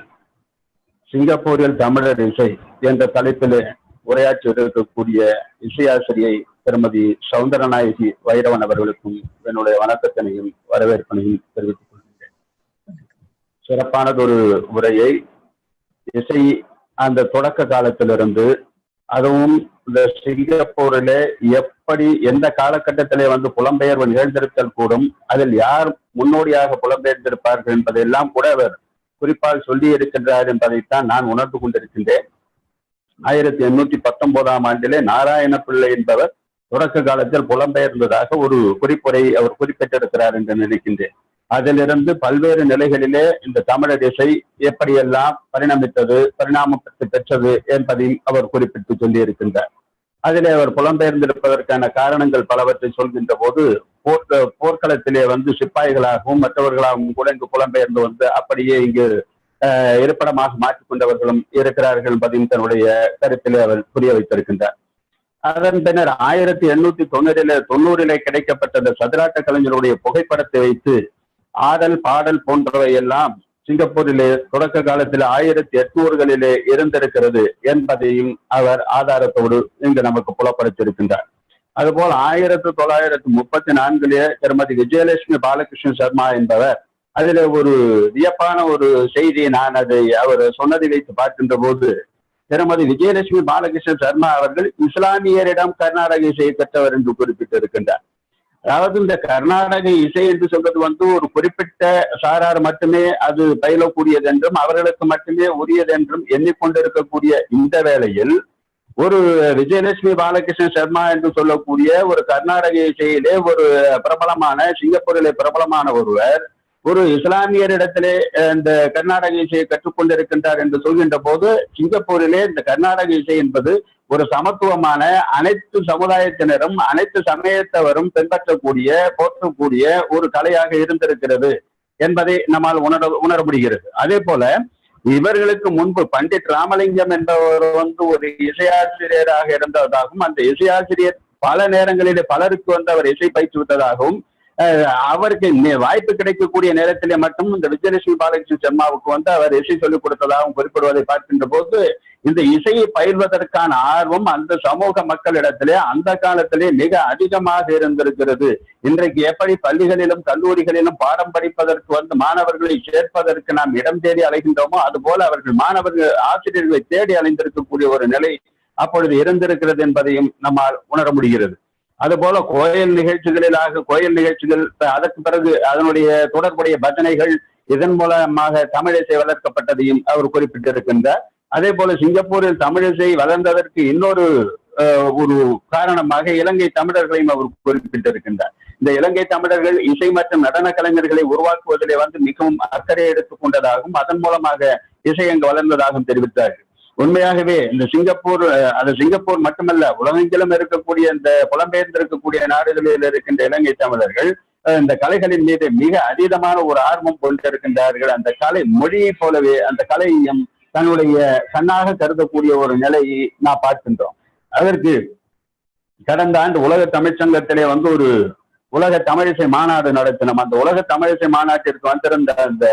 சிங்கப்பூரில் தமிழர் இசை என்ற தலைப்பில் உரையாற்றி இருக்கக்கூடிய இசையாசிரியை திருமதி சௌந்தரநாயகி வைரவன் அவர்களுக்கும் என்னுடைய வணக்கத்தினையும் வரவேற்பனையும் தெரிவித்துக் கொள்கின்றேன். சிறப்பானதொரு உரையை இசை அந்த தொடக்க காலத்திலிருந்து, அதுவும் இந்த சிங்கப்பூரிலே எப்படி எந்த காலகட்டத்திலே வந்து புலம்பெயர்வு நிகழ்ந்திருத்தல் கூடும், அதில் யார் முன்னோடியாக புலம்பெயர்ந்திருப்பார்கள் என்பதையெல்லாம் கூட அவர் குறிப்பால் சொல்லி இருக்கின்றார் என்பதைத்தான் நான் உணர்ந்து கொண்டிருக்கின்றேன். 1819ஆம் ஆண்டிலே நாராயண பிள்ளை என்பவர் தொடக்க காலத்தில் புலம்பெயர்ந்ததாக ஒரு குறிப்புரை அவர் குறிப்பிட்டிருக்கிறார் என்று நினைக்கின்றேன். அதிலிருந்து பல்வேறு நிலைகளிலே இந்த தமிழர் இசை எப்படியெல்லாம் பரிணாமத்தை பெற்றது என்பதையும் அவர் குறிப்பிட்டு சொல்லி இருக்கின்றார். அதிலே அவர் புலம்பெயர்ந்திருப்பதற்கான காரணங்கள் பலவற்றை சொல்கின்ற போது, போர்க்களத்திலே வந்து சிப்பாய்களாகவும் மற்றவர்களாகவும் கூட இங்கு புலம்பெயர்ந்து வந்து அப்படியே இங்கு இருப்பிடமாக மாற்றிக்கொண்டவர்களும் இருக்கிறார்கள் என்பதையும் தன்னுடைய கருத்திலே அவர் புரிய வைத்திருக்கின்றார். அதன் பின்னர் 1890 கிடைக்கப்பட்ட இந்த சதுராட்ட கலைஞருடைய புகைப்படத்தை வைத்து ஆடல் பாடல் போன்றவை எல்லாம் சிங்கப்பூரிலே தொடக்க காலத்தில் 1800களிலே இருந்திருக்கிறது என்பதையும் அவர் ஆதாரத்தோடு இங்கு நமக்கு புலப்படுத்தியிருக்கின்றார். அதுபோல் 1934 திருமதி விஜயலட்சுமி பாலகிருஷ்ண சர்மா என்பவர் அதில் ஒரு வியப்பான ஒரு செய்தியை நான் அதை அவர் சொன்னதை வைத்து பார்க்கின்ற போது, திருமதி விஜயலட்சுமி பாலகிருஷ்ண சர்மா அவர்கள் இஸ்லாமியரிடம் கர்நாடக இசையை கற்றவர் என்று குறிப்பிட்டிருக்கின்றார். அதாவது இந்த கர்நாடக இசை என்று சொல்வது வந்து ஒரு குறிப்பிட்ட சாரார் மட்டுமே அது பயிலக்கூடியது என்றும் அவர்களுக்கு மட்டுமே உரியது என்றும் எண்ணிக்கொண்டிருக்கக்கூடிய இந்த வேளையில் ஒரு விஜயலட்சுமி பாலகிருஷ்ண சர்மா என்று சொல்லக்கூடிய ஒரு கர்நாடக இசையிலே ஒரு பிரபலமான, சிங்கப்பூரிலே பிரபலமான ஒருவர் ஒரு இஸ்லாமியரிடத்திலே இந்த கர்நாடக இசையை கற்றுக்கொண்டிருக்கின்றார் என்று சொல்கின்ற போது, சிங்கப்பூரிலே இந்த கர்நாடக இசை என்பது ஒரு சமத்துவமான, அனைத்து சமுதாயத்தினரும் அனைத்து சமயத்தவரும் பின்பற்றக்கூடிய, போற்றக்கூடிய ஒரு கலையாக இருந்திருக்கிறது என்பதை நம்மால் உணர முடிகிறது. அதே போல இவர்களுக்கு முன்பு பண்டிட் ராமலிங்கம் என்பவர் வந்து ஒரு இசையாசிரியராக இருந்ததாகவும், அந்த இசையாசிரியர் பல நேரங்களிலே பலருக்கு வந்து அவர் இசை பயிற்றுவித்ததாகவும், அவருக்கு வாய்ப்பு கிடைக்கக்கூடிய நேரத்திலே மட்டும் இந்த விஜயலட்சுமி பாலகிருஷ்ண சர்மாவுக்கு வந்து அவர் இசை சொல்லிக் கொடுத்ததாகவும் குறிப்பிடுவதை பார்க்கின்ற போது, இந்த இசையை பயில்வதற்கான ஆர்வம் அந்த சமூக மக்களிடத்திலே அந்த காலத்திலே மிக அதிகமாக இருந்திருக்கிறது. இன்றைக்கு எப்படி பள்ளிகளிலும் கல்லூரிகளிலும் பாடம் படிப்பதற்கு வந்து மாணவர்களை சேர்ப்பதற்கு நாம் இடம் தேடி அலைகின்றோமோ, அதுபோல அவர்கள் மாணவர்கள் ஆசிரியர்களை தேடி அலைந்திருக்கக்கூடிய ஒரு நிலை அப்பொழுது இருந்திருக்கிறது என்பதையும் நம்மால் உணர முடிகிறது. அதுபோல கோயில் நிகழ்ச்சிகள் அதற்கு பிறகு அதனுடைய தொடர்புடைய பஜனைகள் இதன் மூலமாக தமிழிசை வளர்க்கப்பட்டதையும் அவர் குறிப்பிட்டிருக்கின்றார். அதே போல சிங்கப்பூரில் தமிழிசை வளர்ந்ததற்கு இன்னொரு ஒரு காரணமாக இலங்கை தமிழர்களையும் அவர் குறிப்பிட்டிருக்கின்றார். இந்த இலங்கை தமிழர்கள் இசை மற்றும் நடன கலைஞர்களை உருவாக்குவதிலே மிகவும் அக்கறை எடுத்துக் கொண்டதாகவும் அதன் மூலமாக இசை அங்கு வளர்ந்ததாகவும் தெரிவித்தார்கள். உண்மையாகவே இந்த சிங்கப்பூர் மட்டுமல்ல, உலகெங்கிலும் இருக்கக்கூடிய இந்த புலம்பெயர்ந்திருக்கக்கூடிய நாடுகளில் இருக்கின்ற இலங்கை தமிழர்கள் இந்த கலைகளின் மீது மிக அதீதமான ஒரு ஆர்வம் கொண்டிருக்கின்றார்கள். அந்த கலை மொழியை போலவே அந்த கலையையும் தன்னுடைய கண்ணாக கருதக்கூடிய ஒரு நிலையை நாம் பார்க்கின்றோம். அதற்கு கடந்த ஆண்டு உலக தமிழ்ச்சங்கத்திலே ஒரு உலக தமிழிசை மாநாடு நடத்தினோம். அந்த உலக தமிழிசை மாநாட்டிற்கு வந்திருந்த அந்த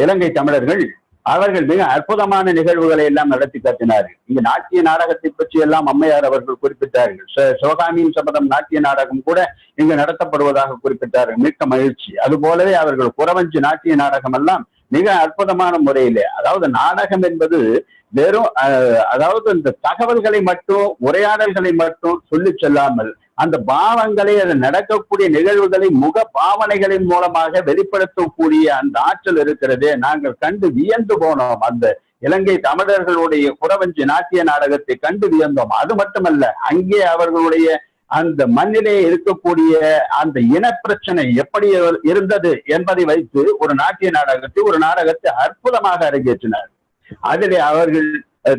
இலங்கை தமிழர்கள் அவர்கள் மிக அற்புதமான நிகழ்வுகளை எல்லாம் நடத்தி காட்டினார்கள். இங்கு நாட்டிய நாடகத்தை பற்றி எல்லாம் அம்மையார் அவர்கள் குறிப்பிட்டார்கள். சிவகாமியின் சபதம் நாட்டிய நாடகம் கூட இங்கு நடத்தப்படுவதாக குறிப்பிட்டார்கள். மிக்க மகிழ்ச்சி. அதுபோலவே அவர்கள் குறவஞ்சி நாட்டிய நாடகம் எல்லாம் மிக அற்புதமான முறையிலே, அதாவது நாடகம் என்பது வெறும் இந்த தகவல்களை மட்டும் உரையாடல்களை மட்டும் சொல்லி செல்லாமல் அந்த பாவங்களை அது நடக்கக்கூடிய நிகழ்வுகளை முக பாவனைகளின் மூலமாக வெளிப்படுத்தக்கூடிய அந்த ஆற்றல் இருக்கிறதே, நாங்கள் கண்டு வியந்து போனோம். அந்த இலங்கை தமிழர்களுடைய குறவஞ்சி நாட்டிய நாடகத்தை கண்டு வியந்தோம். அது மட்டுமல்ல, அங்கே அவர்களுடைய அந்த மண்ணிலே இருக்கக்கூடிய அந்த இனப்பிரச்சனை எப்படி இருந்தது என்பதை வைத்து ஒரு நாடகத்தை அற்புதமாக அரங்கேற்றினார். அதிலே அவர்கள்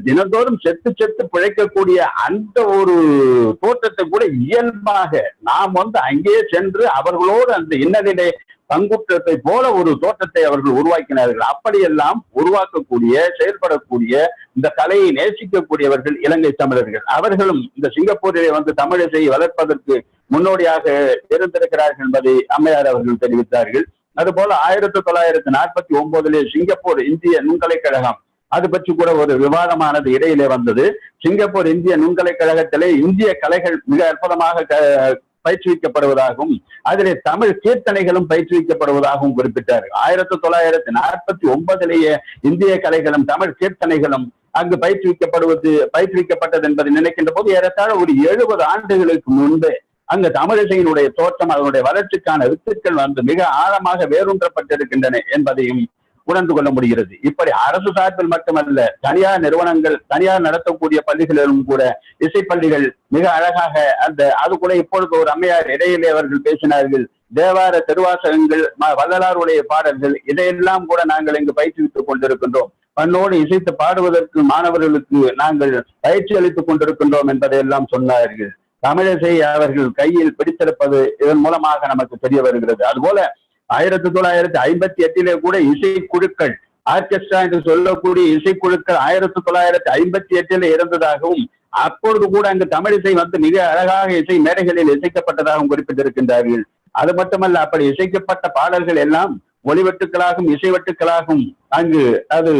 தினந்தோறும் செத்து பிழைக்கக்கூடிய அந்த ஒரு தோற்றத்தை கூட இயல்பாக நாம் அங்கேயே சென்று அவர்களோடு அந்த இன்னலிலே பங்குற்றத்தை போல ஒரு தோற்றத்தை அவர்கள் உருவாக்கினார்கள். அப்படியெல்லாம் உருவாக்கக்கூடிய செயல்படக்கூடிய இந்த கலையை நேசிக்கக்கூடியவர்கள் இலங்கை தமிழர்கள். அவர்களும் இந்த சிங்கப்பூரிலே தமிழிசையை வளர்ப்பதற்கு முன்னோடியாக இருந்திருக்கிறார்கள் என்பதை அம்மையார் அவர்கள் தெரிவித்தார்கள். அதுபோல 1949 சிங்கப்பூர் இந்திய நுண்கலைக்கழகம் அது பற்றி கூட ஒரு விவாதமானது இடையிலே வந்தது. சிங்கப்பூர் இந்திய நுண்கலைக்கழகத்திலே இந்திய கலைகள் மிக அற்புதமாக பயிற்றுவிக்கப்படுவதாகவும் அதிலே தமிழ் கீர்த்தனைகளும் பயிற்றுவிக்கப்படுவதாகவும் குறிப்பிட்டார்கள். 1949 இந்திய கலைகளும் தமிழ் கீர்த்தனைகளும் அங்கு பயிற்றுவிக்கப்பட்டது என்பதை நினைக்கின்ற போது ஏறத்தாழ ஒரு 70 ஆண்டுகளுக்கு முன்பே அங்கு தமிழிசையினுடைய தோற்றம் அதனுடைய வளர்ச்சிக்கான வித்துக்கள் மிக ஆழமாக வேரூன்றப்பட்டிருக்கின்றன என்பதையும் உணர்ந்து கொள்ள முடிகிறது. இப்படி அரசு சார்பில் மட்டுமல்ல, தனியார் நிறுவனங்கள், தனியார் நடத்தக்கூடிய பள்ளிகளிலும் கூட இசைப்பள்ளிகள் மிக அழகாக அது கூட இப்பொழுது ஒரு அம்மையார் இடையிலே அவர்கள் பேசினார்கள். தேவார திருவாசகங்கள், வள்ளலாருடைய பாடல்கள் இதையெல்லாம் கூட நாங்கள் இங்கு பயிற்றுவித்துக் கொண்டிருக்கின்றோம். பண்ணோடு இசைத்து பாடுவதற்கு மாணவர்களுக்கு நாங்கள் பயிற்சி அளித்துக் கொண்டிருக்கின்றோம் என்பதையெல்லாம் சொன்னார்கள். தமிழிசை அவர்கள் கையில் பிடித்திருப்பது இதன் மூலமாக நமக்கு தெரிய வருகிறது. அதுபோல 1958 கூட இசைக்குழுக்கள், ஆர்கெஸ்ட்ரா என்று சொல்லக்கூடிய இசைக்குழுக்கள் 1958 இருந்ததாகவும் அப்பொழுது கூட அங்கு தமிழிசை மிக அழகாக இசை மேடைகளில் இசைக்கப்பட்டதாகவும் குறிப்பிட்டிருக்கின்றார்கள். அது மட்டுமல்ல, அப்படி இசைக்கப்பட்ட பாடல்கள் எல்லாம் ஒளிவெட்டுக்களாகவும் இசைவெட்டுக்களாகவும் அங்கு அது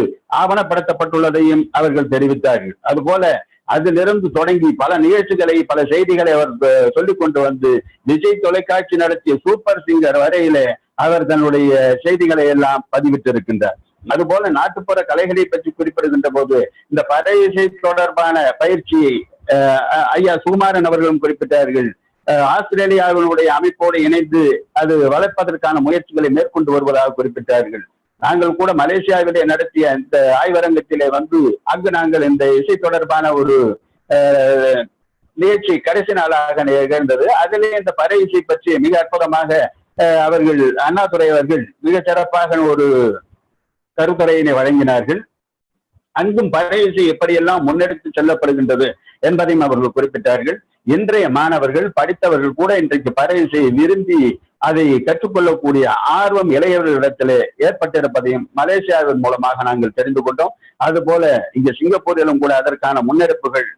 ஆவணப்படுத்தப்பட்டுள்ளதையும் அவர்கள் தெரிவித்தார்கள். அதுபோல அதிலிருந்து தொடங்கி பல நிகழ்ச்சிகளை, பல செய்திகளை அவர் சொல்லிக் கொண்டு விஜய் தொலைக்காட்சி நடத்திய சூப்பர் சிங்கர் வரையிலே அவர் தன்னுடைய செய்திகளை எல்லாம் பதிவிட்டிருக்கின்றார். அதுபோல நாட்டுப்புற கலைகளை பற்றி குறிப்பிடுகின்ற போது இந்த பறை இசை தொடர்பான பயிற்சியை ஐயா சுகுமாரன் அவர்களும் குறிப்பிட்டார்கள். ஆஸ்திரேலியாவினுடைய அமைப்போடு இணைந்து அது வளர்ப்பதற்கான முயற்சிகளை மேற்கொண்டு வருவதாக குறிப்பிட்டார்கள். நாங்கள் கூட மலேசியாவிலே நடத்திய இந்த ஆய்வரங்கத்திலே அங்கு நாங்கள் இந்த இசை தொடர்பான ஒரு நிகழ்ச்சி கடைசி நாளாக நிகழ்ந்தது. அதிலே இந்த பறை இசை பற்றி மிக அற்புதமாக அவர்கள் அண்ணாதுரை அவர்கள் மிக சிறப்பாக ஒரு கருத்துரையினை வழங்கினார்கள். அங்கும் பறை இசை எப்படியெல்லாம் முன்னெடுத்து செல்லப்படுகின்றது என்பதையும் அவர்கள் குறிப்பிட்டார்கள். இன்றைய மாணவர்கள், படித்தவர்கள் கூட இன்றைக்கு பறை இசையை விரும்பி அதை கற்றுக்கொள்ளக்கூடிய ஆர்வம் இளையவர்களிடத்திலே ஏற்பட்டிருப்பதையும் மலேசியாவின் மூலமாக நாங்கள் தெரிந்து கொண்டோம். அதுபோல இங்க சிங்கப்பூரிலும் கூட அதற்கான முன்னெடுப்புகள்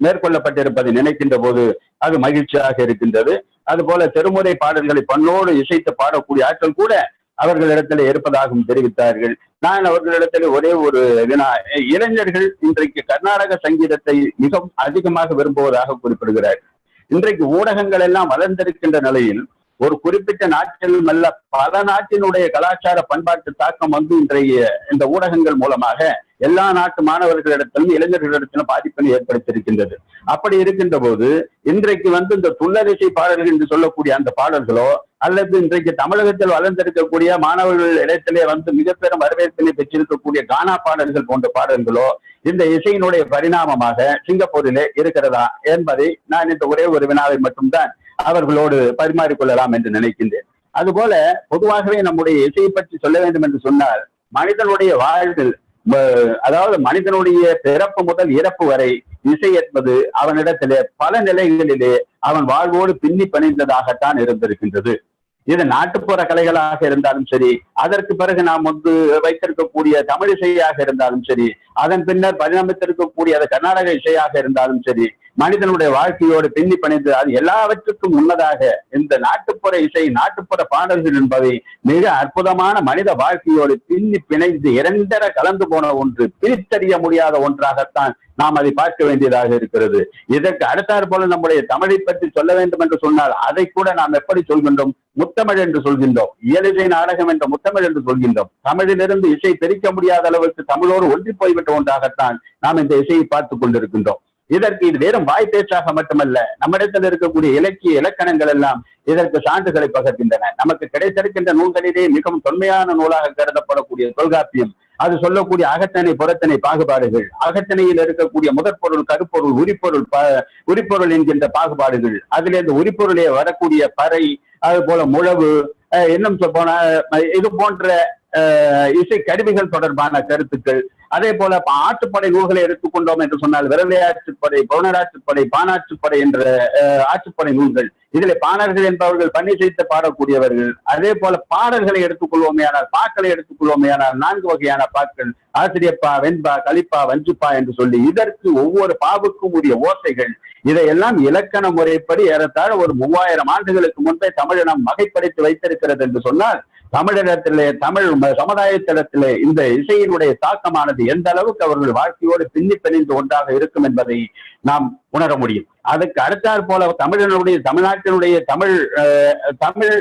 மேற்கொள்ளப்பட்டிருப்பதை நினைக்கின்ற போது அது மகிழ்ச்சியாக இருக்கின்றது. அதுபோல திருமுறை பாடல்களை பண்ணோடு இசைத்து பாடக்கூடிய ஆட்கள் கூட அவர்களிடத்திலே இருப்பதாகவும் தெரிவித்தார்கள். நான் அவர்களிடத்தில் ஒரே ஒரு இளைஞர்கள் இன்றைக்கு கர்நாடக சங்கீதத்தை மிகவும் அதிகமாக விரும்புவதாக குறிப்பிடுகிறார்கள். இன்றைக்கு ஊடகங்கள் எல்லாம் வளர்ந்திருக்கின்ற நிலையில் ஒரு குறிப்பிட்ட நாட்டிலும் அல்ல, பல நாட்டினுடைய கலாச்சார பண்பாட்டு தாக்கம் வந்து இன்றைய இந்த ஊடகங்கள் மூலமாக எல்லா நாட்டு மாணவர்களிடத்திலும் இளைஞர்களிடத்திலும் பாதிப்பினை ஏற்படுத்தியிருக்கின்றது. அப்படி இருக்கின்ற போது இன்றைக்கு வந்து இந்த துள்ளரிசை பாடல்கள் என்று சொல்லக்கூடிய அந்த பாடல்களோ அல்லது இன்றைக்கு தமிழகத்தில் வளர்ந்திருக்கக்கூடிய மாணவர்கள் இடத்திலே வந்து மிக பெரும் வரவேற்பினை பெற்றிருக்கக்கூடிய கானா பாடல்கள் போன்ற பாடல்களோ இந்த இசையினுடைய பரிணாமமாக சிங்கப்பூரிலே இருக்கிறதா என்பதை நான் இந்த ஒரே ஒரு வினாவை மட்டும்தான் அவர்களோடு பரிமாறிக்கொள்ளலாம் என்று நினைக்கின்றேன். அதுபோல பொதுவாகவே நம்முடைய இசையை பற்றி சொல்ல வேண்டும் என்று சொன்னால், மனிதனுடைய வாழ்வில், அதாவது மனிதனுடைய பிறப்பு முதல் இறப்பு வரை இசை என்பது அவனிடத்திலே பல நிலைகளிலே அவன் வாழ்வோடு பின்னி பிணைந்ததாகத்தான் இருந்திருக்கின்றது. இது நாட்டுப்புற கலைகளாக இருந்தாலும் சரி, அதற்கு பிறகு நாம் வந்து வைத்திருக்கக்கூடிய தமிழ் இசையாக இருந்தாலும் சரி, அதன் பின்னர் பரிணாமித்திருக்கக்கூடிய அது கர்நாடக இசையாக இருந்தாலும் சரி, மனிதனுடைய வாழ்க்கையோடு பின்னி பிணைந்து அது எல்லாவற்றுக்கும் முன்னதாக இந்த நாட்டுப்புற இசை, நாட்டுப்புற பாடல்கள் என்பவை மிக அற்புதமான மனித வாழ்க்கையோடு பின்னி பிணைந்து இரண்டர கலந்து போன ஒன்று, பிரித்தறிய முடியாத ஒன்றாகத்தான் நாம் அதை பார்க்க வேண்டியதாக இருக்கிறது. இதற்கு அடுத்தாற் போல நம்முடைய தமிழை பற்றி சொல்ல வேண்டும் என்று சொன்னால் அதை கூட நாம் எப்படி சொல்கின்றோம்? முத்தமிழ் என்று சொல்கின்றோம். இயலிசை நாடகம் என்ற முத்தமிழ் என்று சொல்கின்றோம். தமிழிலிருந்து இசை பிரிக்க முடியாத அளவுக்கு தமிழோடு ஒன்றி போய்விட்ட ஒன்றாகத்தான் நாம் இந்த இசையை பார்த்துக் கொண்டிருக்கின்றோம். இதற்கு இது வெறும் வாய் பேச்சாக மட்டுமல்ல, நம்மிடத்தில் இருக்கக்கூடிய இலக்கிய இலக்கணங்கள் எல்லாம் இதற்கு சான்றுகளை பகர்கின்றன. நமக்கு கிடைத்திருக்கின்ற நூல்களிலே மிகவும் தொன்மையான நூலாக கருதப்படக்கூடிய தொல்காப்பியம், அது சொல்லக்கூடிய அகத்தனை புறத்தனை பாகுபாடுகள், அகத்தனையில் இருக்கக்கூடிய முதற்பொருள், கருப்பொருள், உரிப்பொருள் என்கின்ற பாகுபாடுகள், அதிலே இந்த உரிப்பொருளே வரக்கூடிய பறை, அது போல முழவு, இன்னும் போன இது போன்ற இசை கருவிகள் தொடர்பான கருத்துக்கள், அதே போல ஆற்றுப்படை நூல்களை எடுத்துக்கொண்டோம் என்று சொன்னால் விரலையாற்றுப்படை, பவுனராற்றுப்படை, பானாற்றுப்படை என்ற ஆற்றுப்படை நூல்கள், இதில் பாணர்கள் என்பவர்கள் பன்னிசைத்து பாடக்கூடியவர்கள். அதே போல பாடல்களை எடுத்துக்கொள்வோமையானால், பாக்களை எடுத்துக்கொள்வோமையானால் 4 வகையான பாக்கள், ஆசிரியப்பா, வெண்பா, கலிப்பா, வஞ்சிப்பா என்று சொல்லி இதற்கு ஒவ்வொரு பாவுக்கும் உரிய ஓசைகள், இதையெல்லாம் இலக்கண முறைப்படி ஏறத்தாழ ஒரு 3000 ஆண்டுகளுக்கு முன்பே தமிழினம் வகைப்படுத்தி வைத்திருக்கிறது என்று சொன்னால், தமிழிடத்திலே, தமிழ் சமுதாயத்திடத்திலே இந்த இசையினுடைய தாக்கமானது எந்த அளவுக்கு அவர்கள் வாழ்க்கையோடு பின்னி பிணைந்து ஒன்றாக இருக்கும் என்பதை நாம் உணர முடியும். அதுக்கு அடுத்தாற் போல தமிழ்நாட்டினுடைய தமிழ்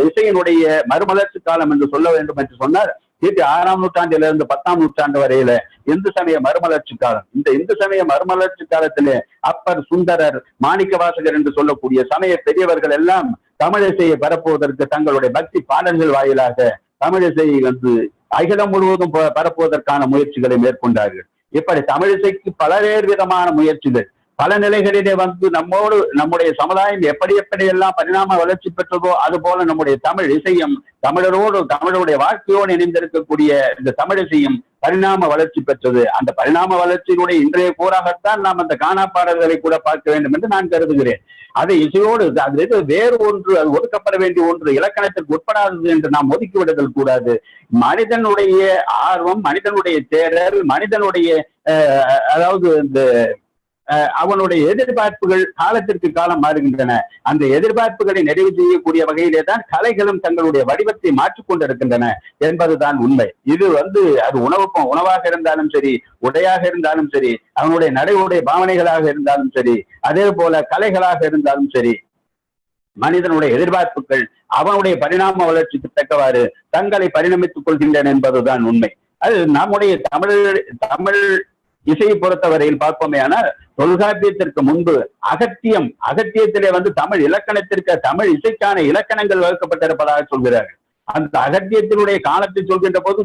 இசையினுடைய மறுமலர்ச்சி காலம் என்று சொல்ல வேண்டும் என்று சொன்னால், கிபி 6ஆம் நூற்றாண்டிலிருந்து 10ஆம் நூற்றாண்டு வரையில இந்து சமய மறுமலர்ச்சி காலம். இந்த இந்து சமய மறுமலர்ச்சி காலத்திலே அப்பர், சுந்தரர், மாணிக்க வாசகர் என்று சொல்லக்கூடிய சமய பெரியவர்கள் எல்லாம் தமிழிசையை பரப்புவதற்கு தங்களுடைய பக்தி பாடல்கள் வாயிலாக தமிழிசையை வந்து அகிலம் முழுவதும் பரப்புவதற்கான முயற்சிகளை மேற்கொண்டார்கள். இப்படி தமிழிசைக்கு பல்வேறு விதமான முயற்சிகள் பல நிலைகளிலே வந்து நம்முடைய சமுதாயம் எப்படியெல்லாம் பரிணாம வளர்ச்சி பெற்றதோ அது போல நம்முடைய தமிழ் இசையும் தமிழருடைய வாழ்க்கையோடு இணைந்திருக்கக்கூடிய இந்த தமிழ் இசையும் பரிணாம வளர்ச்சி பெற்றது. அந்த பரிணாம வளர்ச்சியினுடைய இன்றைய கூறாகத்தான் நாம் அந்த கானா பாடல்களை கூட பார்க்க வேண்டும் என்று நான் கருதுகிறேன். அதை இசையோடு அது வேறு ஒன்று, அது ஒதுக்கப்பட வேண்டிய ஒன்று, இலக்கணத்திற்கு உட்படாதது என்று நாம் ஒதுக்கி விடுதல் கூடாது. மனிதனுடைய ஆர்வம், மனிதனுடைய தேடல், மனிதனுடைய அதாவது இந்த அவனுடைய எதிர்பார்ப்புகள் காலத்திற்கு காலம் மாறுகின்றன. அந்த எதிர்பார்ப்புகளை நிறைவு செய்யக்கூடிய வகையிலே தான் கலைகளும் தங்களுடைய வடிவத்தை மாற்றிக்கொண்டிருக்கின்றன என்பதுதான் உண்மை. இது அது உணவாக இருந்தாலும் சரி, உடையாக இருந்தாலும் சரி, அவனுடைய நடைமுறை பாவனைகளாக இருந்தாலும் சரி, அதே போல கலைகளாக இருந்தாலும் சரி, மனிதனுடைய எதிர்பார்ப்புகள் அவனுடைய பரிணாம வளர்ச்சிக்கு தக்கவாறு தங்களை பரிணமித்துக் கொள்கின்றன என்பதுதான் உண்மை. அது நம்முடைய தமிழ் இசையை பொறுத்தவரையில் பார்ப்போமே ஆனால், தொல்காப்பியத்திற்கு முன்பு அகத்தியத்திலே தமிழ் இலக்கணத்திற்கு, தமிழ் இசைக்கான இலக்கணங்கள் வகுக்கப்பட்டிருப்பதாக சொல்கிறார்கள். அந்த அகத்தியத்தினுடைய காலத்தை சொல்கின்ற போது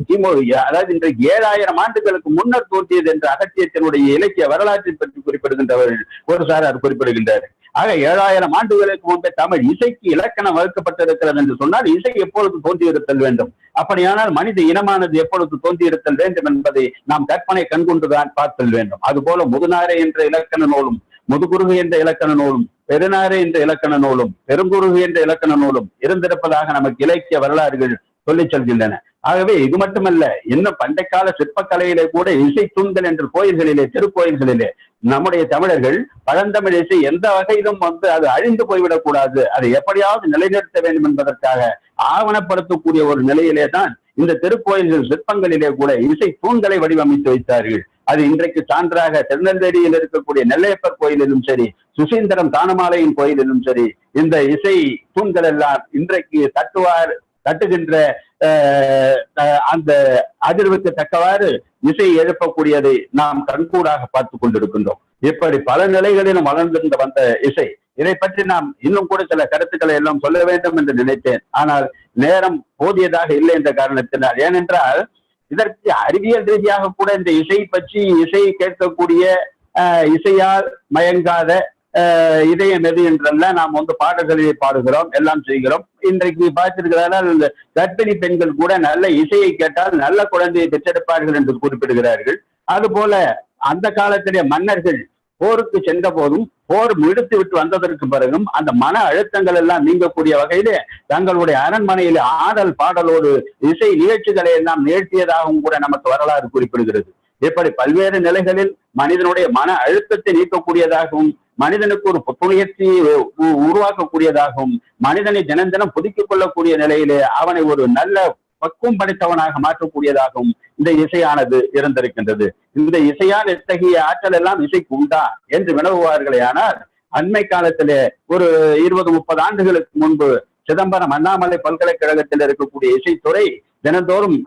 அதாவது இன்றைக்கு 7000 ஆண்டுகளுக்கு முன்னர் தோன்றியது என்ற அகத்தியத்தினுடைய இலக்கிய வரலாற்றை பற்றி குறிப்பிடுகின்றவர்கள் ஒரு சாரார் குறிப்பிடுகின்றார். ஆக 7000 ஆண்டுகளுக்கு முன்பே தமிழ் இசைக்கு இலக்கணம் வகுக்கப்பட்டிருக்கிறது என்று சொன்னால், இசை எப்பொழுது தோன்றியிருத்தல் வேண்டும், அப்படியானால் மனித இனமானது எப்பொழுது தோன்றியிருத்தல் வேண்டும் என்பதை நாம் கற்பனை கண்கொண்டுதான் பார்த்தல் வேண்டும். அதுபோல முதுநாரை என்ற இலக்கண நூலும், முதுகுருகு என்ற இலக்கண நூலும், பெருநாரை என்ற இலக்கண நூலும், பெருங்குருகு என்ற இலக்கண நூலும் இருந்திருப்பதாக நமக்கு இலக்கிய வரலாறுகள் சொல்லிச் செல்கின்றன. ஆகவே இது மட்டுமல்ல, இன்னும் பண்டைக்கால சிற்பக்கலையிலே கூட இசை தூண்கள் என்ற கோயில்களிலே, திருக்கோயில்களிலே நம்முடைய தமிழர்கள் பழந்தமிழ் இசை எந்த வகையிலும் அது அழிந்து போய்விடக் கூடாது, அதை எப்படியாவது நிலைநிறுத்த வேண்டும் என்பதற்காக ஆவணப்படுத்தக்கூடிய ஒரு நிலையிலே தான் இந்த திருக்கோயில்கள் சிற்பங்களிலே கூட இசை தூண்களை வடிவமைத்து வைத்தார்கள். அது இன்றைக்கு சான்றாக திருநெல்வேலியில் இருக்கக்கூடிய நெல்லையப்பர் கோயிலிலும் சரி, சுசீந்திரம் தானமாலையின் கோயிலிலும் சரி, இந்த இசை தூண்கள் எல்லாம் இன்றைக்கு தட்டுகின்ற அந்த அதிர்வுக்கு தக்கவாறு இசை எழுப்பக்கூடியதை நாம் கண்கூடாக பார்த்து கொண்டிருக்கின்றோம். இப்படி பல நிலைகளிலும் வளர்ந்திருந்த வந்த இசை, இதை பற்றி நாம் இன்னும் கூட சில கருத்துக்களை எல்லாம் சொல்ல வேண்டும் என்று நினைத்தேன். ஆனால் நேரம் போதியதாக இல்லை என்ற காரணத்தினால். ஏனென்றால் இதற்கு அறிவியல் ரீதியாக கூட இந்த இசை பற்றி, இசை கேட்கக்கூடிய இசையால் மயங்காத இதயம் எது என்றெல்லாம் நாம் பாடல்களில் பாடுகிறோம், எல்லாம் செய்கிறோம். இன்றைக்கு பார்த்திருக்கிறார்கள், இந்த கர்ப்பிணி பெண்கள் கூட நல்ல இசையை கேட்டால் நல்ல குழந்தையை பெற்றெடுப்பார்கள் என்று குறிப்பிடுகிறார்கள். அதுபோல அந்த காலத்திலே மன்னர்கள் போருக்கு சென்ற போதும், போர் முடித்து விட்டு வந்ததற்கு பிறகும் அந்த மன அழுத்தங்கள் எல்லாம் நீங்கக்கூடிய வகையிலே தங்களுடைய அரண்மனையில் ஆடல் பாடலோடு இசை நிகழ்ச்சிகளை எல்லாம் நிகழ்த்தியதாகவும் கூட நமக்கு வரலாறு குறிப்பிடுகிறது. இப்படி பல்வேறு நிலைகளில் மனிதனுடைய மன அழுத்தத்தை நீக்கக்கூடியதாகவும், மனிதனுக்கு ஒரு புத்துணர்ச்சியை உருவாக்கக்கூடியதாகவும், மனிதனை தினம் தினம் புதுக்கிக் கொள்ளக்கூடிய நிலையிலே அவனை ஒரு நல்ல பக்குவம் படைத்தவனாக மாற்றக்கூடியதாகவும் இந்த இசையானது இருந்திருக்கின்றது. இந்த இசையால் எத்தகைய ஆற்றல் எல்லாம் இசைக்கு உண்டா என்று வினவுவார்களே. ஆனால் அண்மை காலத்திலே ஒரு 20-30 ஆண்டுகளுக்கு முன்பு சிதம்பரம் அண்ணாமலை பல்கலைக்கழகத்தில் இருக்கக்கூடிய இசைத்துறை தினந்தோறும்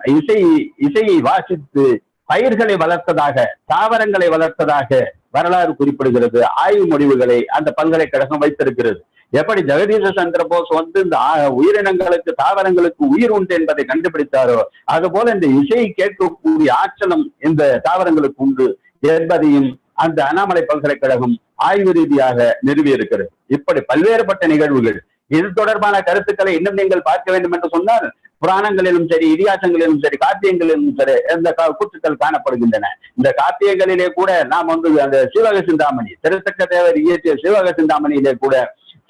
இசையை வாசித்து பயிர்களை வளர்த்ததாக, தாவரங்களை வளர்த்ததாக வரலாறு குறிப்பிடுகிறது. ஆய்வு முடிவுகளை அந்த பல்கலைக்கழகம் வைத்திருக்கிறது. எப்படி ஜெகதீச சந்திர போஸ் இந்த உயிரினங்களுக்கு, தாவரங்களுக்கு உயிர் உண்டு என்பதை கண்டுபிடித்தாரோ, அதுபோல இந்த இசையை கேட்கக்கூடிய ஆற்றலும் இந்த தாவரங்களுக்கு உண்டு என்பதையும் அந்த அண்ணாமலை பல்கலைக்கழகம் ஆய்வு ரீதியாக நிறுவி இருக்கிறது. இப்படி பல்வேறுபட்ட நிகழ்வுகள். இது தொடர்பான கருத்துக்களை இன்னும் நீங்கள் பார்க்க வேண்டும் என்று சொன்னால் புராணங்களிலும் சரி, இதிகாசங்களிலும் சரி, காப்பியங்களிலும் சரி இந்த கூற்றுக்கள் காணப்படுகின்றன. இந்த காப்பியங்களிலே கூட நாம் அந்த சீவக சிந்தாமணி, திருத்தக்க தேவர் இயற்றிய சீவக சிந்தாமணியிலே கூட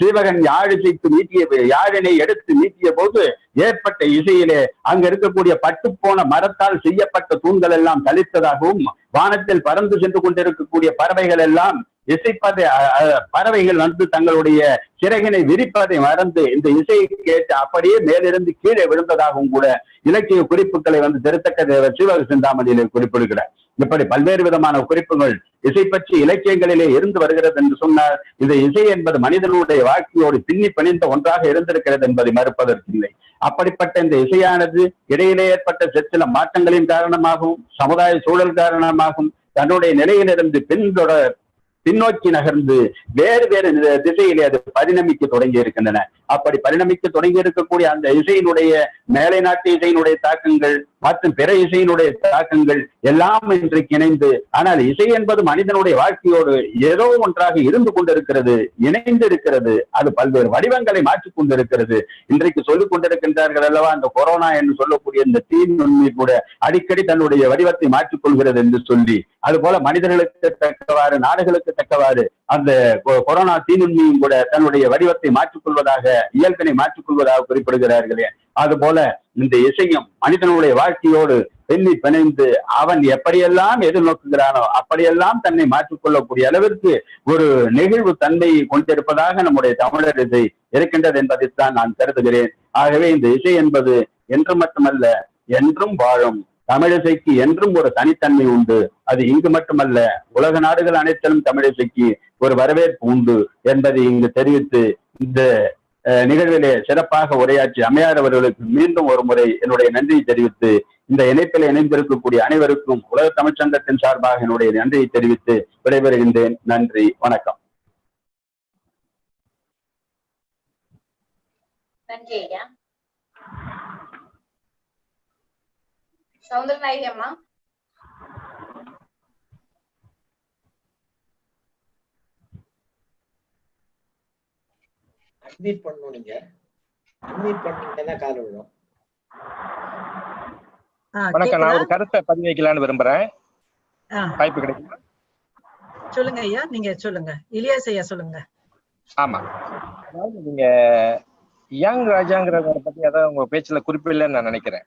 சீவகன் யாழினை எடுத்து மீட்டிய போது ஏற்பட்ட இசையிலே அங்க இருக்கக்கூடிய பட்டு போன மரத்தால் செய்யப்பட்ட தூண்கள் எல்லாம் தளித்ததாகவும், வானத்தில் பறந்து சென்று கொண்டிருக்கக்கூடிய பறவைகள் எல்லாம் இசைப்பதை, பறவைகள் தங்களுடைய சிறகினை விரிப்பதை மறந்து இந்த இசையை கேட்டு அப்படியே மேலிருந்து கீழே விழுந்ததாகவும் கூட இலக்கிய குறிப்புகளை திருத்தக்க தேவர் சீவக சிந்தாமணியிலே குறிப்பிடுகிறார். இப்படி பல்வேறு விதமான குறிப்புகள் இசை பற்றி இலக்கியங்களிலே இருந்து வருகிறது என்று சொன்னால், இந்த இசை என்பது மனிதனுடைய வாழ்க்கையோடு பின்னி பிணைந்த ஒன்றாக இருந்திருக்கிறது என்பதை மறுப்பதற்கில்லை. அப்படிப்பட்ட இந்த இசையானது இடையிலே ஏற்பட்ட சில மாற்றங்களின் காரணமாகவும், சமுதாய சூழல் காரணமாகவும் தன்னுடைய நிலையிலிருந்து பின்னோக்கி நகர்ந்து வேறு வேறு திசையிலே அது பரிணமிக்க தொடங்கி இருக்கின்றன. அப்படி பரிணமிக்க தொடங்கி இருக்கக்கூடிய அந்த இசையினுடைய, மேலை நாட்டு இசையினுடைய தாக்கங்கள் மற்றும் பிற இசையினுடைய தாக்கங்கள் எல்லாம் இன்றைக்கு இணைந்து, ஆனால் இசை என்பது மனிதனுடைய வாழ்க்கையோடு ஏதோ ஒன்றாக இருந்து கொண்டிருக்கிறது, இணைந்து இருக்கிறது. அது பல்வேறு வடிவங்களை மாற்றிக் கொண்டிருக்கிறது. இன்றைக்கு சொல்லிக் கொண்டிருக்கின்றார்கள் அல்லவா, அந்த கொரோனா என்று சொல்லக்கூடிய இந்த தீநுண்மி கூட அடிக்கடி தன்னுடைய வடிவத்தை மாற்றிக் கொள்கிறது என்று சொல்லி, அது போல மனிதர்களுக்கு தக்கவாறு, நாடுகளுக்கு தக்கவாறு அந்த கொரோனா தீநுண்மியும் கூட தன்னுடைய வடிவத்தை மாற்றிக்கொள்வதாக, இயல்பினை மாற்றிக்கொள்வதாக குறிப்பிடுகிறார்களே. அதுபோல இந்த இசையும் மனிதனுடைய வாழ்க்கையோடு பின்னி பிணைந்து அவன் எப்படியெல்லாம் எதிர்நோக்குகிறானோ அப்படியெல்லாம் தன்னை மாற்றிக்கொள்ளக்கூடிய அளவிற்கு ஒரு நெகிழ்வு தன்மையை கொண்டிருப்பதாக நம்முடைய தமிழர் இசை இருக்கின்றது என்பதைத்தான் நான் கருதுகிறேன். ஆகவே இந்த இசை என்பது என்று மட்டுமல்ல, என்றும் வாழும். தமிழிசைக்கு என்றும் ஒரு தனித்தன்மை உண்டு. அது இங்கு மட்டுமல்ல, உலக நாடுகள் அனைத்திலும் தமிழிசைக்கு ஒரு வரவேற்பு உண்டு என்பதை இங்கு தெரிவித்து, இந்த நிகழ்விலே சிறப்பாக உரையாற்றி அம்மையார் அவர்களுக்கு மீண்டும் ஒரு முறை என்னுடைய நன்றியை தெரிவித்து, இந்த இணைப்பில் இணைந்திருக்கக்கூடிய அனைவருக்கும் உலக தமிழ்ச் சங்கத்தின் சார்பாக என்னுடைய நன்றியை தெரிவித்து விடைபெறுகின்றேன். நன்றி, வணக்கம். நன்றி ஐயா. சௌந்தரநாயகி அம்மா. அட்மிட் பண்ணணும். நீங்க அட்மிட் பண்ணீங்கன்னா கால் விழும். வணக்கம். நான் ஒரு கருத்தை பதிவு வைக்கலான்னு விரும்புறேன். வாய்ப்பு கிடைக்குமா? சொல்லுங்க ஐயா, நீங்க சொல்லுங்க. இலியாஸ் ஐயா சொல்லுங்க. ஆமா, அதாவது நீங்க யங் ராஜாங்கிறத பத்தி அதாவது உங்க பேச்சுல குறிப்பிடலன்னு நான் நினைக்கிறேன்.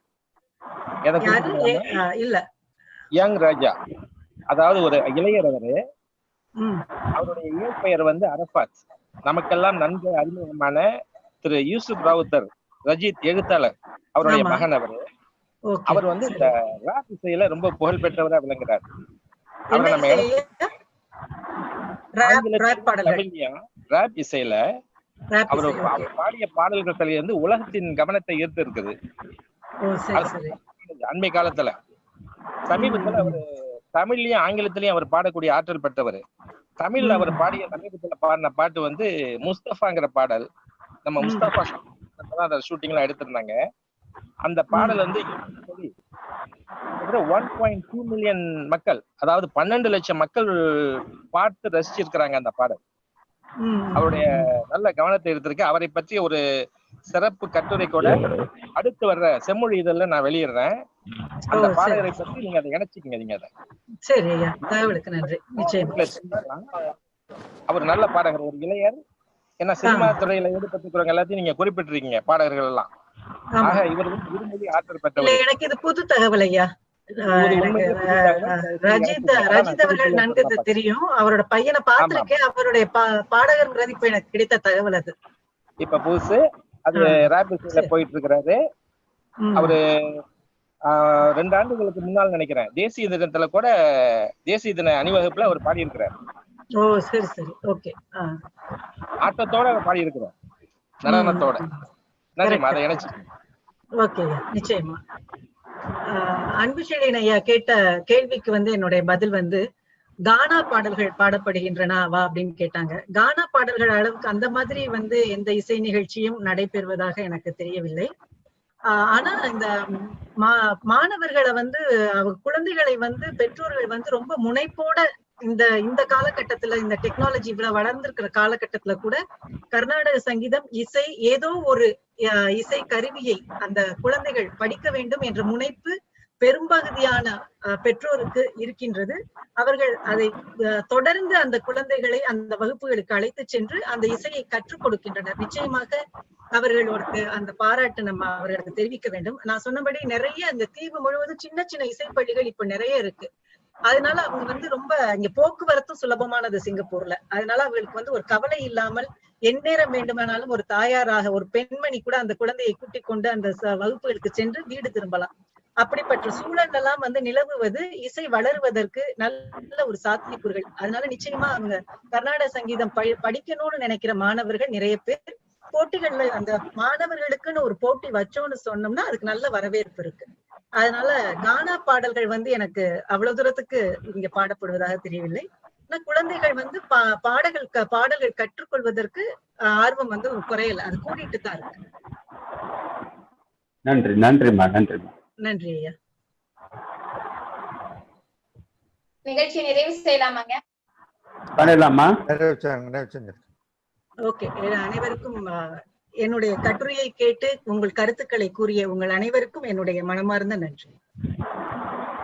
இல்ல, யங் ராஜா அதாவது ஒரு இளையரவர். அவருடைய இயற்பெயர் அரபாத். நமக்கெல்லாம் நன்கு அறிமுகமான திரு யூசுப் ராவுத்தர் ரஜித் எழுத்தாளர், அவருடைய மகன் அவர். அவர் இந்த ராப் இசையில ரொம்ப புகழ் பெற்றவரா விளங்குறார். அவரை நம்ம ராப் இசையில அவர் பாடிய பாடல்கள் வந்து உலகத்தின் கவனத்தை ஈர்த்து இருக்குது. அண்மை காலத்துல சமீபத்துல அவரு தமிழ்லயும் ஆங்கிலத்திலயும் அவர் பாடக்கூடிய ஆற்றல் பெற்றவர். தமிழ்ல அவர் பாடிய சமீபத்துல பாடின பாட்டு வந்து முஸ்தபாங்கிற பாடல். நம்ம முஸ்தபா ஷூட்டிங்லாம் எடுத்திருந்தாங்க. அந்த பாடல் வந்து 1.2 மில்லியன் மக்கள், அதாவது 12 லட்சம் மக்கள் பார்த்து ரசிச்சிருக்கிறாங்க அந்த பாடல். அவருடைய நல்ல கவனத்தை எடுத்திருக்கு. அவரை பற்றி ஒரு சிறப்பு கட்டுரை கூட அடுத்து வர்ற செம்மொழி இதழ்ல நான் வெளியிடுறேன். அந்த பாடகரை பற்றி நீங்க அதை இணைச்சிக்கீங்க. நீங்க அதை அவர் நல்ல பாடகர், ஒரு இளையர். ஏன்னா சினிமா துறையில ஈடுபட்டுக்கிறவங்க எல்லாத்தையும் நீங்க குறிப்பிட்டிருக்கீங்க பாடகர்கள் எல்லாம். ஆக இவர் வந்து இருமொழி ஆற்றல் பெற்றவர். எனக்கு இது புது தகவல் ஐயா. ரஜித் அவர்கள் நன்கு தெரியும். அவரோட பையனை பார்த்திருக்கேன். அவருடைய பாடகர்ங்கிறது இப்ப எனக்கு கிடைத்த தகவல். அது இப்ப புதுசு. அது ராபிஸ்ல போயிட்டு இருக்கிறாரு. அவரு 2 ஆண்டுகளுக்கு முன்னால் நினைக்கிறேன் தேசிய தினத்துல கூட தேசிய தின அணிவகுப்புல அவர் பாடி இருக்கிறார். ஓ சரி சரி, ஓகே. ஆட்டத்தோட பாடி இருக்கிறார், நடனத்தோட. நன்றிமா, அதை இணைச்சு. ஓகே, நிச்சயமா. அன்புசெழியன் ஐயா கேட்ட கேள்விக்கு வந்து என்னுடைய பதில் வந்து கானா பாடல்கள் பாடப்படுகின்றனவா அப்படின்னு கேட்டாங்க. கானா பாடல்கள் அளவுக்கு அந்த மாதிரி வந்து எந்த இசை நிகழ்ச்சியும் நடைபெறுவதாக எனக்கு தெரியவில்லை. ஆனா இந்த மாணவர்களை வந்து குழந்தைகளை வந்து பெற்றோர்கள் வந்து ரொம்ப முனைப்போட இந்த காலகட்டத்துல, இந்த டெக்னாலஜி இவ்வளவு வளர்ந்திருக்கிற காலகட்டத்துல கூட கர்நாடக சங்கீதம் இசை ஏதோ ஒரு இசை கருவியை அந்த குழந்தைகள் படிக்க வேண்டும் என்ற முனைப்பு பெரும்பகுதியான பெற்றோருக்கு இருக்கின்றது. அவர்கள் அதை தொடர்ந்து அந்த குழந்தைகளை அந்த வகுப்புகளுக்கு அழைத்து சென்று அந்த இசையை கற்றுக் கொடுக்கின்றனர். நிச்சயமாக அவர்களுக்கு அந்த பாராட்டு நம்ம அவர்களுக்கு தெரிவிக்க வேண்டும். நான் சொன்னபடி நிறைய அந்த தீவு முழுவதும் சின்ன சின்ன இசைப்பள்ளிகள் இப்ப நிறைய இருக்கு. அதனால அவங்க வந்து ரொம்ப இங்க போக்குவரத்தும் சுலபமானது சிங்கப்பூர்ல. அதனால அவங்களுக்கு வந்து ஒரு கவலை இல்லாமல் எந்நேரம் வேண்டுமானாலும் ஒரு தாயாராக ஒரு பெண்மணி கூட அந்த குழந்தையை கூட்டிக் கொண்டு அந்த வகுப்புகளுக்கு சென்று வீடு திரும்பலாம். அப்படிப்பட்ட சூழல் எல்லாம் வந்து நிலவுவது இசை வளருவதற்கு நல்ல ஒரு சாத்தியக்கூறுகள். அதனால நிச்சயமா அவங்க கர்நாடக சங்கீதம் படிக்கணும்னு நினைக்கிற மாணவர்கள் நிறைய பேர் போட்டிகள்ல அந்த மாணவர்களுக்குன்னு ஒரு போட்டி வச்சோம்னு சொன்னோம்னா அதுக்கு நல்ல வரவேற்பு இருக்கு. அதனால கானா பாடல்கள் வந்து எனக்கு அவ்வளவு தூரத்துக்கு இங்க பாடப்படுவதாக தெரியவில்லை. ஆனா குழந்தைகள் வந்து பாடல்கள் கற்றுக்கொள்வதற்கு ஆர்வம் வந்து குறையல, அது கூடிட்டு தான் இருக்கு. நன்றி நன்றிமா நன்றிமா. நன்றி ஐயா. நிகழ்ச்சி நிறைவு செய்யலாமாங்க? பண்ணலாமா? ஓகே, அனைவருக்கும் என்னுடைய கட்டுரையை கேட்டு உங்கள் கருத்துக்களை கூறிய உங்கள் அனைவருக்கும் என்னுடைய மனமார்ந்த நன்றி.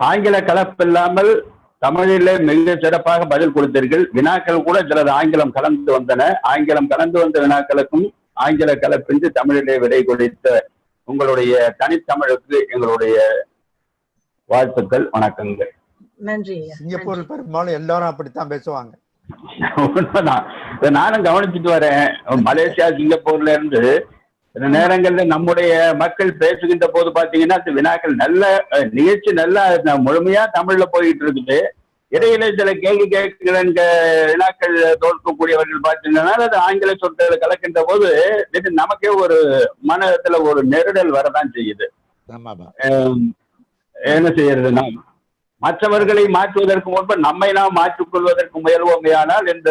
ஆங்கில கலப்பில்லாமல் தமிழிலே மிக சிறப்பாக பதில் கொடுத்தீர்கள். வினாக்கள் கூட சிலது ஆங்கிலம் கலந்து வந்தன. ஆங்கிலம் கலந்து வந்த வினாக்களுக்கும் ஆங்கில கலப்பின்றி தமிழிலே விடை கொடுத்த உங்களுடைய தனித்தமிழுக்கு எங்களுடைய வாழ்த்துக்கள், வணக்கங்கள். நன்றி. சிங்கப்பூரில் பெரும்பாலும் எல்லாரும் அப்படித்தான் பேசுவாங்க. உண்மைதான், நானும் கவனிச்சுட்டு வரேன். மலேசியா சிங்கப்பூர்ல இருந்து சில நேரங்கள்ல நம்முடைய மக்கள் பேசுகின்ற போது பாத்தீங்கன்னா வினாக்கள் நல்ல நிகழ்ச்சி நல்லா முழுமையா தமிழ்ல போயிட்டு இருக்குது. இடையில சில கேள்வி கேட்கிற வினாக்கள் தோற்கக்கூடியவர்கள் பார்த்தீங்கன்னா அது ஆங்கில சொற்களை கலக்கின்ற போது நமக்கே ஒரு மனத்துல ஒரு நெருடல் வரதான் செய்யுது. என்ன செய்யறதுன்னா மற்றவர்களை மாற்றுவதற்கு முன்பு நம்மை நாம் மாற்றிக்கொள்வதற்கு முயல்வோமையானால் இந்த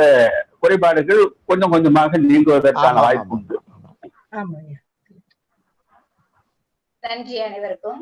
குறைபாடுகள் கொஞ்சம் கொஞ்சமாக நீங்குவதற்கான வாய்ப்பு உண்டு. நன்றி அனைவருக்கும்.